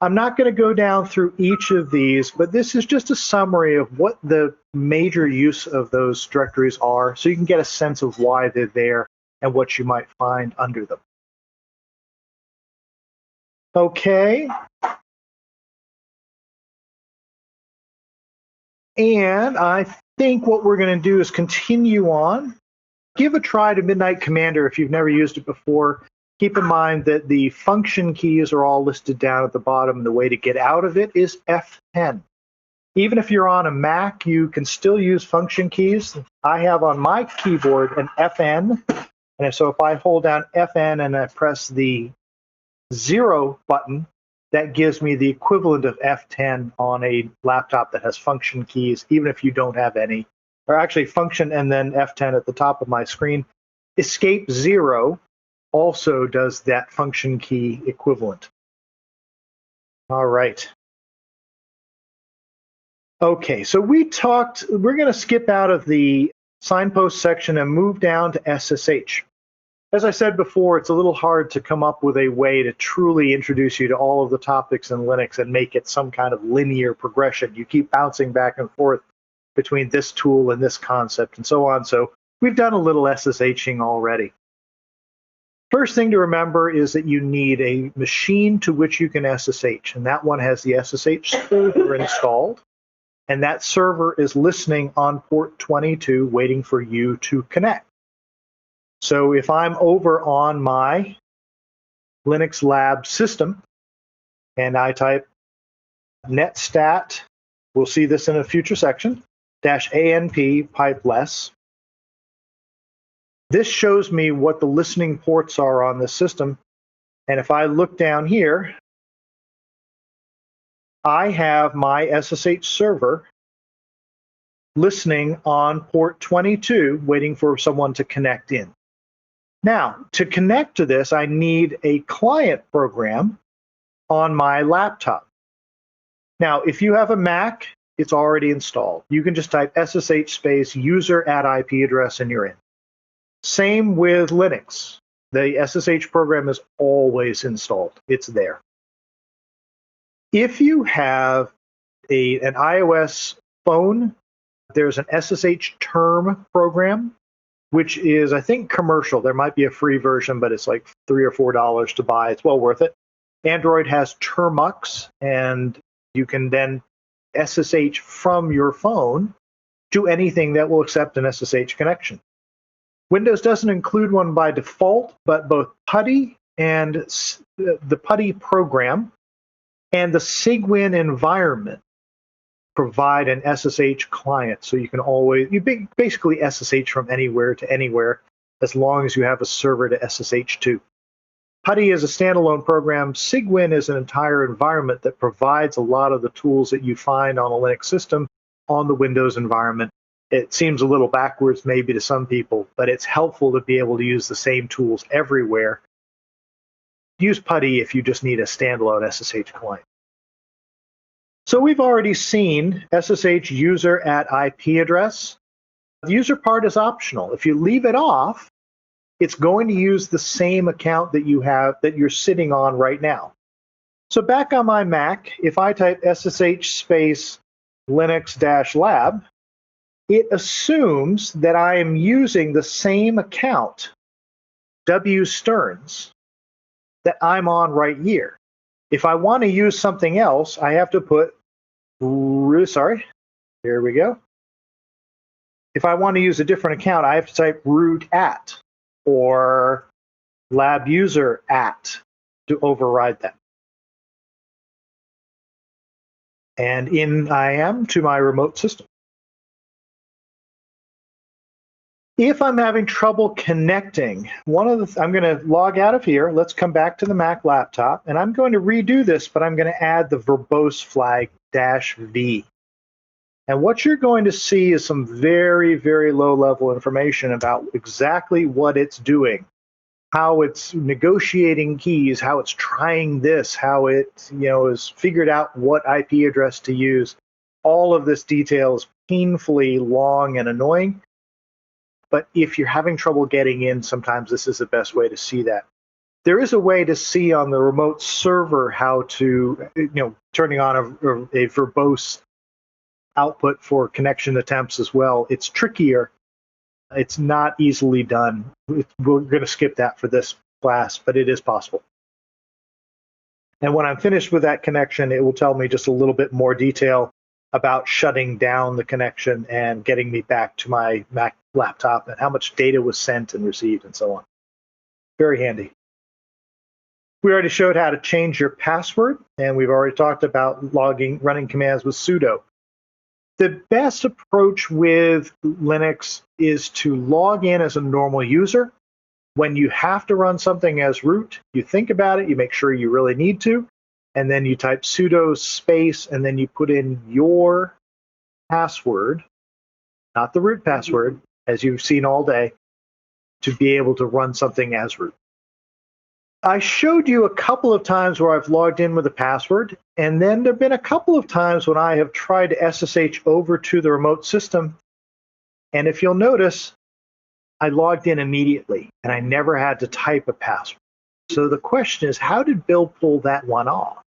I'm not going to go down through each of these, but this is just a summary of what the major use of those directories are, so you can get a sense of why they're there and what you might find under them. Okay. And I think what we're going to do is continue on. Give a try to Midnight Commander if you've never used it before. Keep in mind that the function keys are all listed down at the bottom, and the way to get out of it is F10. Even if you're on a Mac, you can still use function keys. I have on my keyboard an FN, and so if I hold down FN and I press the 0 button, that gives me the equivalent of F10 on a laptop that has function keys, even if you don't have any. Or actually function and then F10 at the top of my screen. Escape 0 also does that function key equivalent. All right. Okay, so we're going to skip out of the signpost section and move down to SSH. As I said before, it's a little hard to come up with a way to truly introduce you to all of the topics in Linux and make it some kind of linear progression. You keep bouncing back and forth between this tool and this concept and so on. So we've done a little SSHing already. First thing to remember is that you need a machine to which you can SSH, and that one has the SSH server installed, and that server is listening on port 22 waiting for you to connect. So if I'm over on my Linux Lab system and I type netstat, we'll see this in a future section, -anp pipeless. This shows me what the listening ports are on this system. And if I look down here, I have my SSH server listening on port 22, waiting for someone to connect in. Now, to connect to this, I need a client program on my laptop. Now, if you have a Mac, it's already installed. You can just type SSH space user at IP address and you're in. Same with Linux. The SSH program is always installed. It's there. If you have an iOS phone, there's an SSH term program, which is, I think, commercial. There might be a free version, but it's like $3 or $4 to buy. It's well worth it. Android has Termux, and you can then SSH from your phone to anything that will accept an SSH connection. Windows doesn't include one by default, but both PuTTY and the PuTTY program and the Cygwin environment provide an SSH client. So you can basically SSH from anywhere to anywhere as long as you have a server to SSH to. PuTTY is a standalone program. Cygwin is an entire environment that provides a lot of the tools that you find on a Linux system on the Windows environment. It seems a little backwards maybe to some people, but it's helpful to be able to use the same tools everywhere. Use PuTTY if you just need a standalone SSH client. So we've already seen SSH user at IP address. The user part is optional. If you leave it off, it's going to use the same account that you have that you're sitting on right now. So back on my Mac, if I type SSH space Linux-lab, it assumes that I am using the same account, W. Stearns, that I'm on right here. If I want to use something else, I have to put, here we go. If I want to use a different account, I have to type root at or lab user at to override that. And in I am to my remote system. If I'm having trouble connecting, I'm going to log out of here. Let's come back to the Mac laptop, and I'm going to redo this, but I'm going to add the verbose flag -v. And what you're going to see is some very, very low-level information about exactly what it's doing, how it's negotiating keys, how it's trying this, how it has figured out what IP address to use. All of this detail is painfully long and annoying. But if you're having trouble getting in, sometimes this is the best way to see that. There is a way to see on the remote server how to, turning on a verbose output for connection attempts as well. It's trickier. It's not easily done. We're going to skip that for this class, but it is possible. And when I'm finished with that connection, it will tell me just a little bit more detail about shutting down the connection and getting me back to my Mac laptop and how much data was sent and received and so on. Very handy. We already showed how to change your password, and we've already talked about running commands with sudo. The best approach with Linux is to log in as a normal user. When you have to run something as root, you think about it, you make sure you really need to, and then you type sudo space, and then you put in your password, not the root password, as you've seen all day, to be able to run something as root. I showed you a couple of times where I've logged in with a password, and then there have been a couple of times when I have tried to SSH over to the remote system, and if you'll notice, I logged in immediately, and I never had to type a password. So the question is, how did Bill pull that one off?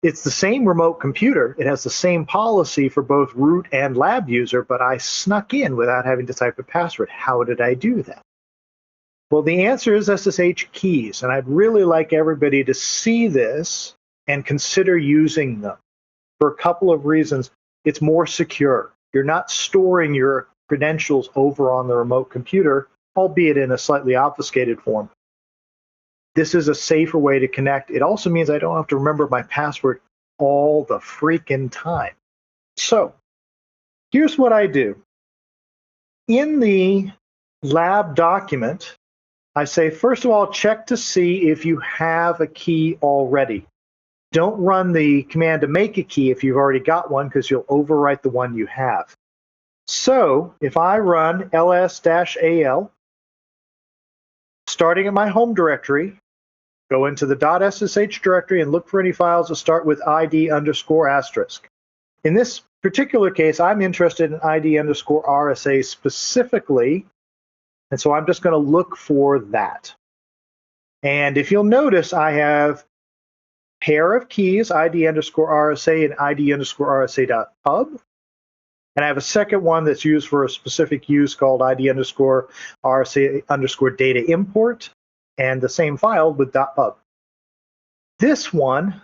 It's the same remote computer. It has the same policy for both root and lab user, but I snuck in without having to type a password. How did I do that? Well, the answer is SSH keys, and I'd really like everybody to see this and consider using them. For a couple of reasons, it's more secure. You're not storing your credentials over on the remote computer, albeit in a slightly obfuscated form. This is a safer way to connect. It also means I don't have to remember my password all the freaking time. So here's what I do. In the lab document, I say, first of all, check to see if you have a key already. Don't run the command to make a key if you've already got one, because you'll overwrite the one you have. So if I run ls-al, starting at my home directory, go into the .ssh directory and look for any files that start with ID_*. In this particular case, I'm interested in ID_RSA specifically, and so I'm just going to look for that. And if you'll notice, I have a pair of keys, ID_RSA and ID_RSA.pub. And I have a second one that's used for a specific use called ID_RSA_data import, and the same file with .pub. This one,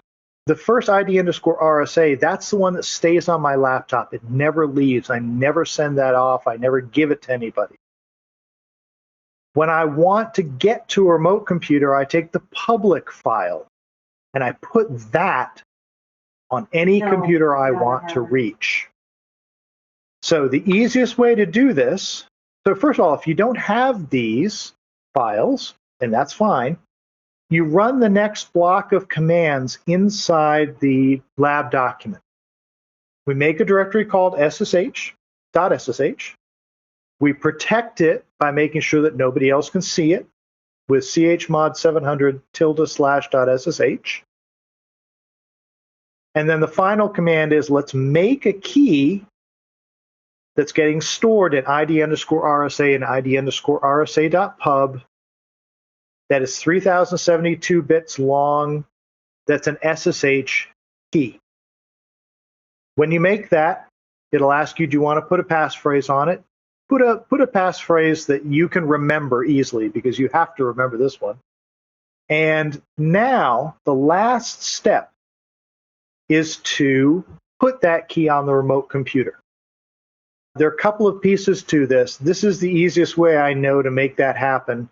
the first ID_RSA, that's the one that stays on my laptop. It never leaves. I never send that off. I never give it to anybody. When I want to get to a remote computer, I take the public file and I put that on any computer I want to reach. So the easiest way to do this, so first of all, if you don't have these files, and that's fine, you run the next block of commands inside the lab document. We make a directory called ssh.ssh. We protect it by making sure that nobody else can see it with chmod 700 ~/.ssh. And then the final command is, let's make a key that's getting stored in ID_RSA and ID_RSA.pub that is 3072 bits long. That's an SSH key. When you make that, it'll ask you, do you want to put a passphrase on it? Put a passphrase that you can remember easily, because you have to remember this one. And now the last step is to put that key on the remote computer. There are a couple of pieces to this. This is the easiest way I know to make that happen.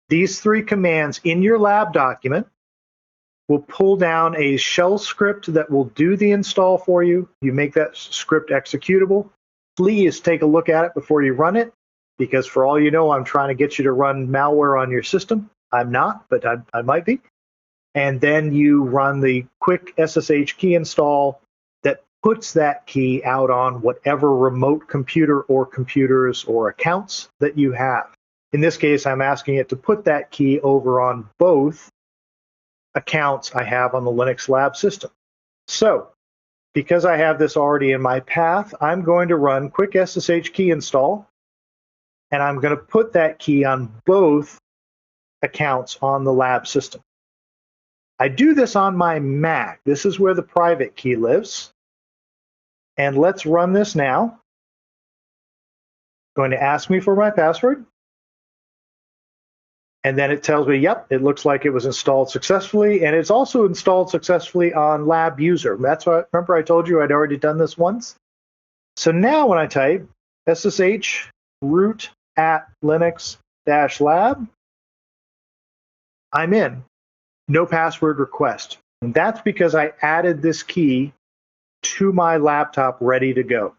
These three commands in your lab document will pull down a shell script that will do the install for you. You make that script executable. Please take a look at it before you run it, because for all you know, I'm trying to get you to run malware on your system. I'm not, but I might be. And then you run the quick SSH key install that puts that key out on whatever remote computer or computers or accounts that you have. In this case, I'm asking it to put that key over on both accounts I have on the Linux lab system. So because I have this already in my path, I'm going to run quick SSH key install, and I'm going to put that key on both accounts on the lab system. I do this on my Mac. This is where the private key lives. And let's run this now. Going to ask me for my password. And then it tells me, yep, it looks like it was installed successfully. And it's also installed successfully on lab user. That's what, remember I told you I'd already done this once? So now when I type SSH root at linux-lab, I'm in. No password request. And that's because I added this key to my laptop ready to go.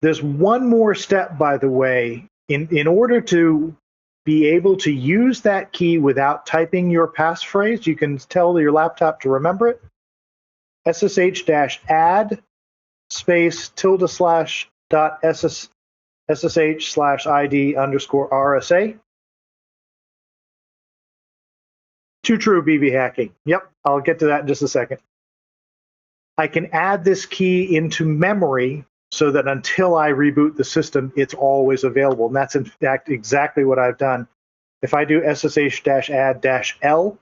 There's one more step, by the way. In order to be able to use that key without typing your passphrase, you can tell your laptop to remember it. SSH-add space ~ssh/ID_RSA. Too true, BB hacking. Yep, I'll get to that in just a second. I can add this key into memory so that until I reboot the system, it's always available. And that's in fact exactly what I've done. If I do SSH-add-L,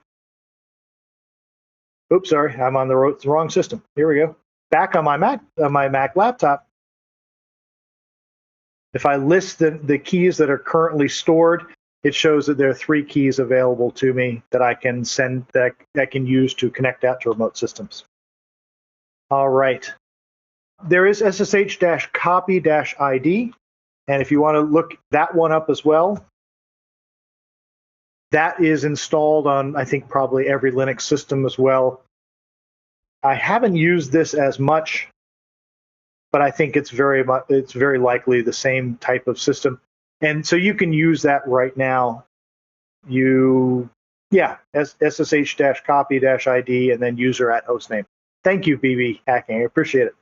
oops, sorry, I'm on the wrong system. Here we go. Back on my Mac laptop. If I list the keys that are currently stored, it shows that there are 3 keys available to me that I can send, that I can use to connect out to remote systems. All right. There is SSH-copy-ID, and if you want to look that one up as well, that is installed on, I think, probably every Linux system as well. I haven't used this as much, but I think it's very likely the same type of system. And so you can use that right now. SSH-copy-ID and then user at hostname. Thank you, BB Hacking. I appreciate it.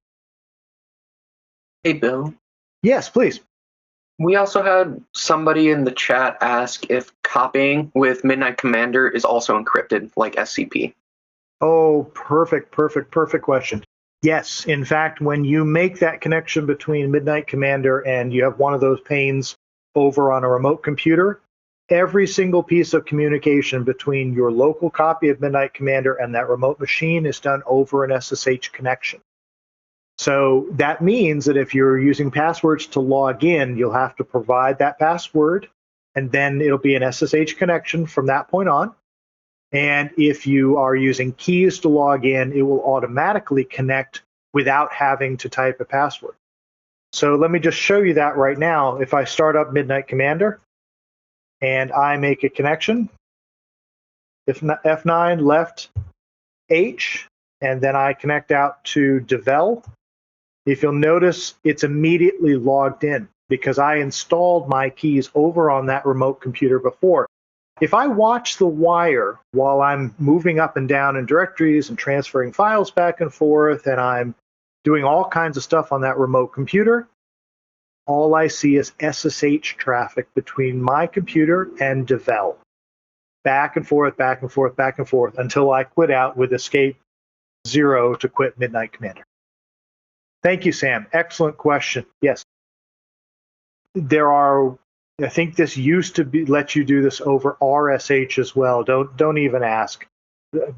Hey, Bill. Yes, please. We also had somebody in the chat ask if copying with Midnight Commander is also encrypted like SCP. Oh, perfect question. Yes, in fact, when you make that connection between Midnight Commander and you have one of those panes over on a remote computer, every single piece of communication between your local copy of Midnight Commander and that remote machine is done over an SSH connection. So that means that if you're using passwords to log in, you'll have to provide that password, and then it'll be an SSH connection from that point on. And if you are using keys to log in, it will automatically connect without having to type a password. So let me just show you that right now. If I start up Midnight Commander and I make a connection, if F9 left H, and then I connect out to Devel, if you'll notice, it's immediately logged in because I installed my keys over on that remote computer before. If I watch the wire while I'm moving up and down in directories and transferring files back and forth, and I'm doing all kinds of stuff on that remote computer, all I see is SSH traffic between my computer and Devel. Back and forth, back and forth, back and forth, until I quit out with escape 0 to quit Midnight Commander. Thank you, Sam. Excellent question. Yes. There are, I think this used to let you do this over RSH as well. Don't even ask.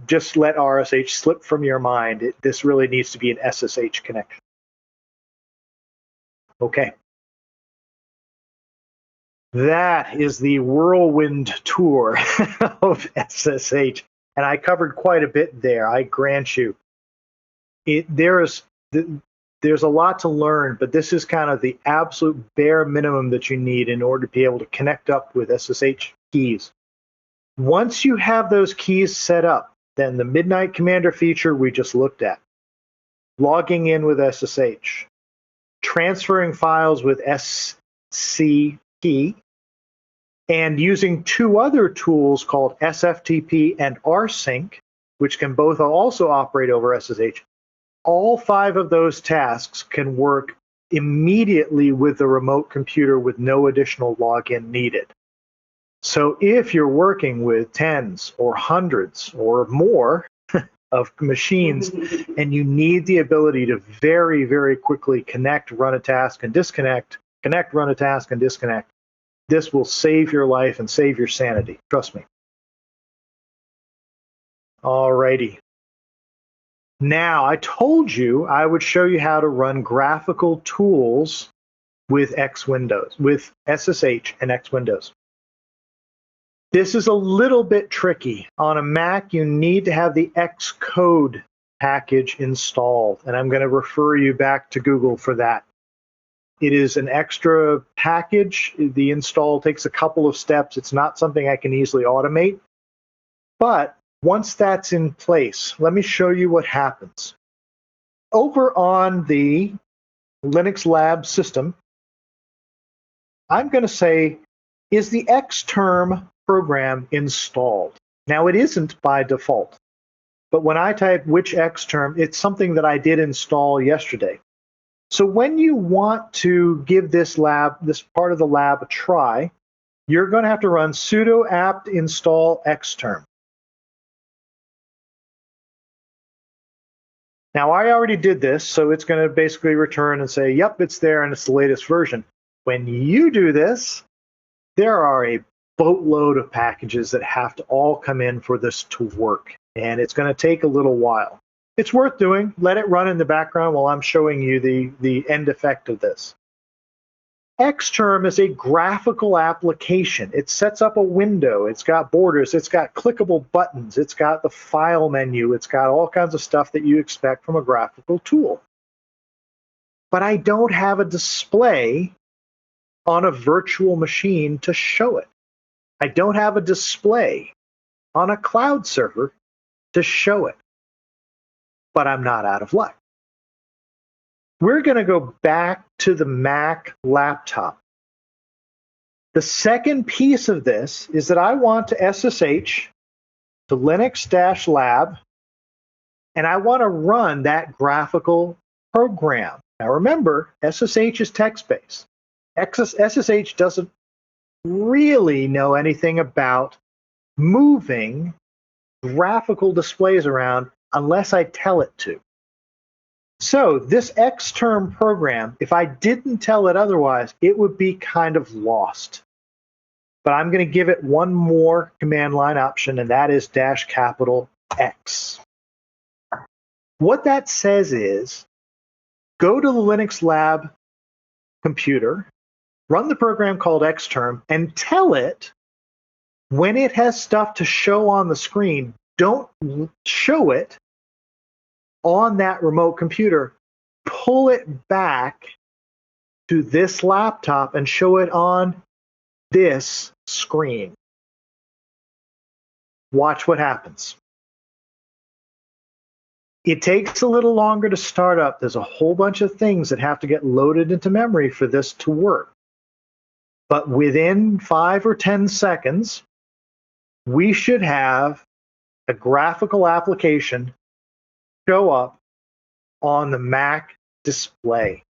Just let RSH slip from your mind. This really needs to be an SSH connection. Okay. That is the whirlwind tour of SSH. And I covered quite a bit there, I grant you. There's a lot to learn, but this is kind of the absolute bare minimum that you need in order to be able to connect up with SSH keys. Once you have those keys set up, then the Midnight Commander feature we just looked at, logging in with SSH, transferring files with SCP, and using 2 other tools called SFTP and rsync, which can both also operate over SSH. All 5 of those tasks can work immediately with the remote computer with no additional login needed. So if you're working with tens or hundreds or more of machines, and you need the ability to very, very quickly connect, run a task, and disconnect, connect, run a task, and disconnect. This will save your life and save your sanity. Trust me. Alrighty. Now, I told you I would show you how to run graphical tools with X Windows, with SSH and X Windows. This is a little bit tricky. On a Mac, you need to have the Xcode package installed, and I'm going to refer you back to Google for that. It is an extra package. The install takes a couple of steps. It's not something I can easily automate. But once that's in place, let me show you what happens. Over on the Linux Lab system, I'm going to say, is the Xterm program installed? Now, it isn't by default, but when I type which Xterm, it's something that I did install yesterday. So when you want to give this part of the lab a try, you're going to have to run sudo apt install Xterm. Now, I already did this, so it's going to basically return and say, yep, it's there and it's the latest version. When you do this, there are a boatload of packages that have to all come in for this to work, and it's going to take a little while. It's worth doing. Let it run in the background while I'm showing you the end effect of this. Xterm is a graphical application. It sets up a window. It's got borders. It's got clickable buttons. It's got the file menu. It's got all kinds of stuff that you expect from a graphical tool. But I don't have a display on a virtual machine to show it. I don't have a display on a cloud server to show it. But I'm not out of luck. We're going to go back to the Mac laptop. The second piece of this is that I want to SSH to Linux-Lab, and I want to run that graphical program. Now remember, SSH is text-based. SSH doesn't really know anything about moving graphical displays around unless I tell it to. So this Xterm program, if I didn't tell it otherwise, it would be kind of lost. But I'm going to give it one more command line option, and that is -X. What that says is, go to the Linux Lab computer, run the program called Xterm, and tell it when it has stuff to show on the screen, don't show it on that remote computer. Pull it back to this laptop and show it on this screen. Watch what happens. It takes a little longer to start up. There's a whole bunch of things that have to get loaded into memory for this to work. But within 5 or 10 seconds, we should have a graphical application show up on the Mac display.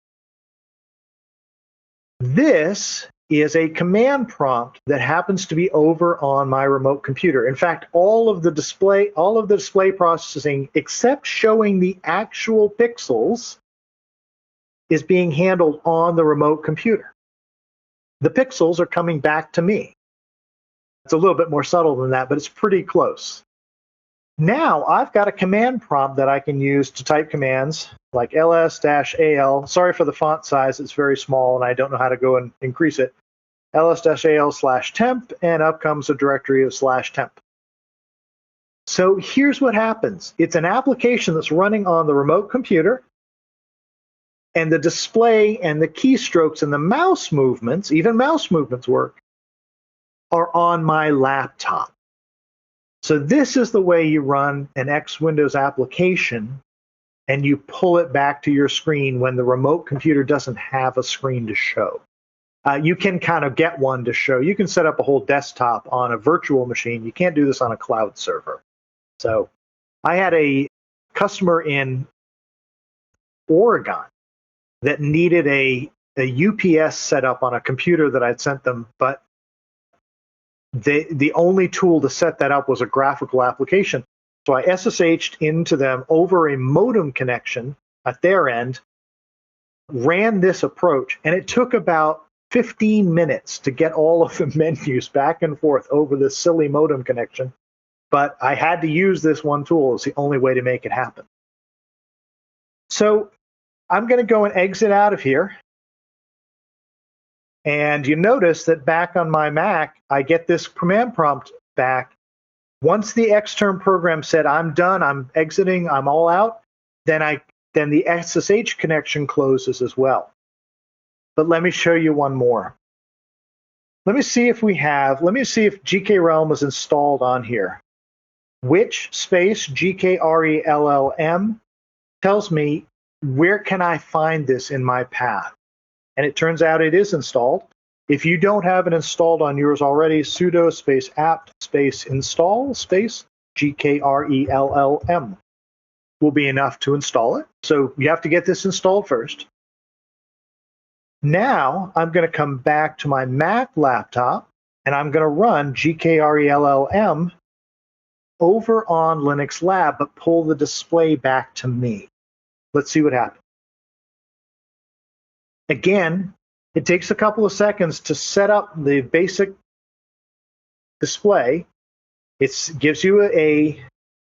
This is a command prompt that happens to be over on my remote computer. In fact, all of the display processing, except showing the actual pixels, is being handled on the remote computer. The pixels are coming back to me. It's a little bit more subtle than that, but it's pretty close. Now I've got a command prompt that I can use to type commands like ls-al. Sorry for the font size, it's very small and I don't know how to go and increase it. ls-al/temp, and up comes a directory of /temp. So here's what happens. It's an application that's running on the remote computer, and the display and the keystrokes and the mouse movements, even mouse movements work, are on my laptop. So this is the way you run an X Windows application, and you pull it back to your screen when the remote computer doesn't have a screen to show. You can kind of get one to show. You can set up a whole desktop on a virtual machine. You can't do this on a cloud server. So I had a customer in Oregon that needed a UPS set up on a computer that I'd sent them, but the only tool to set that up was a graphical application. So I SSH'd into them over a modem connection at their end, ran this approach, and it took about 15 minutes to get all of the menus back and forth over this silly modem connection. But I had to use this one tool. It's the only way to make it happen. So I'm going to go and exit out of here. And you notice that back on my Mac, I get this command prompt back. Once the Xterm program said, I'm done, I'm exiting, I'm all out, then the SSH connection closes as well. But let me show you one more. Let me see if GK Realm is installed on here. Which space GKRELLM tells me where can I find this in my path. And it turns out it is installed. If you don't have it installed on yours already, sudo space apt space install space GKRELLM will be enough to install it. So you have to get this installed first. Now I'm going to come back to my Mac laptop and I'm going to run GKRELLM over on Linux Lab, but pull the display back to me. Let's see what happens. Again, it takes a couple of seconds to set up the basic display. It gives you a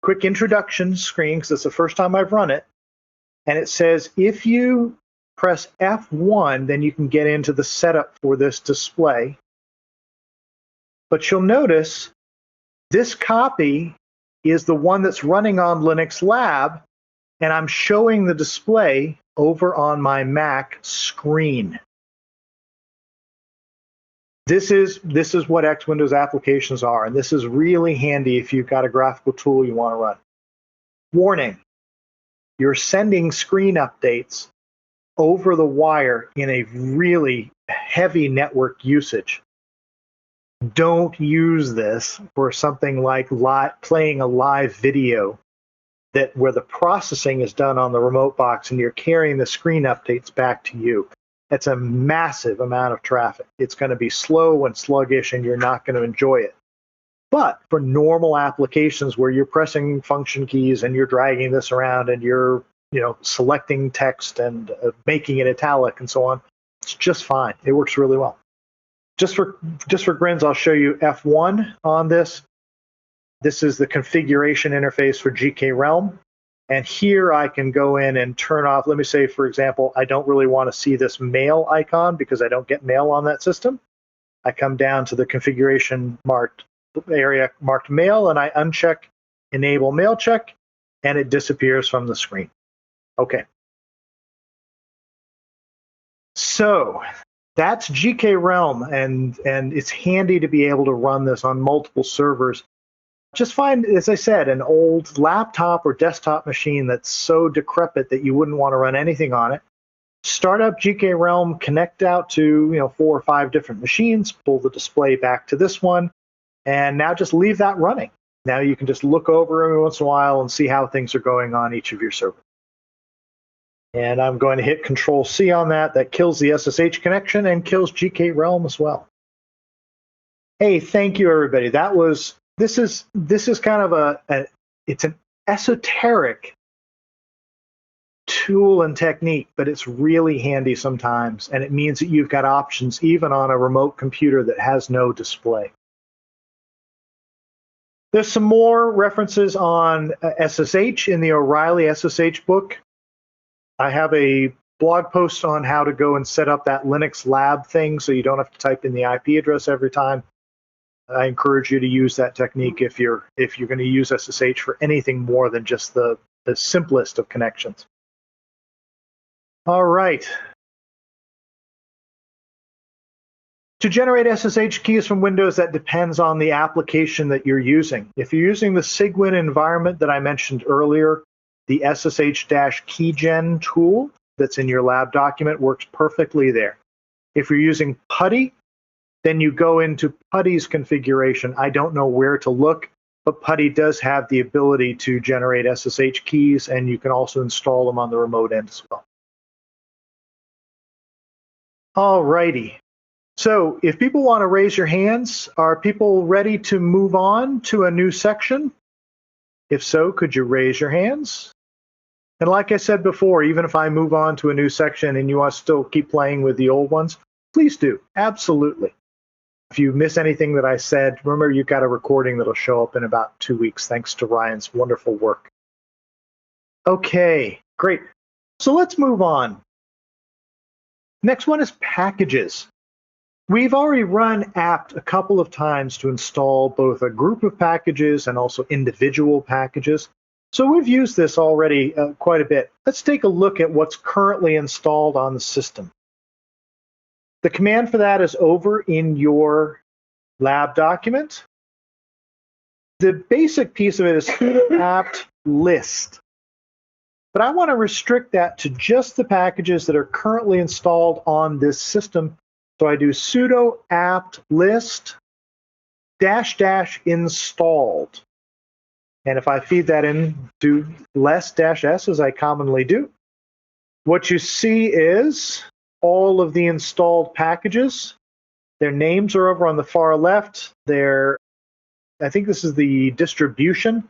quick introduction screen because it's the first time I've run it. And it says if you press F1, then you can get into the setup for this display. But you'll notice this copy is the one that's running on Linux Lab, and I'm showing the display over on my Mac screen. This is what X Windows applications are, and this is really handy if you've got a graphical tool you want to run. Warning, you're sending screen updates over the wire in a really heavy network usage. Don't use this for something like playing a live video where the processing is done on the remote box and you're carrying the screen updates back to you. That's a massive amount of traffic. It's going to be slow and sluggish and you're not going to enjoy it. But for normal applications where you're pressing function keys and you're dragging this around and you're selecting text and making it italic and so on, it's just fine. It works really well. Just for grins, I'll show you F1 on this. This is the configuration interface for GK Realm. And here I can go in and turn off, let me say, for example, I don't really want to see this mail icon because I don't get mail on that system. I come down to the configuration area marked mail and I uncheck enable mail check and it disappears from the screen. Okay. So that's GK Realm, and it's handy to be able to run this on multiple servers. Just find, as I said, an old laptop or desktop machine that's so decrepit that you wouldn't want to run anything on it. Start up GK Realm, connect out to 4 or 5 different machines, pull the display back to this one, and now just leave that running. Now you can just look over every once in a while and see how things are going on each of your servers. And I'm going to hit Control-C on that. That kills the SSH connection and kills GK Realm as well. Hey, thank you, everybody. This is kind of it's an esoteric tool and technique, but it's really handy sometimes, and it means that you've got options even on a remote computer that has no display. There's some more references on SSH in the O'Reilly SSH book. I have a blog post on how to go and set up that Linux Lab thing so you don't have to type in the IP address every time. I encourage you to use that technique if you're going to use SSH for anything more than just the simplest of connections. All right. To generate SSH keys from Windows, that depends on the application that you're using. If you're using the Cygwin environment that I mentioned earlier, the SSH-keygen tool that's in your lab document works perfectly there. If you're using PuTTY, then you go into PuTTY's configuration. I don't know where to look, but PuTTY does have the ability to generate SSH keys, and you can also install them on the remote end as well. All righty. So if people want to raise your hands, are people ready to move on to a new section? If so, could you raise your hands? And like I said before, even if I move on to a new section and you want to still keep playing with the old ones, please do. Absolutely. If you miss anything that I said, remember you've got a recording that'll show up in about 2 weeks, thanks to Ryan's wonderful work. Okay, great. So let's move on. Next one is packages. We've already run apt a couple of times to install both a group of packages and also individual packages. So we've used this already quite a bit. Let's take a look at what's currently installed on the system. The command for that is over in your lab document. The basic piece of it is sudo apt list. But I want to restrict that to just the packages that are currently installed on this system. So I do sudo apt list -- installed. And if I feed that into less-s, as I commonly do, what you see is all of the installed packages. Their names are over on the far left. I think this is the distribution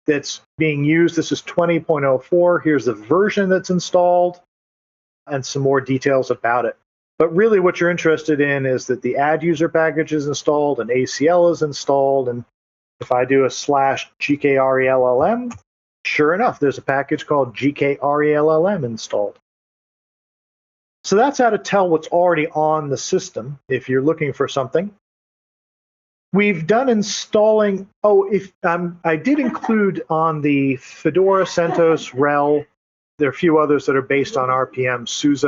that's being used. This is 20.04. Here's the version that's installed and some more details about it. But really what you're interested in is that the add user package is installed and ACL is installed. And if I do a /gkrellm, sure enough, there's a package called gkrellm installed. So that's how to tell what's already on the system if you're looking for something. We've done installing, I did include on the Fedora, CentOS, RHEL, there are a few others that are based on RPM, SUSE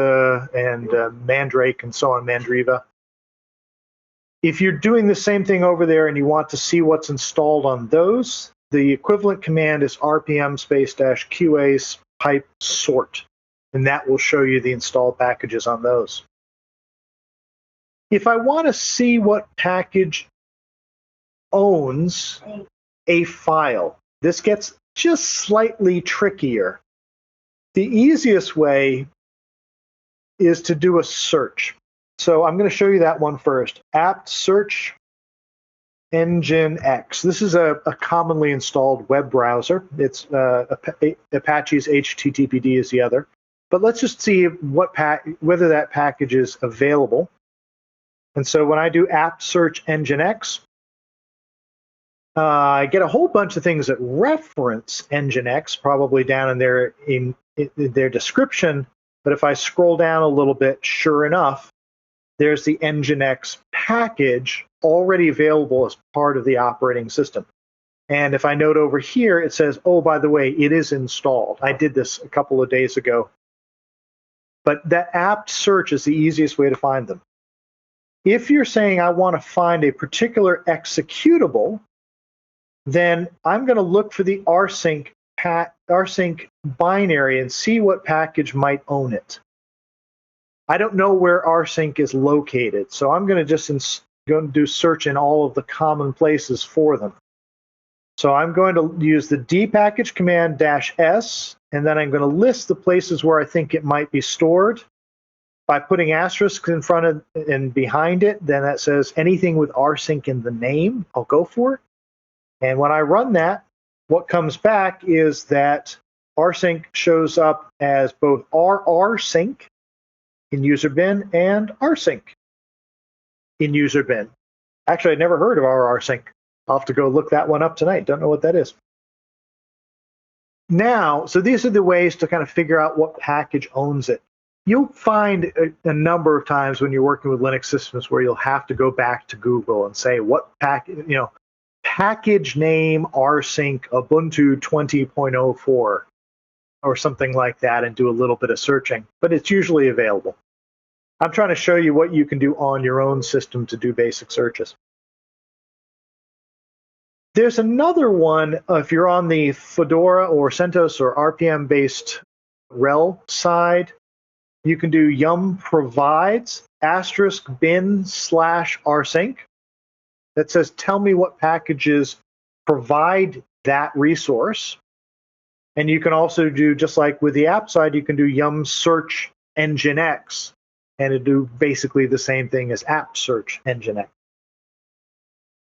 and Mandrake and so on, Mandriva. If you're doing the same thing over there and you want to see what's installed on those, the equivalent command is rpm --qa pipe sort, and that will show you the installed packages on those. If I want to see what package owns a file, this gets just slightly trickier. The easiest way is to do a search. So I'm going to show you that one first. apt search nginx. This is a commonly installed web browser. It's Apache's HTTPD is the other. But let's just see whether that package is available. And so when I do apt search nginx, I get a whole bunch of things that reference nginx, probably down in their description. But if I scroll down a little bit, sure enough, there's the nginx package already available as part of the operating system. And if I note over here, it says, oh, by the way, it is installed. I did this a couple of days ago. But that apt search is the easiest way to find them. If you're saying I want to find a particular executable, then I'm going to look for the rsync binary and see what package might own it. I don't know where rsync is located, so I'm going to just do search in all of the common places for them. So I'm going to use the dpackage command -s, and then I'm going to list the places where I think it might be stored. By putting asterisks in front of and behind it, then that says anything with rsync in the name, I'll go for it. And when I run that, what comes back is that rsync shows up as both rrsync in user bin and rsync in user bin. Actually, I'd never heard of rrsync. I'll have to go look that one up tonight. Don't know what that is. Now, so these are the ways to kind of figure out what package owns it. You'll find a number of times when you're working with Linux systems where you'll have to go back to Google and say what package name rsync Ubuntu 20.04 or something like that and do a little bit of searching, but it's usually available. I'm trying to show you what you can do on your own system to do basic searches. There's another one, if you're on the Fedora or CentOS or RPM-based RHEL side, you can do yum provides *bin/rsync. That says, tell me what packages provide that resource. And you can also do, just like with the app side, you can do yum search nginx, and it'll do basically the same thing as apt search nginx.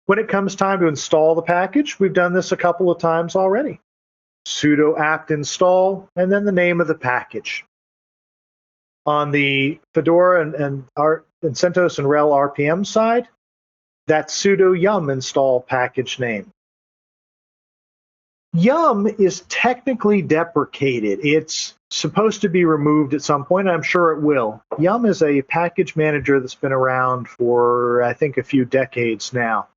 When it comes time to install the package, we've done this a couple of times already. Sudo apt install, and then the name of the package. On the Fedora and CentOS and RHEL RPM side, that's sudo yum install package name. Yum is technically deprecated. It's supposed to be removed at some point. I'm sure it will. Yum is a package manager that's been around for, I think, a few decades now.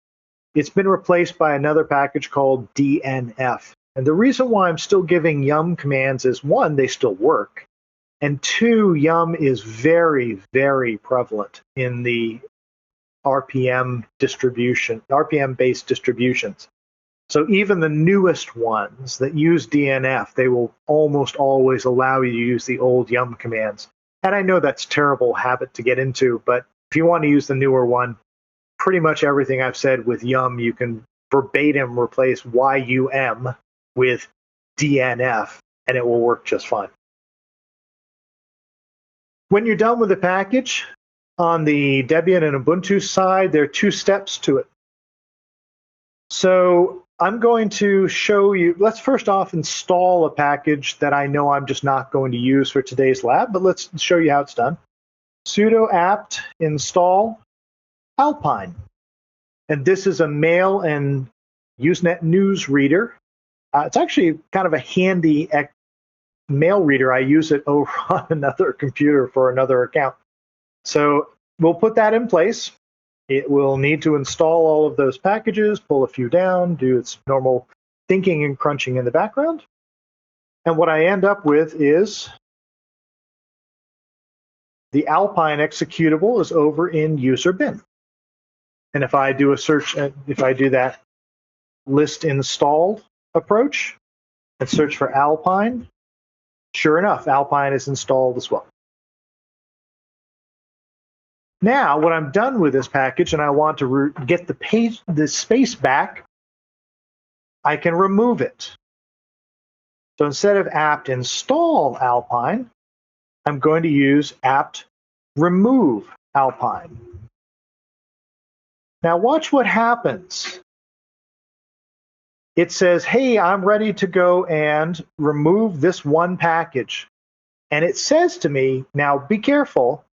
It's been replaced by another package called DNF. And the reason why I'm still giving yum commands is, one, they still work. And two, yum is very, very prevalent in the RPM distribution, RPM-based distributions. So even the newest ones that use DNF, they will almost always allow you to use the old yum commands. And I know that's a terrible habit to get into, but if you want to use the newer one, pretty much everything I've said with yum, you can verbatim replace yum with DNF, and it will work just fine. When you're done with the package, on the Debian and Ubuntu side, there are two steps to it. So I'm going to show you, let's first off install a package that I know I'm just not going to use for today's lab, but let's show you how it's done. Sudo apt install Alpine. And this is a mail and Usenet news reader. It's actually kind of a handy mail reader. I use it over on another computer for another account. So we'll put that in place. It will need to install all of those packages, pull a few down, do its normal thinking and crunching in the background. And what I end up with is the Alpine executable is over in user bin. And if I do a search, if I do that list installed approach and search for Alpine, sure enough, Alpine is installed as well. Now, when I'm done with this package and I want to get the space back, I can remove it. So instead of apt install Alpine, I'm going to use apt remove Alpine. Now watch what happens. It says, hey, I'm ready to go and remove this one package. And it says to me, now be careful.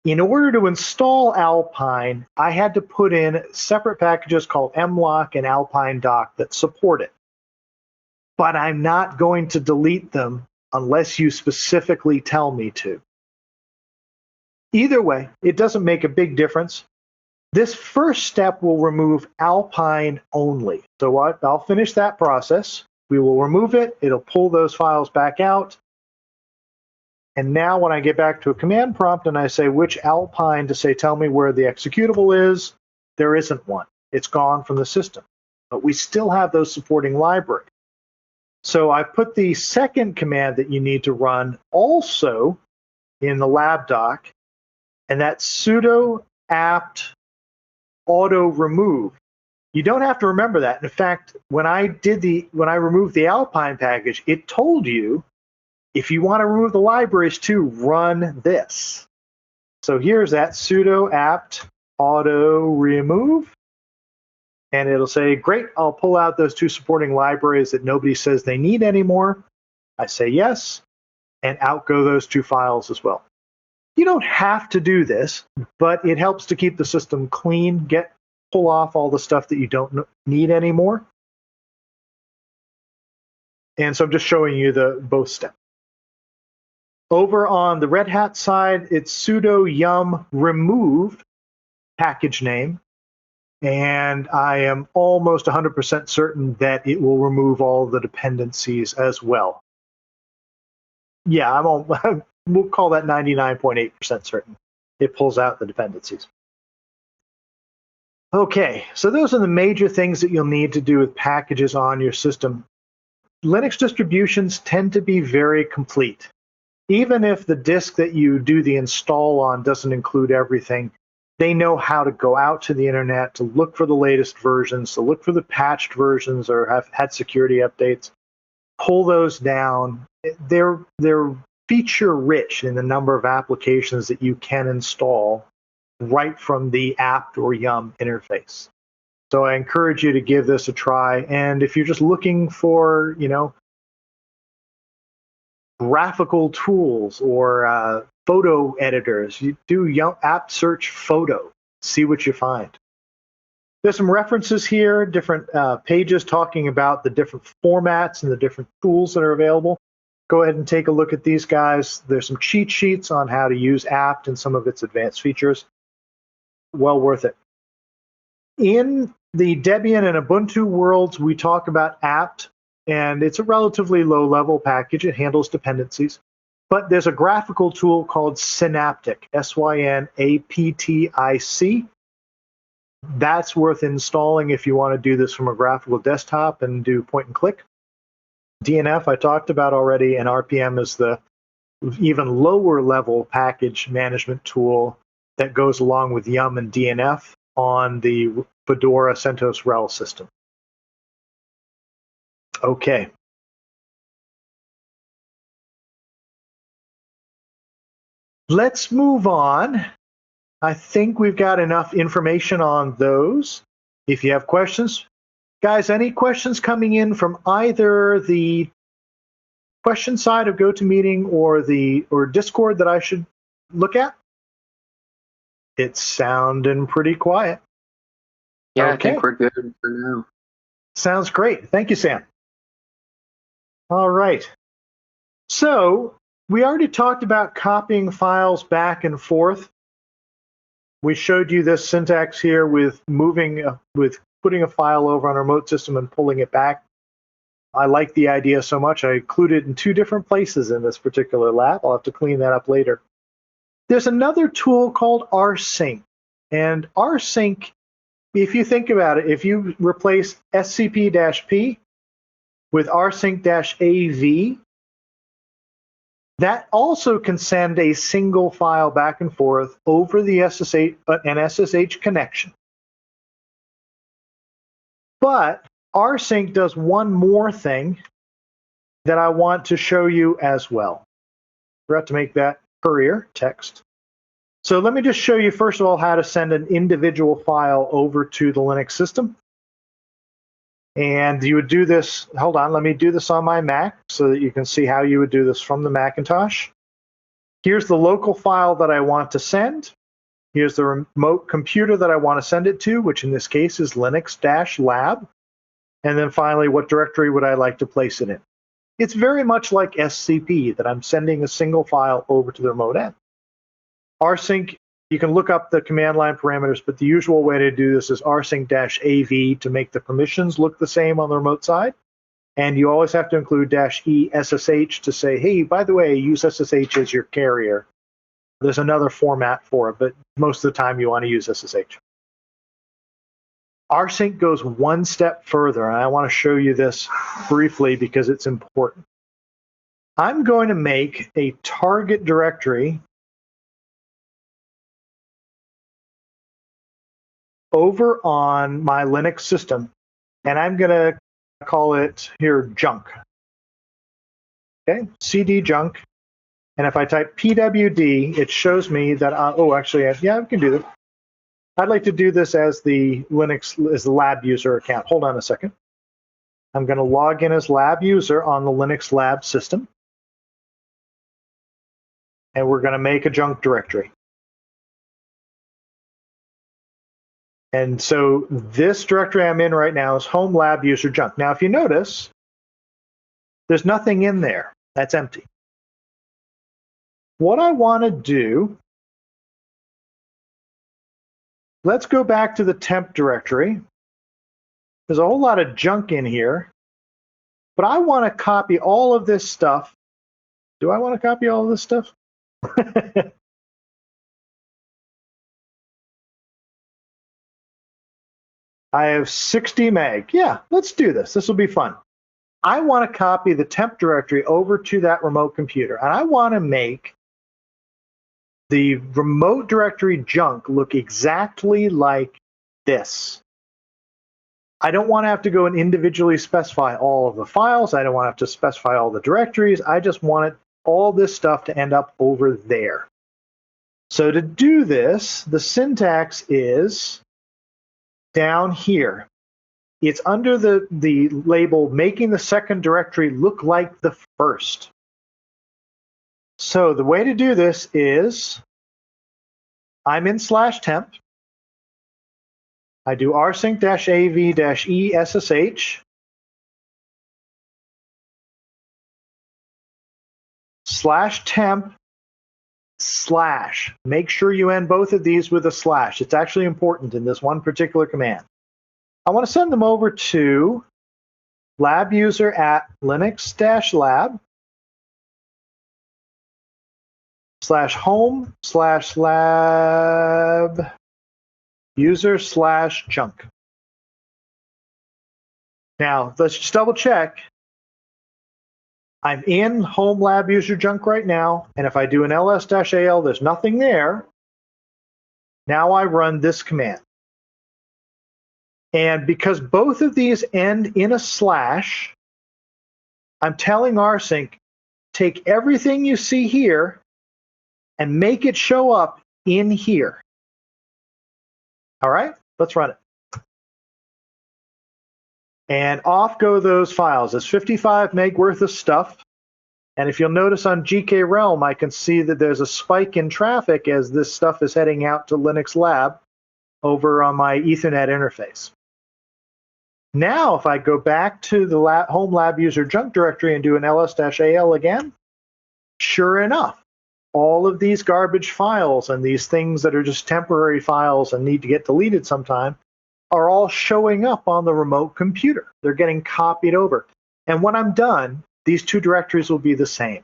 In order to install Alpine, I had to put in separate packages called mlock and Alpine doc that support it. But I'm not going to delete them unless you specifically tell me to. Either way, it doesn't make a big difference. This first step will remove Alpine only. So I'll finish that process. We will remove it. It'll pull those files back out. And now when I get back to a command prompt and I say which Alpine to say, tell me where the executable is, there isn't one. It's gone from the system. But we still have those supporting libraries. So I put the second command that you need to run also in the lab doc, and that's sudo apt auto remove. You don't have to remember that. In fact, when I removed the Alpine package, it told you if you want to remove the libraries too, run this. So here's that sudo apt auto remove. And it'll say, great, I'll pull out those two supporting libraries that nobody says they need anymore. I say yes, and out go those two files as well. You don't have to do this, but it helps to keep the system clean, pull off all the stuff that you don't need anymore. And so I'm just showing you both steps. Over on the Red Hat side, it's sudo yum remove package name. And I am almost 100% certain that it will remove all the dependencies as well. Yeah, we'll call that 99.8% certain. It pulls out the dependencies. Okay, so those are the major things that you'll need to do with packages on your system. Linux distributions tend to be very complete. Even if the disk that you do the install on doesn't include everything, they know how to go out to the internet to look for the latest versions, to look for the patched versions or have had security updates, pull those down. They're feature rich in the number of applications that you can install right from the apt or yum interface. So I encourage you to give this a try. And if you're just looking for, graphical tools or photo editors, you do apt search photo, see what you find. There's some references here, different pages talking about the different formats and the different tools that are available. Go ahead and take a look at these guys. There's some cheat sheets on how to use apt and some of its advanced features. Well worth it. In the Debian and Ubuntu worlds, we talk about apt, and it's a relatively low-level package. It handles dependencies. But there's a graphical tool called Synaptic, Synaptic. That's worth installing if you want to do this from a graphical desktop and do point and click. DNF I talked about already, and RPM is the even lower level package management tool that goes along with Yum and DNF on the Fedora CentOS RHEL system. Okay. Let's move on. I think we've got enough information on those. If you have questions, guys, any questions coming in from either the question side of GoToMeeting or Discord that I should look at? It's sounding pretty quiet. Yeah, Okay. I think we're good for now. Sounds great. Thank you, Sam. All right. So we already talked about copying files back and forth. We showed you this syntax here with putting a file over on a remote system and pulling it back. I like the idea so much, I included it in 2 different places in this particular lab. I'll have to clean that up later. There's another tool called rsync. And rsync, if you think about it, if you replace scp-p with rsync-av, that also can send a single file back and forth over the SSH connection. But rsync does one more thing that I want to show you as well. Forgot to make that courier text. So let me just show you first of all how to send an individual file over to the Linux system. And you would do this, hold on, let me do this on my Mac so that you can see how you would do this from the Macintosh. Here's the local file that I want to send. Here's the remote computer that I want to send it to, which in this case is Linux-lab. And then finally, what directory would I like to place it in? It's very much like SCP, that I'm sending a single file over to the remote end. rsync, you can look up the command line parameters, but the usual way to do this is rsync-av to make the permissions look the same on the remote side. And you always have to include -e SSH to say, hey, by the way, use SSH as your carrier. There's another format for it, but most of the time you want to use SSH. rsync goes one step further, and I want to show you this briefly because it's important. I'm going to make a target directory over on my Linux system, and I'm going to call it here junk. Okay, cd junk. And if I type pwd, it shows me that, yeah, we can do this. I'd like to do this as the lab user account. Hold on a second. I'm going to log in as lab user on the Linux lab system. And we're going to make a junk directory. And so this directory I'm in right now is home lab user junk. Now, if you notice, there's nothing in there. That's empty. What I want to do, let's go back to the temp directory. There's a whole lot of junk in here, but I want to copy all of this stuff. Do I want to copy all of this stuff? I have 60 meg. Yeah, let's do this. This will be fun. I want to copy the temp directory over to that remote computer, and I want to make the remote directory junk look exactly like this. I don't want to have to go and individually specify all of the files. I don't want to have to specify all the directories. I just want all this stuff to end up over there. So to do this, the syntax is down here. It's under the label making the second directory look like the first. So the way to do this is I'm in /temp. I do rsync-av-essh /temp/. Make sure you end both of these with a slash. It's actually important in this one particular command. I want to send them over to lab user at linux-lab /home/lab user/junk. Now, let's just double check. I'm in home lab user junk right now, and if I do an ls-al, there's nothing there. Now I run this command. And because both of these end in a slash, I'm telling rsync, take everything you see here and make it show up in here. All right, let's run it. And off go those files. It's 55 meg worth of stuff. And if you'll notice on GK Realm, I can see that there's a spike in traffic as this stuff is heading out to Linux Lab over on my Ethernet interface. Now, if I go back to the home lab user junk directory and do an ls-al again, sure enough, all of these garbage files and these things that are just temporary files and need to get deleted sometime are all showing up on the remote computer. They're getting copied over. And when I'm done, these two directories will be the same.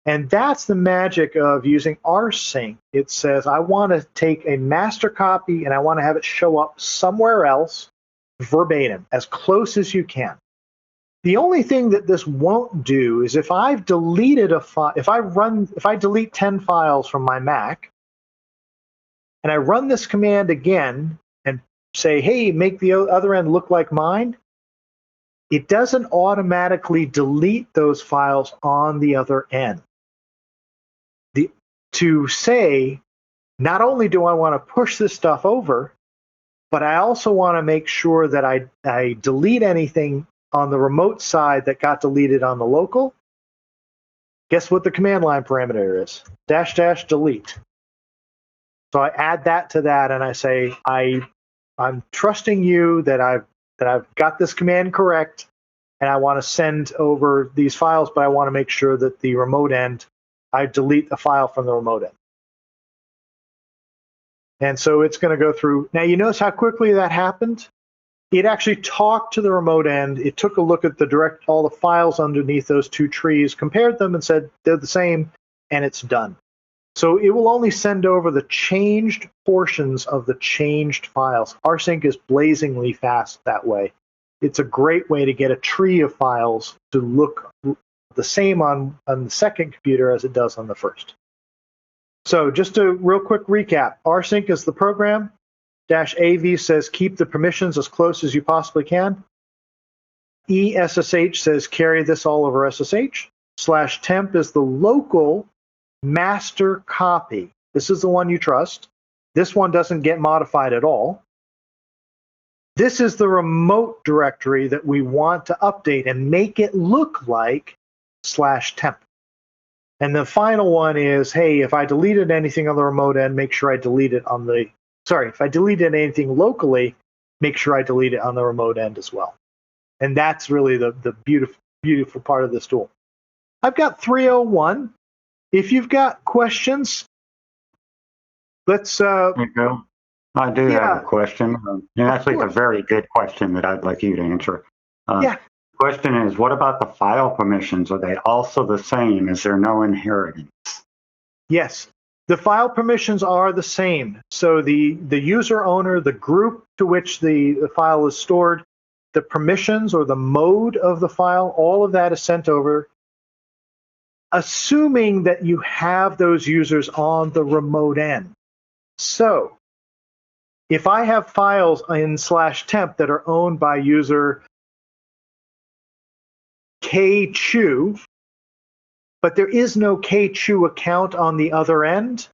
And that's the magic of using rsync. It says, I want to take a master copy and I want to have it show up somewhere else verbatim, as close as you can. The only thing that this won't do is if I've deleted a file, if I delete 10 files from my Mac and I run this command again and say, hey, make the other end look like mine, it doesn't automatically delete those files on the other end. To say, not only do I want to push this stuff over, but I also want to make sure that I delete anything on the remote side that got deleted on the local. Guess what the command line parameter is? --delete. So I add that to that and I say, I'm trusting you that I've got this command correct and I want to send over these files, but I want to make sure that the remote end, I delete the file from the remote end. And so it's going to go through. Now you notice how quickly that happened? It actually talked to the remote end. It took a look at all the files underneath those two trees, compared them and said they're the same, and it's done. So it will only send over the changed portions of the changed files. rsync is blazingly fast that way. It's a great way to get a tree of files to look the same on the second computer as it does on the first. So just a real quick recap. rsync is the program. -av says keep the permissions as close as you possibly can. ESSH says carry this all over SSH. /temp is the local master copy. This is the one you trust. This one doesn't get modified at all. This is the remote directory that we want to update and make it look like /temp. And the final one is, hey, if I deleted anything on the remote end, make sure I delete it on the, if I deleted anything locally, make sure I delete it on the remote end as well. And that's really the beautiful part of this tool. I've got 301. If you've got questions, let's. There you go. I do have a question. And actually, it's a very good question that I'd like you to answer. Yeah. The question is, what about the file permissions? Are they also the same? Is there no inheritance? Yes. The file permissions are the same. So the user owner, the group to which the file is stored, the permissions or the mode of the file, all of that is sent over, assuming that you have those users on the remote end. So if I have files in /temp that are owned by user kchu, but there is no kchu account on the other end,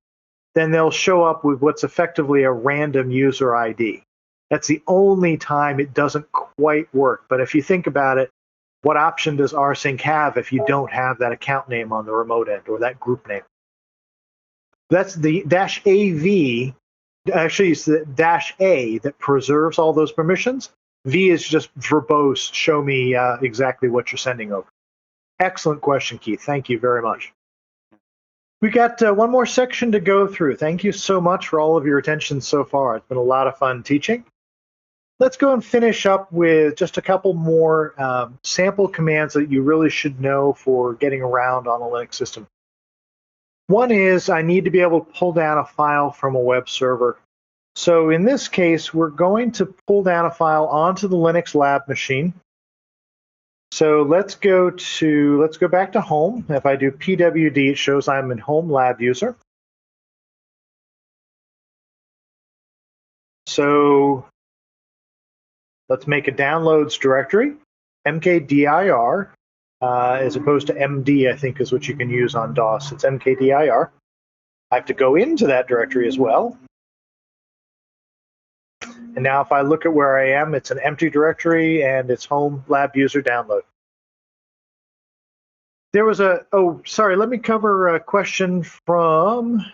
then they'll show up with what's effectively a random user ID. That's the only time it doesn't quite work. But if you think about it, what option does rsync have if you don't have that account name on the remote end or that group name? That's the -AV. Actually, it's the -A that preserves all those permissions. V is just verbose, show me exactly what you're sending over. Excellent question, Keith. Thank you very much. We got one more section to go through. Thank you so much for all of your attention so far. It's been a lot of fun teaching. Let's go and finish up with just a couple more sample commands that you really should know for getting around on a Linux system. One is I need to be able to pull down a file from a web server. So in this case, we're going to pull down a file onto the Linux lab machine. So let's go back to home. If I do pwd, it shows I'm a home lab user. So let's make a downloads directory, mkdir, as opposed to md, I think is what you can use on DOS. It's mkdir. I have to go into that directory as well. And now if I look at where I am, it's an empty directory and it's home lab user download. There was let me cover a question from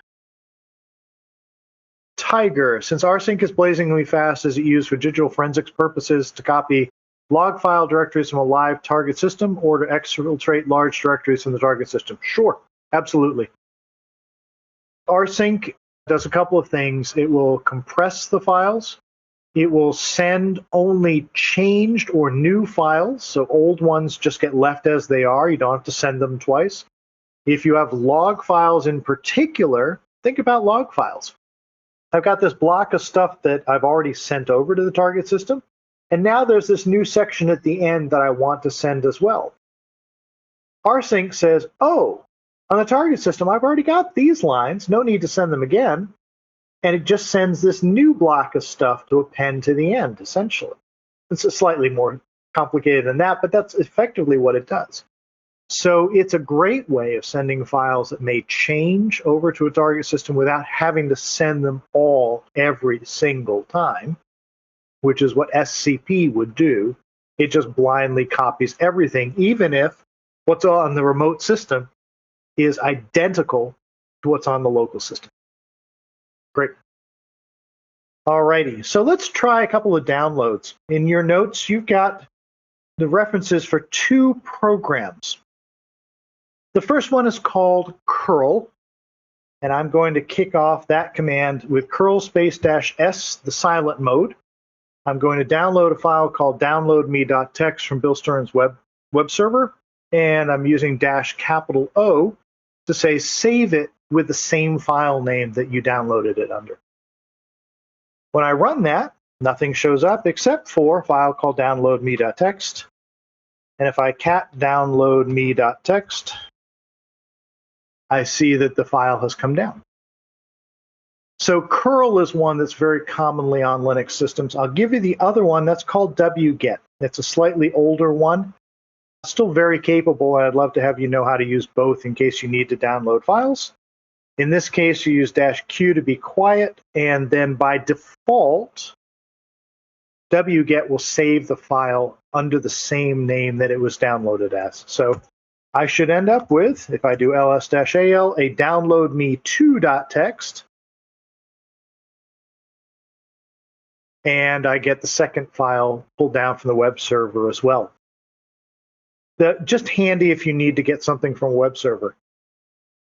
Tiger. Since rsync is blazingly fast, is it used for digital forensics purposes to copy log file directories from a live target system or to exfiltrate large directories from the target system? Sure, absolutely. rsync does a couple of things. It will compress the files. It will send only changed or new files, so old ones just get left as they are. You don't have to send them twice. If you have log files in particular, think about log files. I've got this block of stuff that I've already sent over to the target system, and now there's this new section at the end that I want to send as well. rsync says, oh, on the target system, I've already got these lines, no need to send them again. And it just sends this new block of stuff to append to the end, essentially. It's slightly more complicated than that, but that's effectively what it does. So it's a great way of sending files that may change over to a target system without having to send them all every single time, which is what SCP would do. It just blindly copies everything, even if what's on the remote system is identical to what's on the local system. Great. Alrighty, so let's try a couple of downloads. In your notes, you've got the references for two programs. The first one is called curl, and I'm going to kick off that command with curl --s, the silent mode. I'm going to download a file called downloadme.txt from Bill Stern's web server, and I'm using -O to say save it with the same file name that you downloaded it under. When I run that, nothing shows up except for a file called downloadme.txt. And if I cat downloadme.txt, I see that the file has come down. So curl is one that's very commonly on Linux systems. I'll give you the other one that's called wget. It's a slightly older one, still very capable, and I'd love to have you know how to use both in case you need to download files. In this case, you use -Q to be quiet, and then by default, wget will save the file under the same name that it was downloaded as. So I should end up with, if I do ls-al, a downloadme2.txt, and I get the second file pulled down from the web server as well. Just handy if you need to get something from a web server.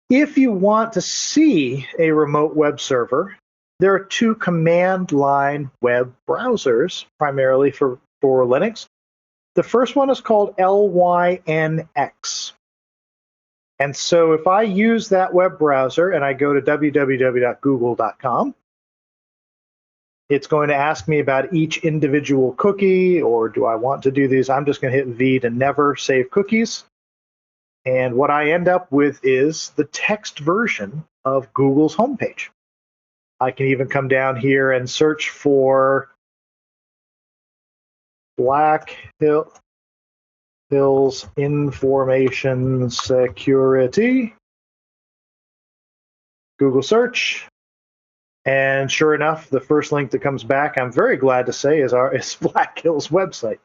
If you want to see a remote web server, there are two command line web browsers, primarily for Linux. The first one is called LYNX. And so if I use that web browser and I go to www.google.com, it's going to ask me about each individual cookie, or do I want to do these? I'm just going to hit V to never save cookies. And what I end up with is the text version of Google's homepage. I can even come down here and search for Black Hills Information Security. Google search. And sure enough, the first link that comes back, I'm very glad to say, is Black Hill's website.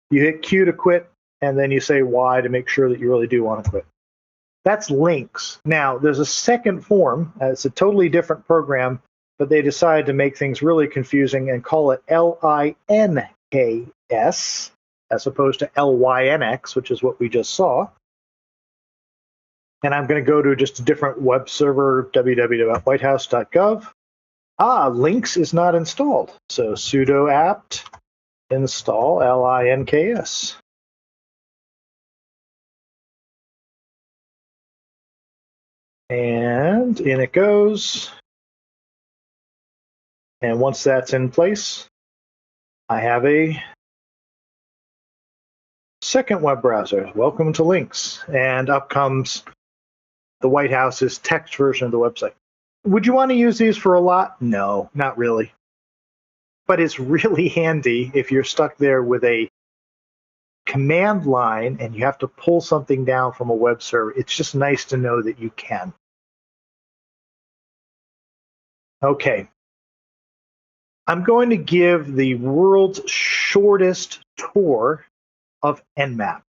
You hit Q to quit, and then you say Y to make sure that you really do want to quit. That's links. Now, there's a second form. It's a totally different program, but they decided to make things really confusing and call it LINKS as opposed to LYNX, which is what we just saw. And I'm going to go to just a different web server, www.whitehouse.gov. Links is not installed. So sudo apt install LINKS. And in it goes. And once that's in place, I have a second web browser. Welcome to Links. And up comes the White House's text version of the website. Would you want to use these for a lot? No, not really. But it's really handy if you're stuck there with a command line and you have to pull something down from a web server. It's just nice to know that you can. Okay. I'm going to give the world's shortest tour of Nmap.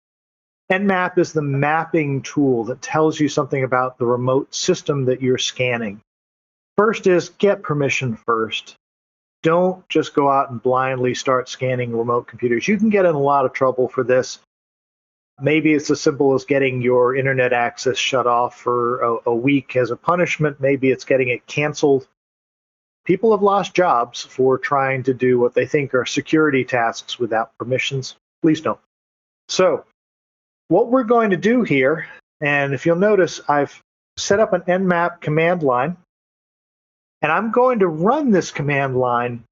Nmap is the mapping tool that tells you something about the remote system that you're scanning. First is get permission first. Don't just go out and blindly start scanning remote computers. You can get in a lot of trouble for this. Maybe it's as simple as getting your internet access shut off for a week as a punishment. Maybe it's getting it canceled. People have lost jobs for trying to do what they think are security tasks without permissions. Please don't. So what we're going to do here, and if you'll notice, I've set up an Nmap command line. And I'm going to run this command line,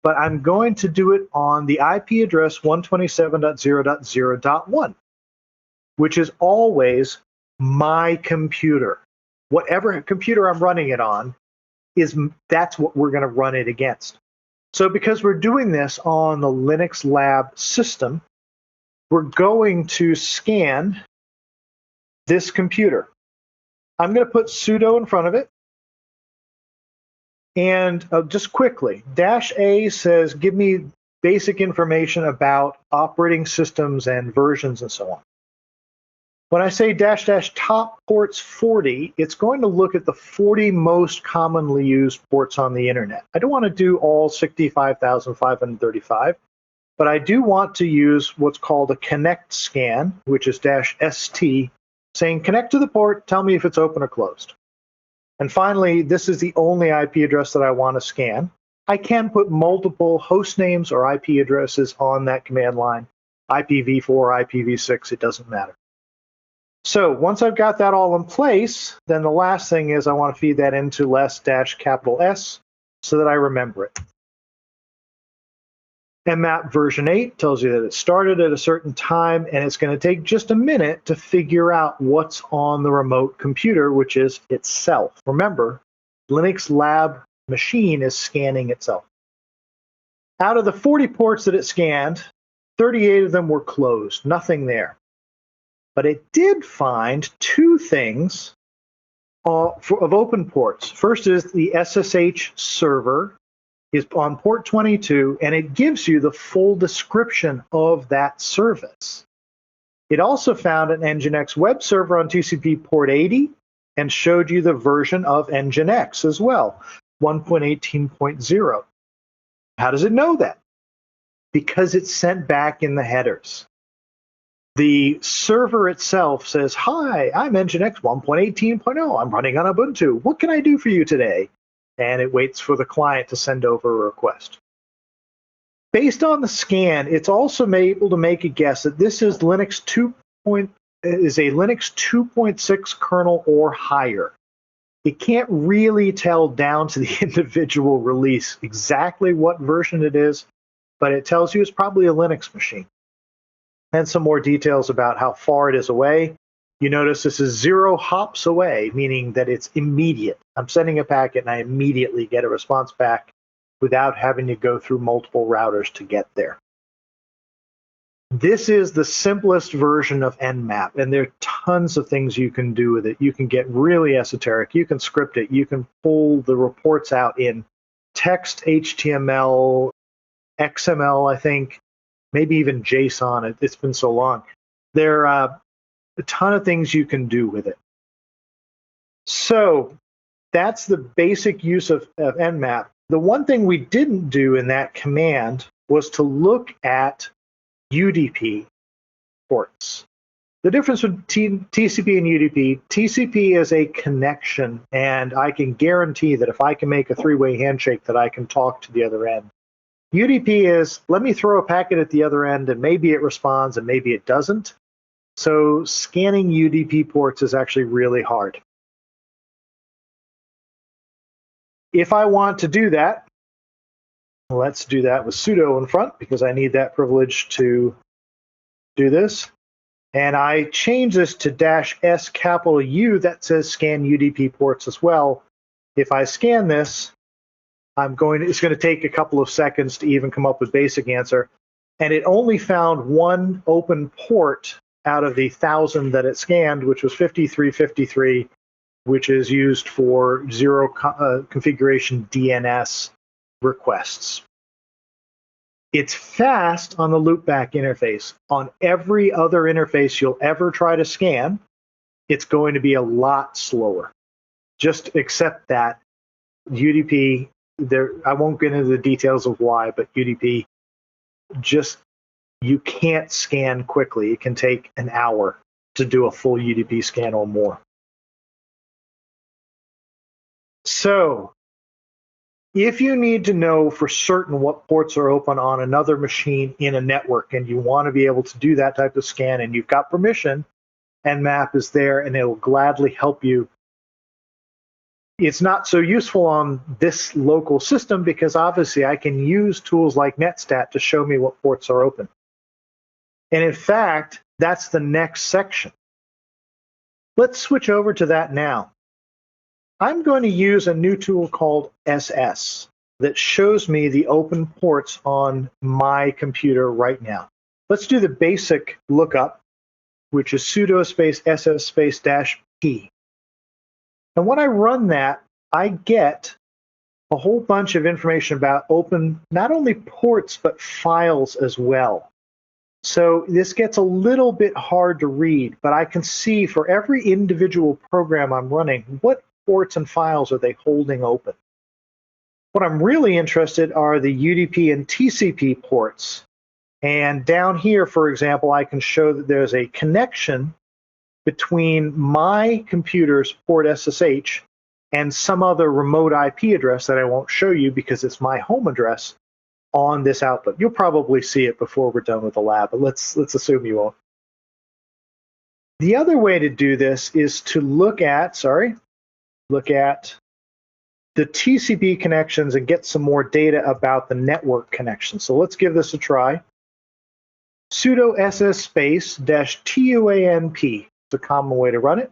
but I'm going to do it on the IP address 127.0.0.1, which is always my computer. Whatever computer I'm running it on, that's what we're going to run it against. So because we're doing this on the Linux Lab system, we're going to scan this computer. I'm going to put sudo in front of it. And just quickly, -A says, give me basic information about operating systems and versions and so on. When I say --top ports 40, it's going to look at the 40 most commonly used ports on the internet. I don't want to do all 65,535, but I do want to use what's called a connect scan, which is -ST, saying connect to the port, tell me if it's open or closed. And finally, this is the only IP address that I want to scan. I can put multiple host names or IP addresses on that command line, IPv4, IPv6, it doesn't matter. So once I've got that all in place, then the last thing is I want to feed that into ~S so that I remember it. Nmap version 8 tells you that it started at a certain time, and it's going to take just a minute to figure out what's on the remote computer, which is itself. Remember, Linux Lab machine is scanning itself. Out of the 40 ports that it scanned, 38 of them were closed, nothing there. But it did find two things of open ports. First is the SSH server is on port 22, and it gives you the full description of that service. It also found an Nginx web server on TCP port 80 and showed you the version of Nginx as well, 1.18.0. How does it know that? Because it's sent back in the headers. The server itself says, hi, I'm Nginx 1.18.0. I'm running on Ubuntu. What can I do for you today? And it waits for the client to send over a request. Based on the scan, it's also able to make a guess that this is Linux 2.6 kernel or higher. It can't really tell down to the individual release exactly what version it is, but it tells you it's probably a Linux machine. And some more details about how far it is away. You notice this is 0 hops away, meaning that it's immediate. I'm sending a packet and I immediately get a response back without having to go through multiple routers to get there. This is the simplest version of Nmap, and there are tons of things you can do with it. You can get really esoteric. You can script it. You can pull the reports out in text, HTML, XML, I think, maybe even JSON. It's been so long. There are a ton of things you can do with it. So that's the basic use of Nmap. The one thing we didn't do in that command was to look at UDP ports. The difference with TCP and UDP, TCP is a connection, and I can guarantee that if I can make a three-way handshake that I can talk to the other end. UDP is, let me throw a packet at the other end, and maybe it responds and maybe it doesn't. So scanning UDP ports is actually really hard. If I want to do that, let's do that with sudo in front because I need that privilege to do this. And I change this to -S capital U, that says scan UDP ports as well. If I scan this, it's going to take a couple of seconds to even come up with basic answer. And it only found one open port out of the 1,000 that it scanned, which was 5353, which is used for zero configuration DNS requests. It's fast on the loopback interface. On every other interface you'll ever try to scan, it's going to be a lot slower. Just accept that. UDP, I won't get into the details of why, but UDP, you can't scan quickly. It can take an hour to do a full UDP scan or more. So, if you need to know for certain what ports are open on another machine in a network and you want to be able to do that type of scan and you've got permission, Nmap is there and it will gladly help you. It's not so useful on this local system because obviously I can use tools like Netstat to show me what ports are open. And in fact, that's the next section. Let's switch over to that now. I'm going to use a new tool called SS that shows me the open ports on my computer right now. Let's do the basic lookup, which is sudo space SS space -P. And when I run that, I get a whole bunch of information about open, not only ports, but files as well. So this gets a little bit hard to read, but I can see for every individual program I'm running, what ports and files are they holding open. What I'm really interested are the UDP and TCP ports. And down here, for example, I can show that there's a connection between my computer's port SSH and some other remote IP address that I won't show you because it's my home address on this output. You'll probably see it before we're done with the lab, but let's assume you won't. The other way to do this is to look at the TCP connections and get some more data about the network connection. So let's give this a try. Sudo ss space -tuanp. It's a common way to run it.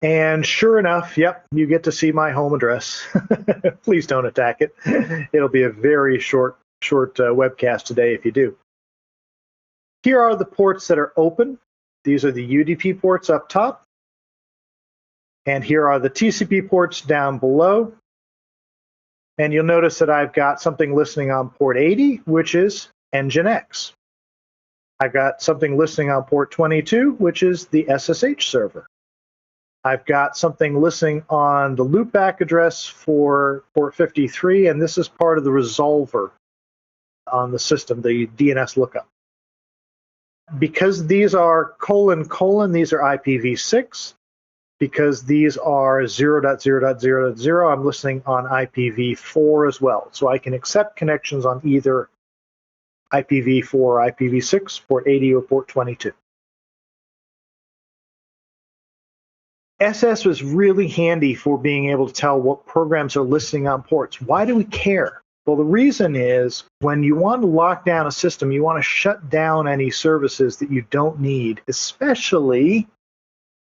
And sure enough, yep, you get to see my home address. Please don't attack it. It'll be a very short webcast today if you do. Here are the ports that are open. These are the UDP ports up top. And here are the TCP ports down below. And you'll notice that I've got something listening on port 80, which is Nginx. I've got something listening on port 22, which is the SSH server. I've got something listening on the loopback address for port 53, and this is part of the resolver on the system, the DNS lookup. Because these are : these are IPv6. Because these are 0.0.0.0, I'm listening on IPv4 as well. So I can accept connections on either IPv4 or IPv6, port 80 or port 22. SS was really handy for being able to tell what programs are listening on ports. Why do we care? Well, the reason is when you want to lock down a system, you want to shut down any services that you don't need, especially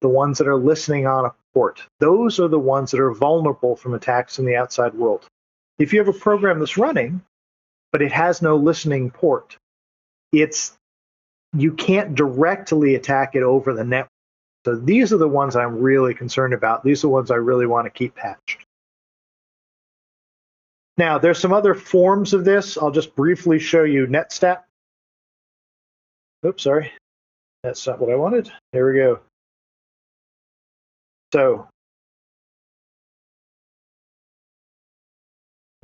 the ones that are listening on a port. Those are the ones that are vulnerable from attacks in the outside world. If you have a program that's running, but it has no listening port, you can't directly attack it over the network. So these are the ones I'm really concerned about. These are the ones I really want to keep patched. Now, there's some other forms of this. I'll just briefly show you netstat. Oops, sorry. That's not what I wanted. Here we go. So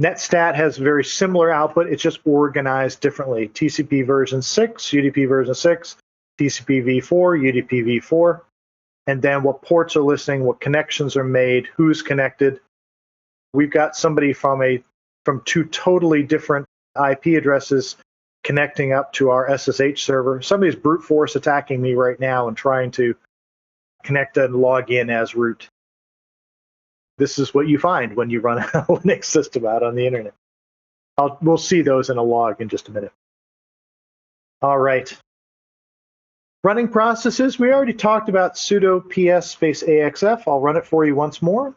netstat has very similar output. It's just organized differently. TCP version 6, UDP version 6, TCP v4, UDP v4, and then what ports are listening, what connections are made, who's connected. We've got somebody from two totally different IP addresses connecting up to our SSH server. Somebody's brute force attacking me right now and trying to connect and log in as root. This is what you find when you run a Linux system out on the internet. We'll see those in a log in just a minute. All right. Running processes, we already talked about sudo ps space axf. I'll run it for you once more.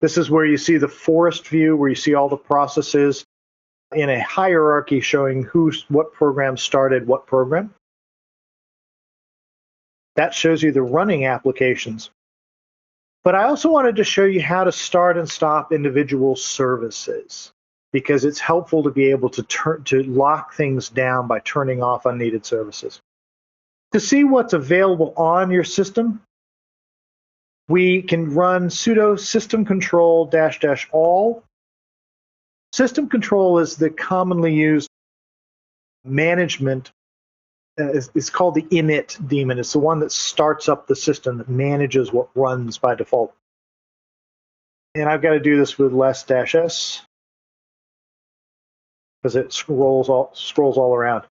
This is where you see the forest view, where you see all the processes in a hierarchy showing what program started what program. That shows you the running applications. But I also wanted to show you how to start and stop individual services, because it's helpful to be able to lock things down by turning off unneeded services. To see what's available on your system, we can run sudo system control -- all. System control is the commonly used management. It's called the init daemon. It's the one that starts up the system, that manages what runs by default. And I've got to do this with less-s because it scrolls all around.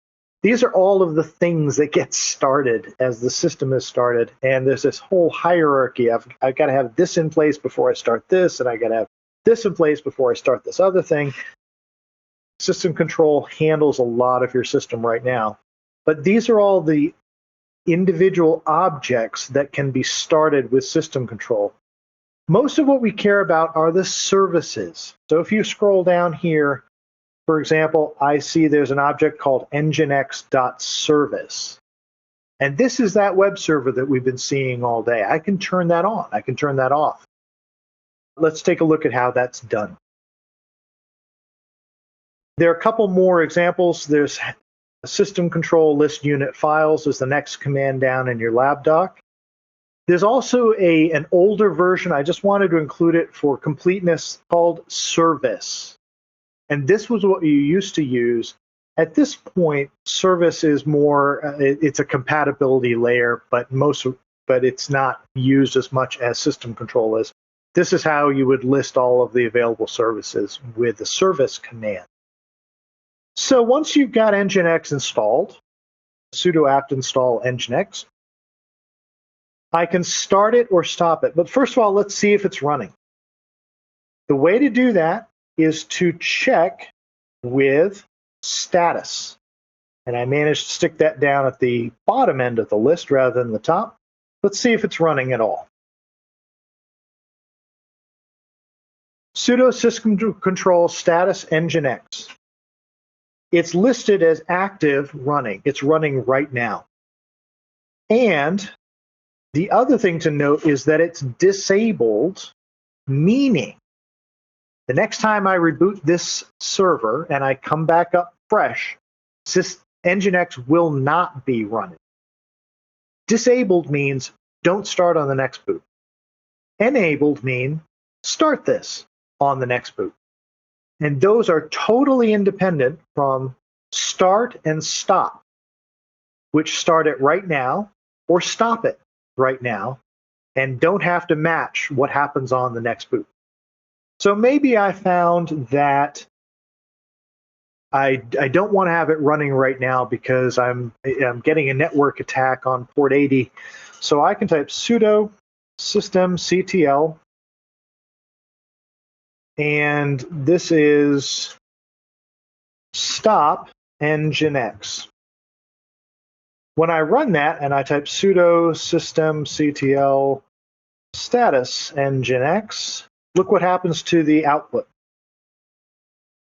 These are all of the things that get started as the system is started. And there's this whole hierarchy. I've got to have this in place before I start this, and I got to have this in place before I start this other thing. System control handles a lot of your system right now. But these are all the individual objects that can be started with system control. Most of what we care about are the services. So if you scroll down here, for example, I see there's an object called nginx.service. And this is that web server that we've been seeing all day. I can turn that on. I can turn that off. Let's take a look at how that's done. There are a couple more examples. There's system control list unit files is the next command down in your lab doc. There's also an older version. I just wanted to include it for completeness, called service. And this was what you used to use. At this point, service is more, it's a compatibility layer, but it's not used as much as system control is. This is how you would list all of the available services with the service command. So once you've got nginx installed, sudo apt install nginx, I can start it or stop it. But first of all, let's see if it's running. The way to do that is to check with status. And I managed to stick that down at the bottom end of the list rather than the top. Let's see if it's running at all. Sudo system control status nginx. It's listed as active running. It's running right now. And the other thing to note is that it's disabled, meaning the next time I reboot this server and I come back up fresh, nginx will not be running. Disabled means don't start on the next boot. Enabled means start this on the next boot. And those are totally independent from start and stop, which start it right now or stop it right now and don't have to match what happens on the next boot. So maybe I found that I don't want to have it running right now because I'm getting a network attack on port 80. So I can type sudo systemctl. And this is stop nginx. When I run that and I type sudo systemctl status nginx, look what happens to the output.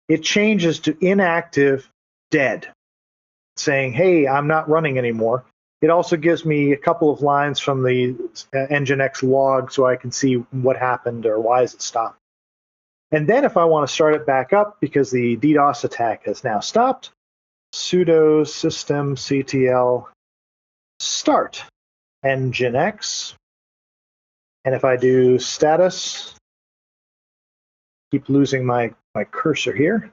it changes to inactive dead, saying, hey, I'm not running anymore. It also gives me a couple of lines from the Nginx log so I can see what happened or why is it stopped. And then if I want to start it back up because the DDoS attack has now stopped, sudo systemctl start Nginx. And if I do status, keep losing my cursor here,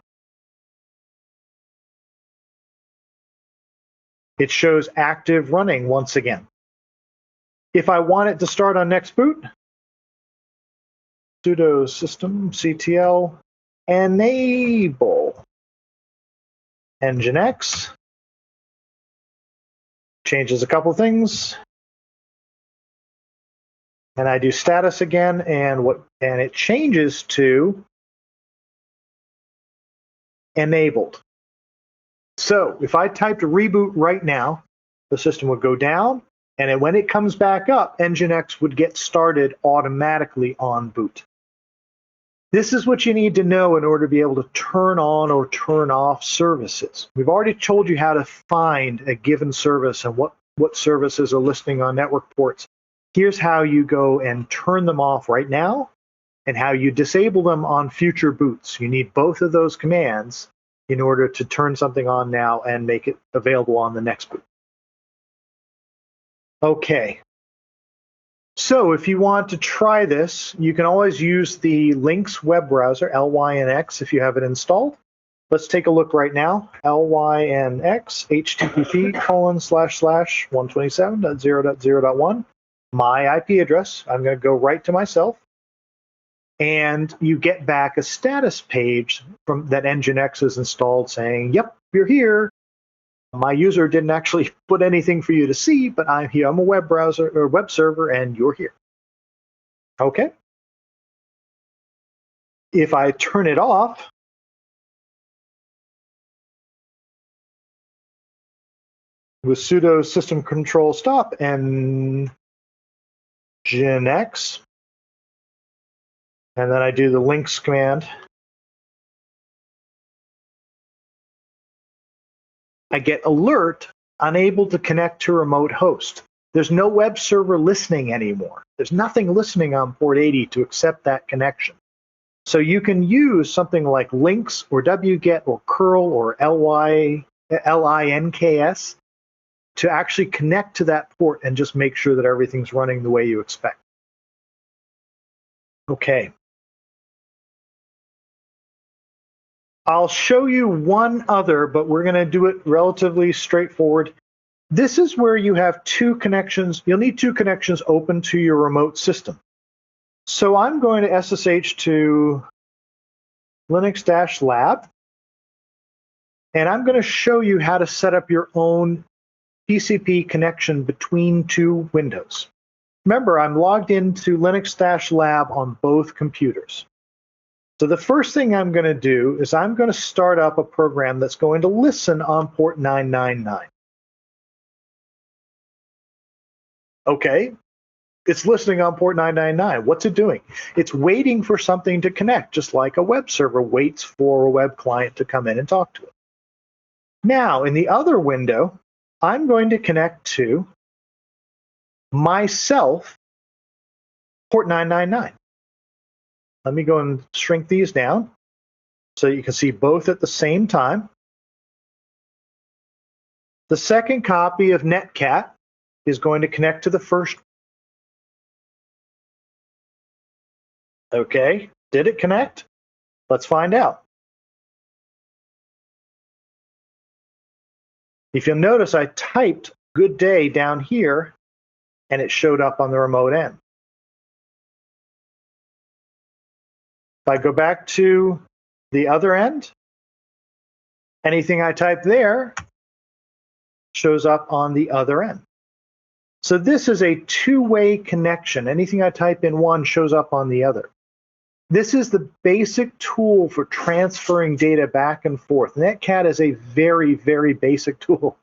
it shows active running once again. If I want it to start on next boot, sudo systemctl enable Nginx. Changes a couple things. And I do status again, and it changes to enabled. So if I typed reboot right now, the system would go down, and when it comes back up, Nginx would get started automatically on boot. This is what you need to know in order to be able to turn on or turn off services. We've already told you how to find a given service and what services are listening on network ports. Here's how you go and turn them off right now and how you disable them on future boots. You need both of those commands in order to turn something on now and make it available on the next boot. Okay. So if you want to try this, you can always use the Lynx web browser, LYNX, if you have it installed. Let's take a look right now. LYNX, http://127.0.0.1. My IP address. I'm going to go right to myself. And you get back a status page from that Nginx is installed saying, yep, you're here. My user didn't actually put anything for you to see, but I'm here. I'm a web browser or web server, and you're here. Okay. If I turn it off, with sudo system control stop and Nginx, and then I do the Lynx command, I get alert, unable to connect to remote host. There's no web server listening anymore. There's nothing listening on port 80 to accept that connection. So you can use something like Lynx or wget or curl or links to actually connect to that port and just make sure that everything's running the way you expect. Okay. I'll show you one other, but we're going to do it relatively straightforward. This is where you have two connections. You'll need two connections open to your remote system. So I'm going to SSH to Linux-lab, and I'm going to show you how to set up your own TCP connection between two windows. Remember, I'm logged into Linux-lab on both computers. So the first thing I'm going to do is I'm going to start up a program that's going to listen on port 999. Okay, it's listening on port 999. What's it doing? It's waiting for something to connect, just like a web server waits for a web client to come in and talk to it. Now, in the other window, I'm going to connect to myself, port 999. Let me go and shrink these down so you can see both at the same time. The second copy of Netcat is going to connect to the first. Okay, did it connect? Let's find out. If you'll notice, I typed good day down here, and it showed up on the remote end. If I go back to the other end, anything I type there shows up on the other end. So this is a two-way connection. Anything I type in one shows up on the other. This is the basic tool for transferring data back and forth. Netcat is a very, very basic tool.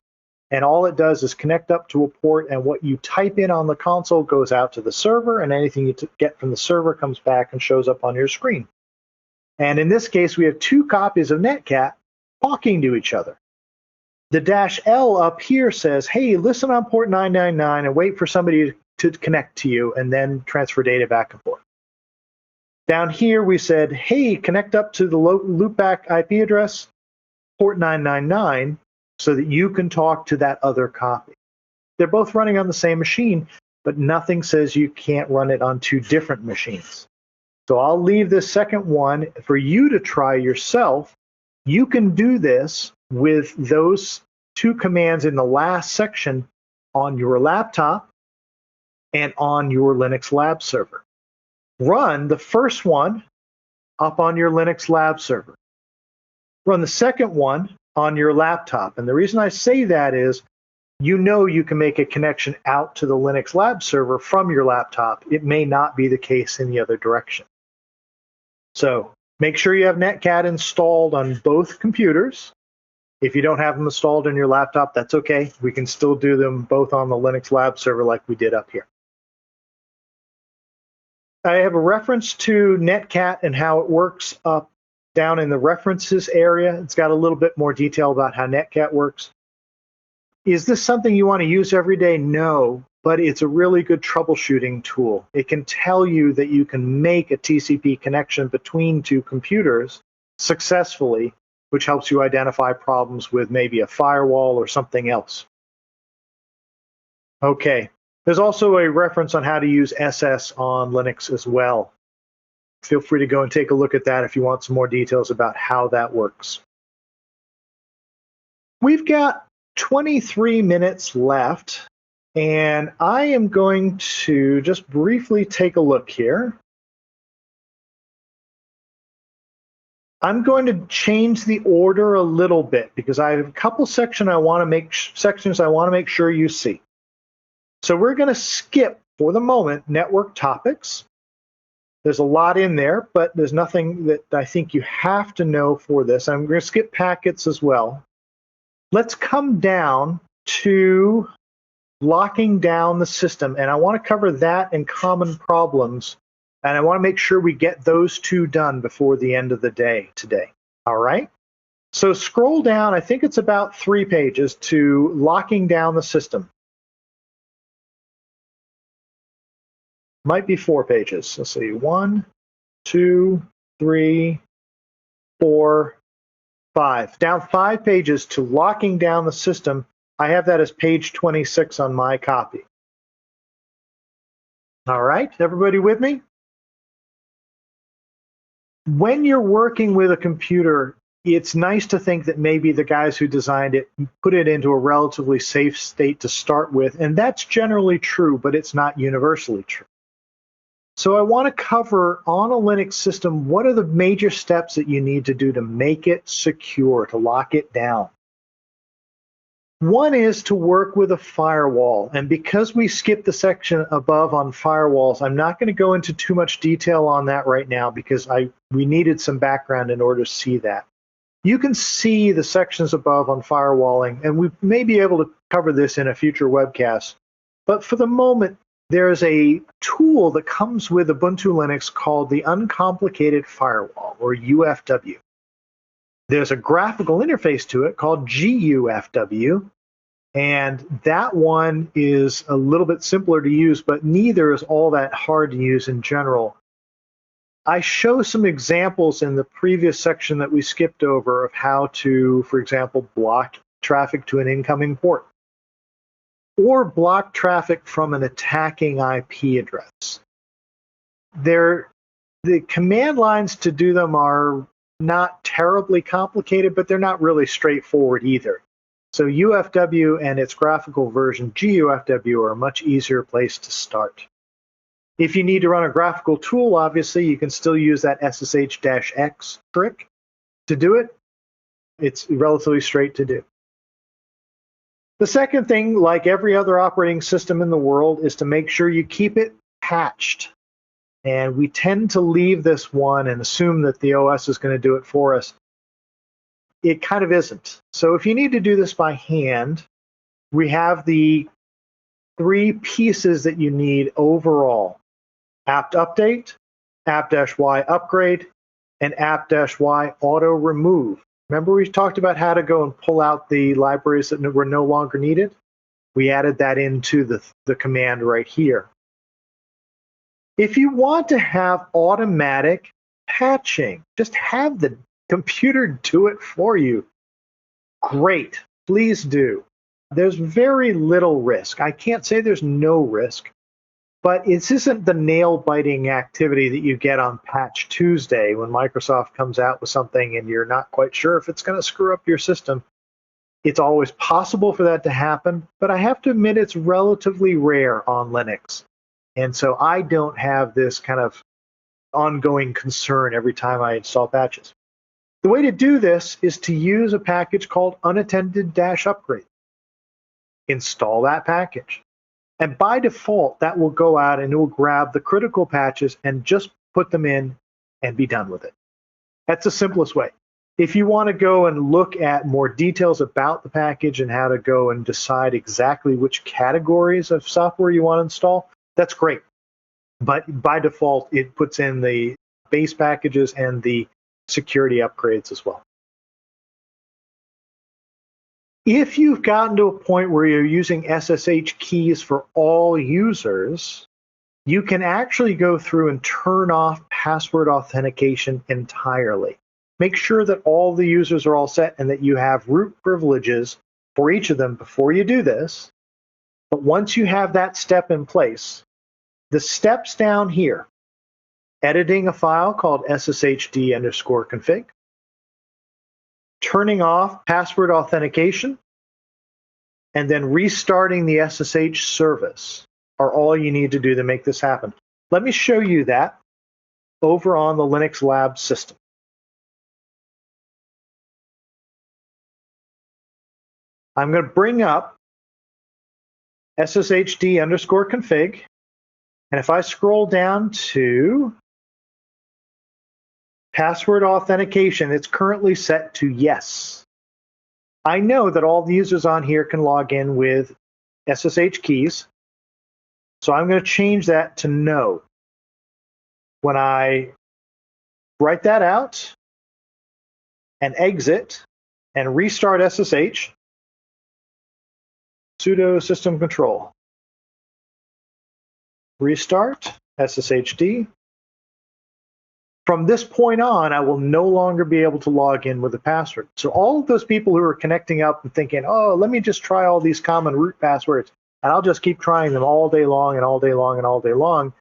And all it does is connect up to a port, and what you type in on the console goes out to the server, and anything you get from the server comes back and shows up on your screen. And in this case, we have two copies of Netcat talking to each other. The -L up here says, hey, listen on port 999 and wait for somebody to connect to you and then transfer data back and forth. Down here, we said, hey, connect up to the loopback IP address, port 999, so that you can talk to that other copy. They're both running on the same machine, but nothing says you can't run it on two different machines. So I'll leave this second one for you to try yourself. You can do this with those two commands in the last section on your laptop and on your Linux lab server. Run the first one up on your Linux lab server. Run the second one on your laptop. And the reason I say that is, you know you can make a connection out to the Linux lab server from your laptop. It may not be the case in the other direction. So make sure you have Netcat installed on both computers. If you don't have them installed on your laptop, that's okay. We can still do them both on the Linux lab server like we did up here. I have a reference to Netcat and how it works up down in the references area. It's got a little bit more detail about how Netcat works. Is this something you want to use every day? No, but it's a really good troubleshooting tool. It can tell you that you can make a TCP connection between two computers successfully, which helps you identify problems with maybe a firewall or something else. Okay, there's also a reference on how to use SS on Linux as well. Feel free to go and take a look at that if you want some more details about how that works. We've got 23 minutes left, and I am going to just briefly take a look here. I'm going to change the order a little bit because I have a couple sections I want to make sure you see. So we're going to skip, for the moment, network topics. There's a lot in there, but there's nothing that I think you have to know for this. I'm going to skip packets as well. Let's come down to locking down the system, and I want to cover that and common problems, and I want to make sure we get those two done before the end of the day today. All right? So scroll down, I think it's about 3 pages, to locking down the system. Might be 4 pages. Let's see, 1, 2, 3, 4, 5. Down 5 pages to locking down the system. I have that as page 26 on my copy. All right, everybody with me? When you're working with a computer, it's nice to think that maybe the guys who designed it put it into a relatively safe state to start with, and that's generally true, but it's not universally true. So I want to cover on a Linux system, what are the major steps that you need to do to make it secure, to lock it down? One is to work with a firewall. And because we skipped the section above on firewalls, I'm not going to go into too much detail on that right now because we needed some background in order to see that. You can see the sections above on firewalling, and we may be able to cover this in a future webcast. But for the moment, there's a tool that comes with Ubuntu Linux called the Uncomplicated Firewall, or UFW. There's a graphical interface to it called GUFW, and that one is a little bit simpler to use, but neither is all that hard to use in general. I show some examples in the previous section that we skipped over of how to, for example, block traffic to an incoming port, or block traffic from an attacking IP address. The command lines to do them are not terribly complicated, but they're not really straightforward either. So UFW and its graphical version, GUFW, are a much easier place to start. If you need to run a graphical tool, obviously, you can still use that SSH-X trick to do it. It's relatively straight to do. The second thing, like every other operating system in the world, is to make sure you keep it patched. And we tend to leave this one and assume that the OS is going to do it for us. It kind of isn't. So if you need to do this by hand, we have the 3 pieces that you need overall: apt update, apt-y upgrade, and app-y auto remove. Remember we talked about how to go and pull out the libraries that were no longer needed? We added that into the command right here. If you want to have automatic patching, just have the computer do it for you. Great, please do. There's very little risk. I can't say there's no risk, but this isn't the nail-biting activity that you get on Patch Tuesday when Microsoft comes out with something and you're not quite sure if it's going to screw up your system. It's always possible for that to happen, but I have to admit it's relatively rare on Linux. And so I don't have this kind of ongoing concern every time I install patches. The way to do this is to use a package called unattended-upgrade. Install that package. And by default, that will go out and it will grab the critical patches and just put them in and be done with it. That's the simplest way. If you want to go and look at more details about the package and how to go and decide exactly which categories of software you want to install, that's great. But by default, it puts in the base packages and the security upgrades as well. If you've gotten to a point where you're using SSH keys for all users, you can actually go through and turn off password authentication entirely. Make sure that all the users are all set and that you have root privileges for each of them before you do this. But once you have that step in place, the steps down here, editing a file called sshd_config, turning off password authentication, and then restarting the SSH service are all you need to do to make this happen. Let me show you that over on the Linux Lab system. I'm going to bring up sshd_config, and if I scroll down to password authentication, it's currently set to yes. I know that all the users on here can log in with SSH keys, so I'm going to change that to no. When I write that out and exit and restart SSH, sudo system control, restart SSHD. From this point on, I will no longer be able to log in with a password. So all of those people who are connecting up and thinking, oh, let me just try all these common root passwords, and I'll just keep trying them all day long and all day long and all day long,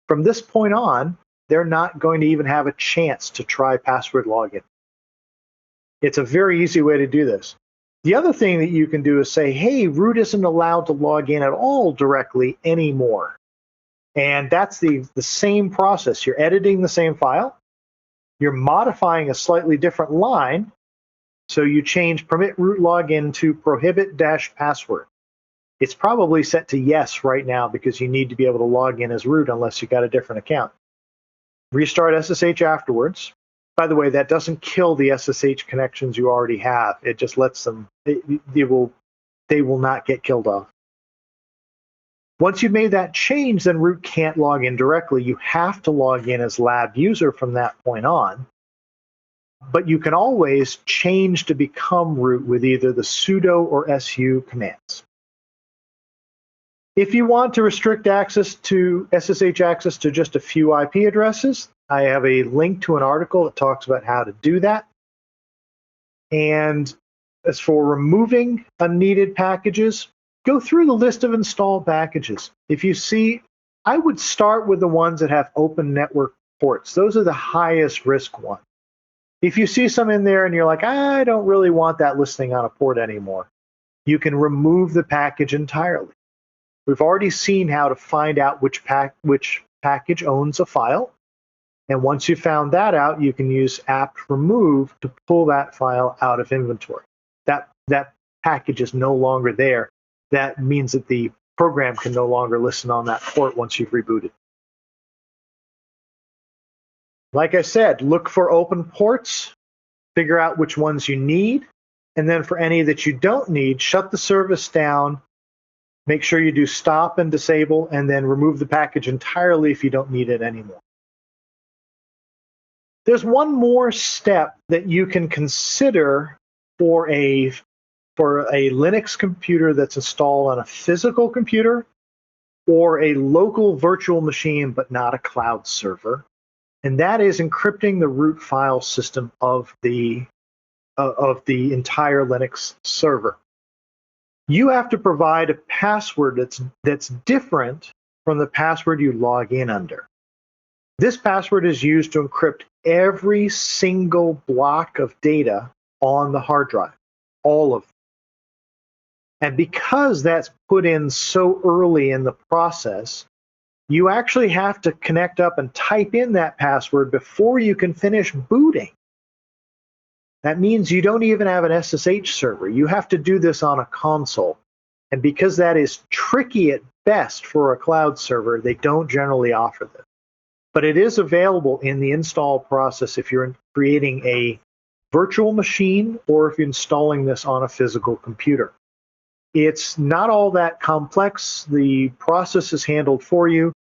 from this point on, they're not going to even have a chance to try password login. It's a very easy way to do this. The other thing that you can do is say, hey, root isn't allowed to log in at all directly anymore. And that's the same process. You're editing the same file. You're modifying a slightly different line. So you change permit root login to prohibit-password. It's probably set to yes right now because you need to be able to log in as root unless you got a different account. Restart SSH afterwards. By the way, that doesn't kill the SSH connections you already have. It just lets them, they will not get killed off. Once you've made that change, then root can't log in directly. You have to log in as lab user from that point on. But you can always change to become root with either the sudo or su commands. If you want to restrict access to SSH access to just a few IP addresses, I have a link to an article that talks about how to do that. And as for removing unneeded packages, go through the list of installed packages. If you see, I would start with the ones that have open network ports. Those are the highest risk ones. If you see some in there and you're like, I don't really want that listening on a port anymore, you can remove the package entirely. We've already seen how to find out which package owns a file. And once you've found that out, you can use apt remove to pull that file out of inventory. That package is no longer there. That means that the program can no longer listen on that port once you've rebooted. Like I said, look for open ports, figure out which ones you need, and then for any that you don't need, shut the service down, make sure you do stop and disable, and then remove the package entirely if you don't need it anymore. There's one more step that you can consider for a Linux computer that's installed on a physical computer or a local virtual machine but not a cloud server, and that is encrypting the root file system of the entire Linux server. You have to provide a password that's different from the password you log in under. This password is used to encrypt every single block of data on the hard drive, all of them. And because that's put in so early in the process, you actually have to connect up and type in that password before you can finish booting. That means you don't even have an SSH server. You have to do this on a console. And because that is tricky at best for a cloud server, they don't generally offer this. But it is available in the install process if you're creating a virtual machine or if you're installing this on a physical computer. It's not all that complex. The process is handled for you.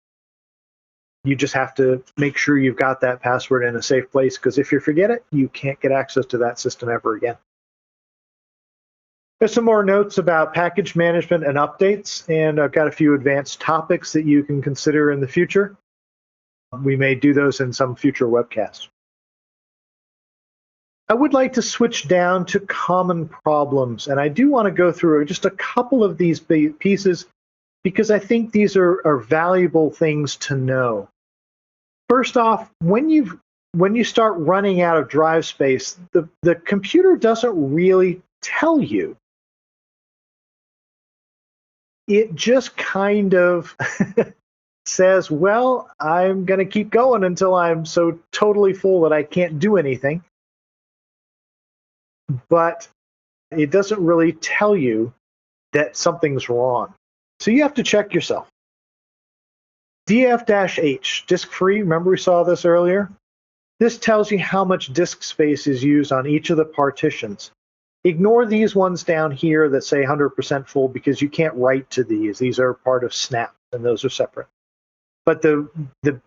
You just have to make sure you've got that password in a safe place, because if you forget it, you can't get access to that system ever again. There's some more notes about package management and updates, and I've got a few advanced topics that you can consider in the future. We may do those in some future webcasts. I would like to switch down to common problems, and I do want to go through just a couple of these pieces because I think these are valuable things to know. First off, when you start running out of drive space, the computer doesn't really tell you. It just kind of says, well, I'm going to keep going until I'm so totally full that I can't do anything. But it doesn't really tell you that something's wrong. So you have to check yourself. DF-H, disk free, remember we saw this earlier? This tells you how much disk space is used on each of the partitions. Ignore these ones down here that say 100% full because you can't write to these. These are part of Snap, and those are separate. But the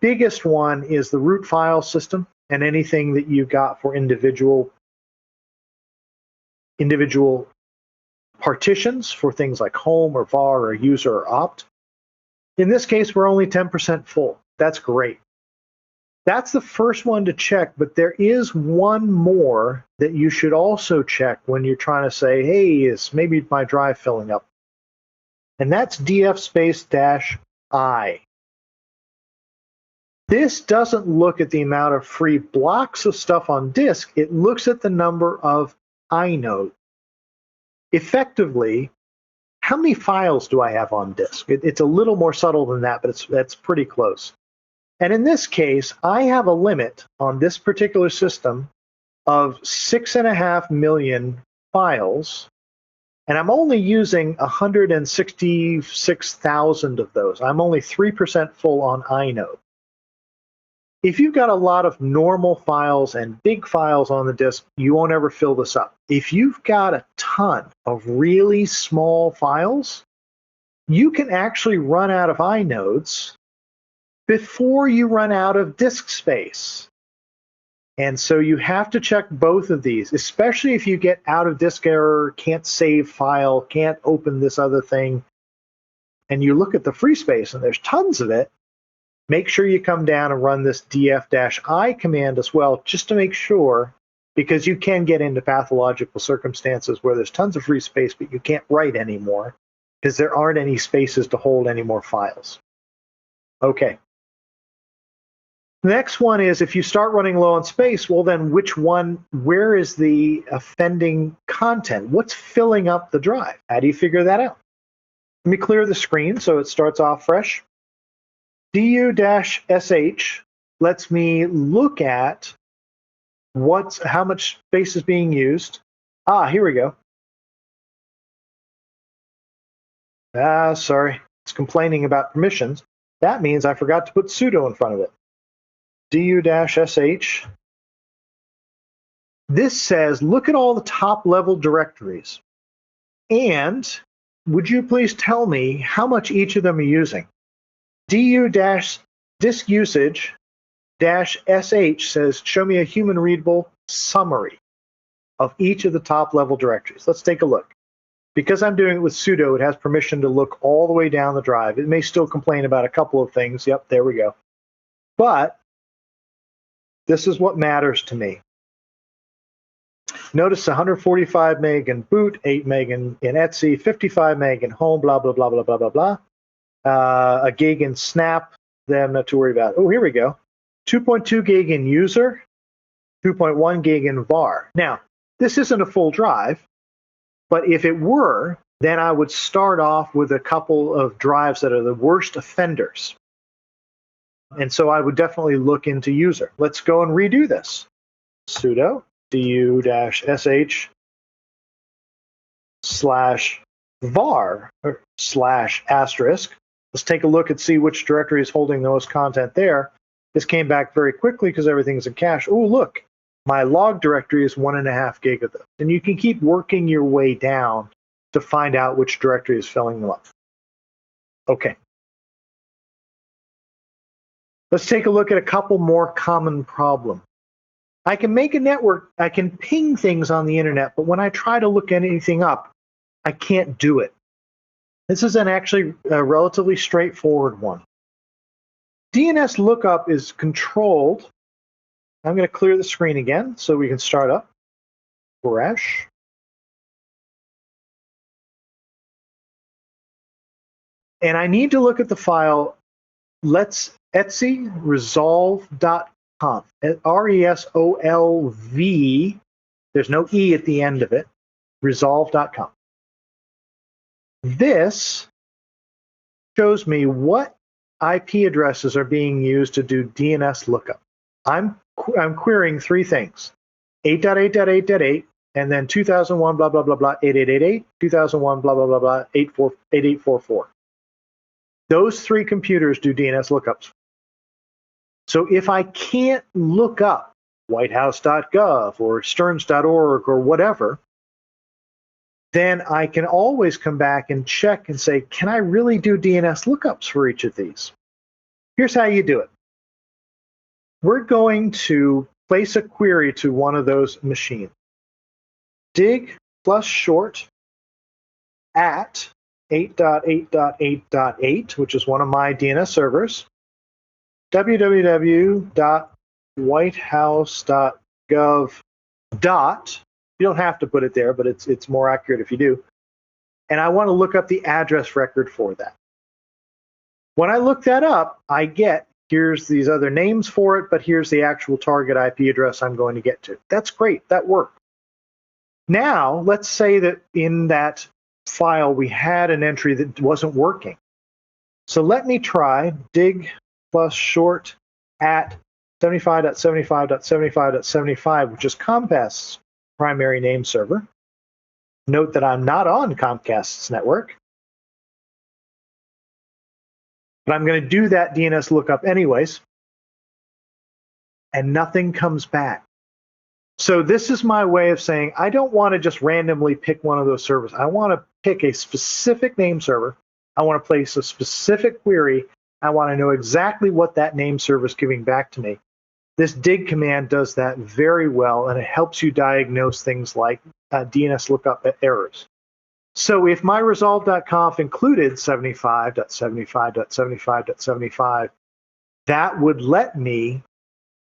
biggest one is the root file system and anything that you got for individual partitions for things like home or var or user or opt. In this case, we're only 10% full. That's great. That's the first one to check, but there is one more that you should also check when you're trying to say, hey, is maybe my drive filling up? And that's df-I. This doesn't look at the amount of free blocks of stuff on disk. It looks at the number of inodes. Effectively, how many files do I have on disk? It's a little more subtle than that, but that's pretty close. And in this case, I have a limit on this particular system of 6.5 million files, and I'm only using 166,000 of those. I'm only 3% full on inode. If you've got a lot of normal files and big files on the disk, you won't ever fill this up. If you've got a ton of really small files, you can actually run out of inodes before you run out of disk space. And so you have to check both of these, especially if you get out of disk error, can't save file, can't open this other thing, and you look at the free space and there's tons of it. Make sure you come down and run this df-I command as well, just to make sure, because you can get into pathological circumstances where there's tons of free space, but you can't write anymore because there aren't any spaces to hold any more files. Okay. The next one is if you start running low on space, well then where is the offending content? What's filling up the drive? How do you figure that out? Let me clear the screen so it starts off fresh. du-sh lets me look at how much space is being used. Here we go. Sorry, it's complaining about permissions. That means I forgot to put sudo in front of it. du-sh. This says, look at all the top level directories. And would you please tell me how much each of them are using? du-disk usage D-sh says, show me a human readable summary of each of the top level directories. Let's take a look. Because I'm doing it with sudo, it has permission to look all the way down the drive. It may still complain about a couple of things. Yep, there we go. But this is what matters to me. Notice 145 meg in boot, 8 meg in Etsy, 55 meg in home, blah, blah, blah, blah, blah, blah, blah. A gig in snap, then not to worry about. Oh, here we go. 2.2 gig in user, 2.1 gig in var. Now, this isn't a full drive, but if it were, then I would start off with a couple of drives that are the worst offenders. And so I would definitely look into user. Let's go and redo this. Sudo du-sh /var /*. Let's take a look and see which directory is holding the most content there. This came back very quickly because everything's in cache. Oh, look, my log directory is 1.5 gig of them. And you can keep working your way down to find out which directory is filling them up. Okay. Let's take a look at a couple more common problems. I can make a network, I can ping things on the internet, but when I try to look anything up, I can't do it. This is actually a relatively straightforward one. DNS lookup is controlled. I'm going to clear the screen again so we can start up. Fresh. And I need to look at the file let's Etsy resolve.conf. RESOLV, there's no E at the end of it, resolve.conf. This shows me what IP addresses are being used to do DNS lookup. I'm querying three things: 8.8.8.8, and then 2001 blah blah blah blah 8888, 2001 blah blah blah blah 8844. Those three computers do DNS lookups. So if I can't look up whitehouse.gov or stearns.org or whatever, then I can always come back and check and say, can I really do DNS lookups for each of these? Here's how you do it. We're going to place a query to one of those machines. Dig plus short at 8.8.8.8, which is one of my DNS servers, www.whitehouse.gov. You don't have to put it there, but it's more accurate if you do. And I want to look up the address record for that. When I look that up, I get, here's these other names for it, but here's the actual target IP address I'm going to get to. That's great. That worked. Now, let's say that in that file we had an entry that wasn't working. So let me try dig plus short at 75.75.75.75, which is Comcast's primary name server. Note that I'm not on Comcast's network, but I'm going to do that DNS lookup anyways, and nothing comes back. So this is my way of saying I don't want to just randomly pick one of those servers. I want to pick a specific name server. I want to place a specific query. I want to know exactly what that name server is giving back to me. This dig command does that very well, and it helps you diagnose things like DNS lookup errors. So if my resolve.conf included 75.75.75.75, that would let me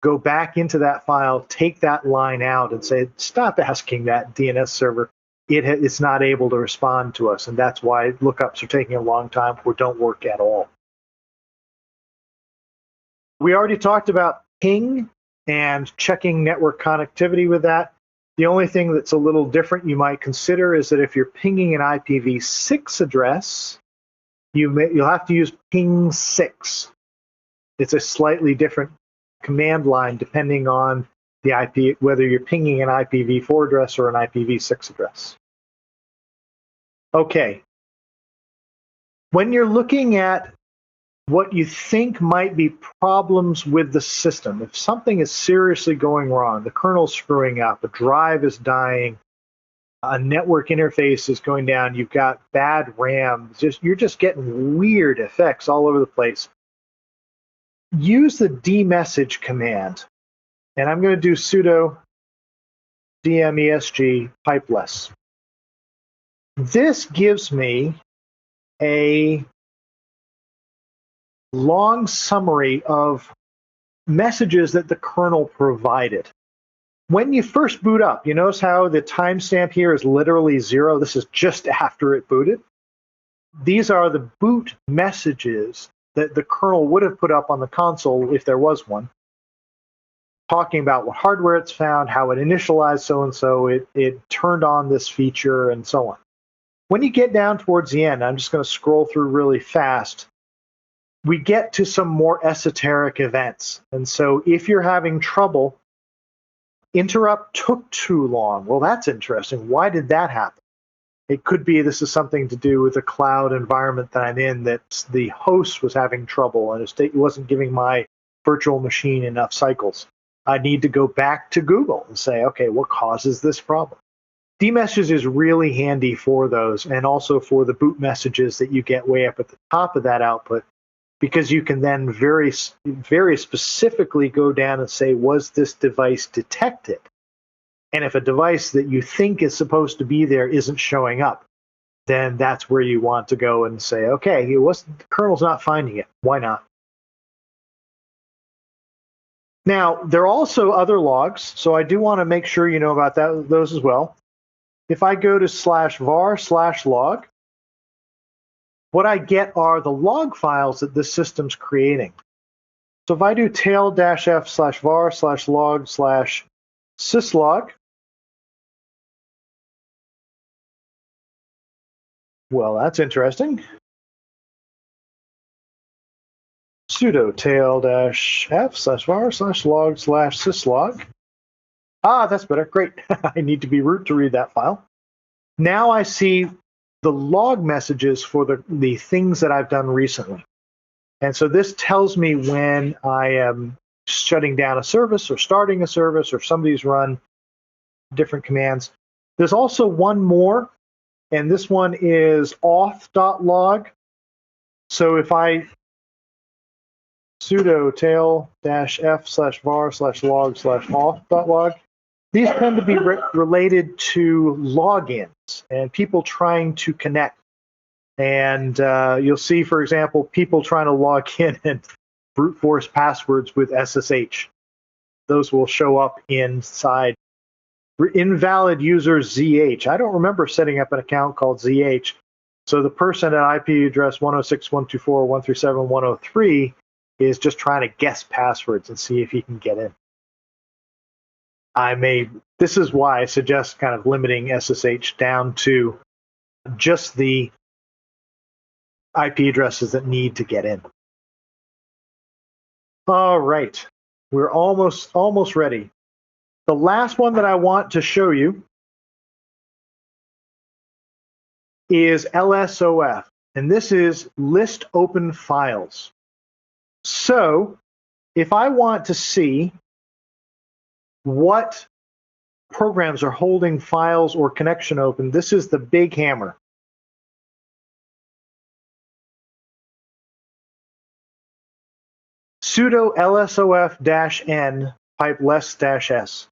go back into that file, take that line out, and say, stop asking that DNS server. It's not able to respond to us, and that's why lookups are taking a long time or don't work at all. We already talked about ping and checking network connectivity with that. The only thing that's a little different you might consider is that if you're pinging an IPv6 address, you'll have to use ping 6. It's a slightly different command line depending on the IP, whether you're pinging an IPv4 address or an IPv6 address. Okay. When you're looking at what you think might be problems with the system, if something is seriously going wrong, the kernel's screwing up, a drive is dying, a network interface is going down, you've got bad RAM, you're just getting weird effects all over the place, use the dmesg command, and I'm going to do sudo dmesg pipeless. This gives me a long summary of messages that the kernel provided. When you first boot up, you notice how the timestamp here is literally 0. This is just after it booted. These are the boot messages that the kernel would have put up on the console if there was one, talking about what hardware it's found, how it initialized so-and-so, it turned on this feature, and so on. When you get down towards the end, I'm just going to scroll through really fast, we get to some more esoteric events. And so if you're having trouble, interrupt took too long. Well, that's interesting. Why did that happen? It could be this is something to do with the cloud environment that I'm in, that the host was having trouble and it wasn't giving my virtual machine enough cycles. I need to go back to Google and say, okay, what causes this problem? dmesg is really handy for those, and also for the boot messages that you get way up at the top of that output, because you can then very, very specifically go down and say, was this device detected? And if a device that you think is supposed to be there isn't showing up, then that's where you want to go and say, okay, the kernel's not finding it. Why not? Now, there are also other logs, so I do want to make sure you know about those as well. If I go to /var/log, what I get are the log files that this system's creating. So if I do tail-f/var/log/syslog, well, that's interesting. Sudo tail-f/var/log/syslog. Ah, that's better. Great. I need to be root to read that file. Now I see the log messages for the things that I've done recently. And so this tells me when I am shutting down a service or starting a service, or somebody's run different commands. There's also one more, and this one is auth.log. So if I sudo tail-f/var/log/auth.log, these tend to be related to logins and people trying to connect. And you'll see, for example, people trying to log in and brute force passwords with SSH. Those will show up inside. Invalid user ZH. I don't remember setting up an account called ZH. So the person at IP address 106.124.137.103 is just trying to guess passwords and see if he can get in. This is why I suggest kind of limiting SSH down to just the IP addresses that need to get in. All right, we're almost ready. The last one that I want to show you is LSOF, and this is list open files. So if I want to see what programs are holding files or connection open, this is the big hammer. Sudo lsof-n pipe less-s.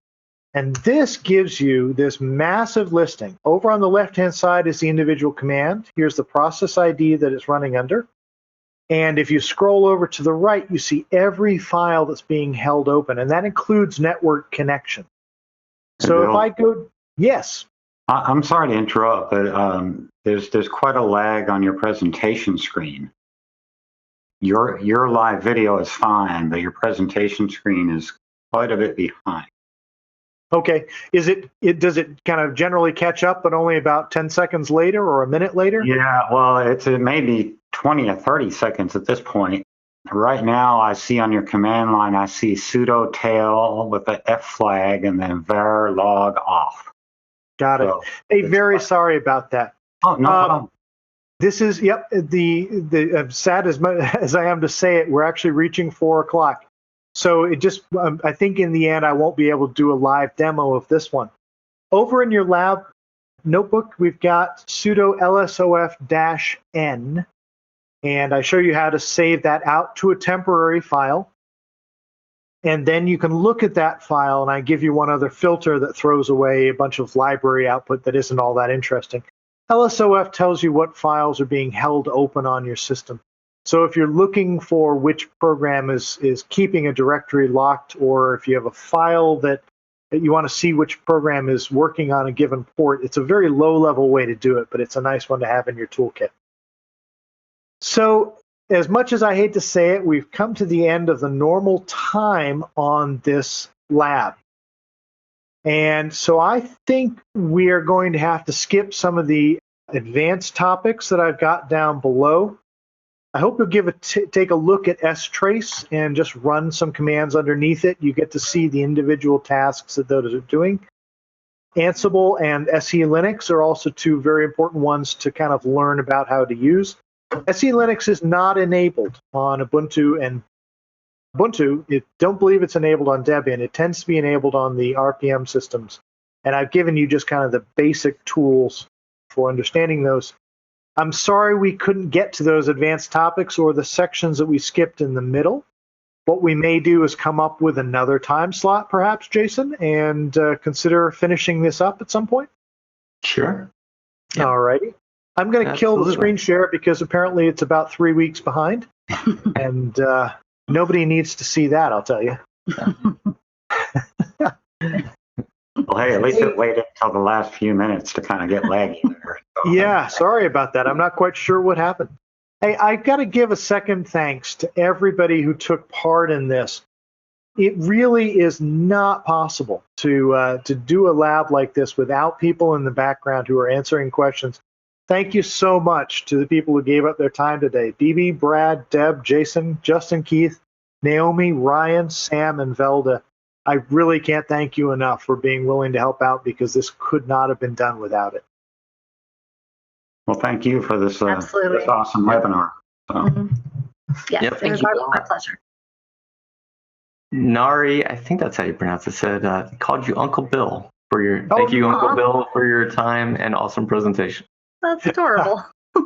And this gives you this massive listing. Over on the left-hand side is the individual command. Here's the process ID that it's running under. And if you scroll over to the right, you see every file that's being held open, and that includes network connection. So if I go, yes. I'm sorry to interrupt, but there's quite a lag on your presentation screen. Your live video is fine, but your presentation screen is quite a bit behind. Okay, does it kind of generally catch up, but only about 10 seconds later or a minute later? Yeah, well, it may be 20 or 30 seconds at this point. Right now, I see on your command line, I see sudo tail with the F flag and then var log off. Got it. So, hey, very sorry about that. Oh, no problem. This is, yep, the sad as I am to say it, we're actually reaching 4 o'clock. So it just, I think in the end, I won't be able to do a live demo of this one. Over in your lab notebook, we've got sudo lsof-n, And I show you how to save that out to a temporary file. And then you can look at that file, and I give you one other filter that throws away a bunch of library output that isn't all that interesting. LSOF tells you what files are being held open on your system. So if you're looking for which program is keeping a directory locked, or if you have a file that you want to see which program is working on a given port, it's a very low-level way to do it, but it's a nice one to have in your toolkit. So as much as I hate to say it, we've come to the end of the normal time on this lab. And so I think we are going to have to skip some of the advanced topics that I've got down below. I hope you'll take a look at strace and just run some commands underneath it. You get to see the individual tasks that those are doing. Ansible and SE Linux are also two very important ones to kind of learn about how to use. SE Linux is not enabled on Ubuntu, and Ubuntu, don't believe it's enabled on Debian. It tends to be enabled on the RPM systems. And I've given you just kind of the basic tools for understanding those. I'm sorry we couldn't get to those advanced topics or the sections that we skipped in the middle. What we may do is come up with another time slot, perhaps, Jason, and consider finishing this up at some point. Sure. Yep. All righty. I'm going to kill the Absolutely. screen share because apparently it's about 3 weeks behind. And nobody needs to see that, I'll tell you. Well, hey, at least it waited until the last few minutes to kind of get laggy there. So, Yeah, sorry about that. I'm not quite sure what happened. Hey, I've got to give a second thanks to everybody who took part in this. It really is not possible to do a lab like this without people in the background who are answering questions. Thank you so much to the people who gave up their time today. Dee, Brad, Deb, Jason, Justin, Keith, Naomi, Ryan, Sam, and Velda. I really can't thank you enough for being willing to help out because this could not have been done without it. Well, thank you for this, Absolutely. this awesome webinar. So, Yes, Yep, it thank was you, our, Bill. my pleasure. Nari, I think that's how you pronounce it, said, called you Uncle Bill for your, Oh, thank you, Uncle aw. Bill, for your time and awesome presentation. That's adorable.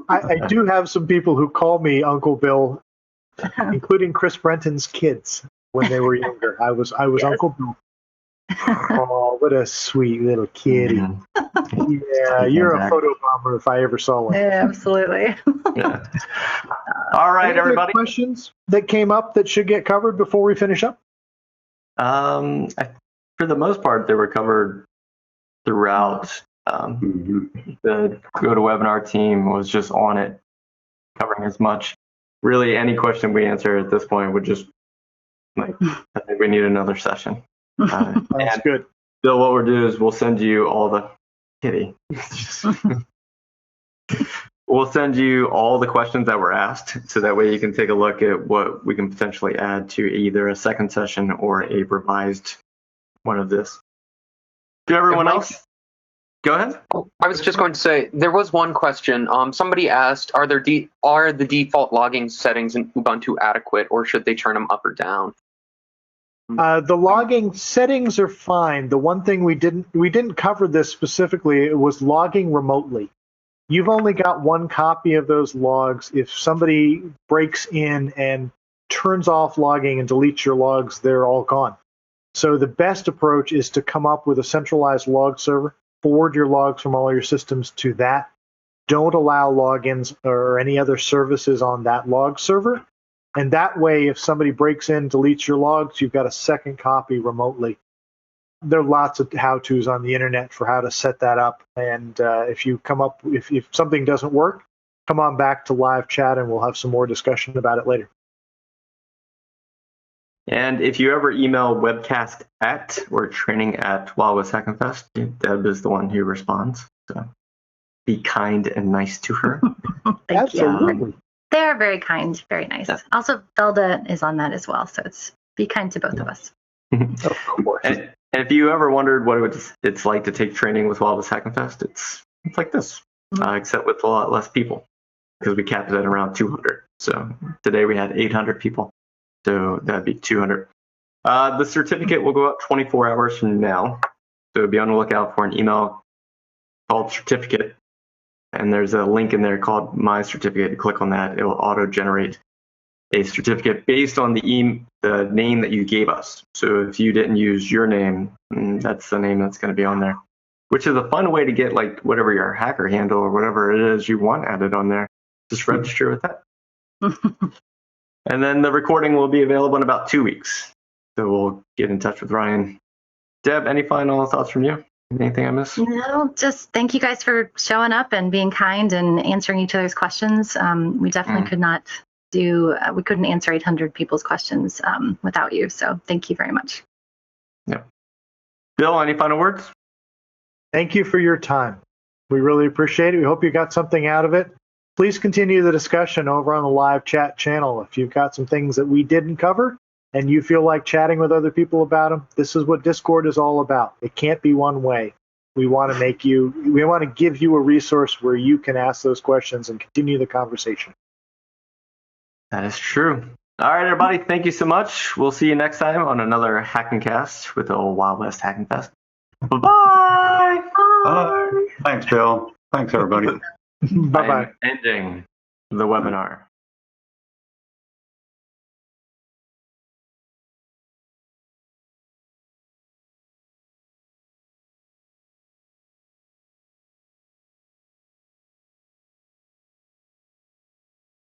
I do have some people who call me Uncle Bill, including Chris Brenton's kids when they were younger. I was Yes. Uncle Bill. Oh, what a sweet little kitty. Mhm. Yeah, you're a photo bomber if I ever saw one. Absolutely. Yeah. All right, Any other everybody. questions that came up that should get covered before we finish up? For the most part, they were covered throughout. The GoToWebinar team was just on it, covering as much. Really, any question we answer at this point would just, I think we need another session. That's And good. Bill, what we'll do is we'll send you all the kitty. We'll send you all the questions that were asked, so that way you can take a look at what we can potentially add to either a second session or a revised one of this. To everyone Mike- else, go ahead. I was just going to say there was one question. Somebody asked, are the default logging settings in Ubuntu adequate, or should they turn them up or down? The logging settings are fine. The one thing we didn't cover this specifically, it was logging remotely. You've only got one copy of those logs. If somebody breaks in and turns off logging and deletes your logs, they're all gone. So the best approach is to come up with a centralized log server, forward your logs from all your systems to that. Don't allow logins or any other services on that log server. And that way, if somebody breaks in, deletes your logs, you've got a second copy remotely. There are lots of how-tos on the internet for how to set that up. And if something doesn't work, come on back to live chat and we'll have some more discussion about it later. And if you ever email webcast or training at Wild West Hacking Fest, Deb is the one who responds. So be kind and nice to her. Thank you. Absolutely. They're very kind, very nice. Yeah. Also, Velda is on that as well, so it's be kind to both of us. Of course. And if you ever wondered what it's like to take training with Wild West Hacking Fest, it's like this, except with a lot less people, because we capped it at around 200. So today we had 800 people, so that'd be 200. The certificate will go out 24 hours from now, so be on the lookout for an email called certificate. and there's a link in there called My Certificate. Click on that. It will auto-generate a certificate based on the name that you gave us. So if you didn't use your name, that's the name that's going to be on there, which is a fun way to get like whatever your hacker handle or whatever it is you want added on there. Just register with that. And then the recording will be available in about 2 weeks. So we'll get in touch with Ryan. Deb, any final thoughts from you? Anything I missed? No, just thank you guys for showing up and being kind and answering each other's questions. We definitely could not we couldn't answer 800 people's questions without you. So thank you very much. Yep. Bill, any final words? Thank you for your time. We really appreciate it. We hope you got something out of it. Please continue the discussion over on the live chat channel. If you've got some things that we didn't cover and you feel like chatting with other people about them, this is what Discord is all about. It can't be one way. We want to give you a resource where you can ask those questions and continue the conversation. That is true. All right, everybody. Thank you so much. We'll see you next time on another Hacking Cast with the old Wild West Hacking Fest. Bye-bye. Bye. Thanks, Bill. Thanks, everybody. Bye-bye. I'm ending the webinar.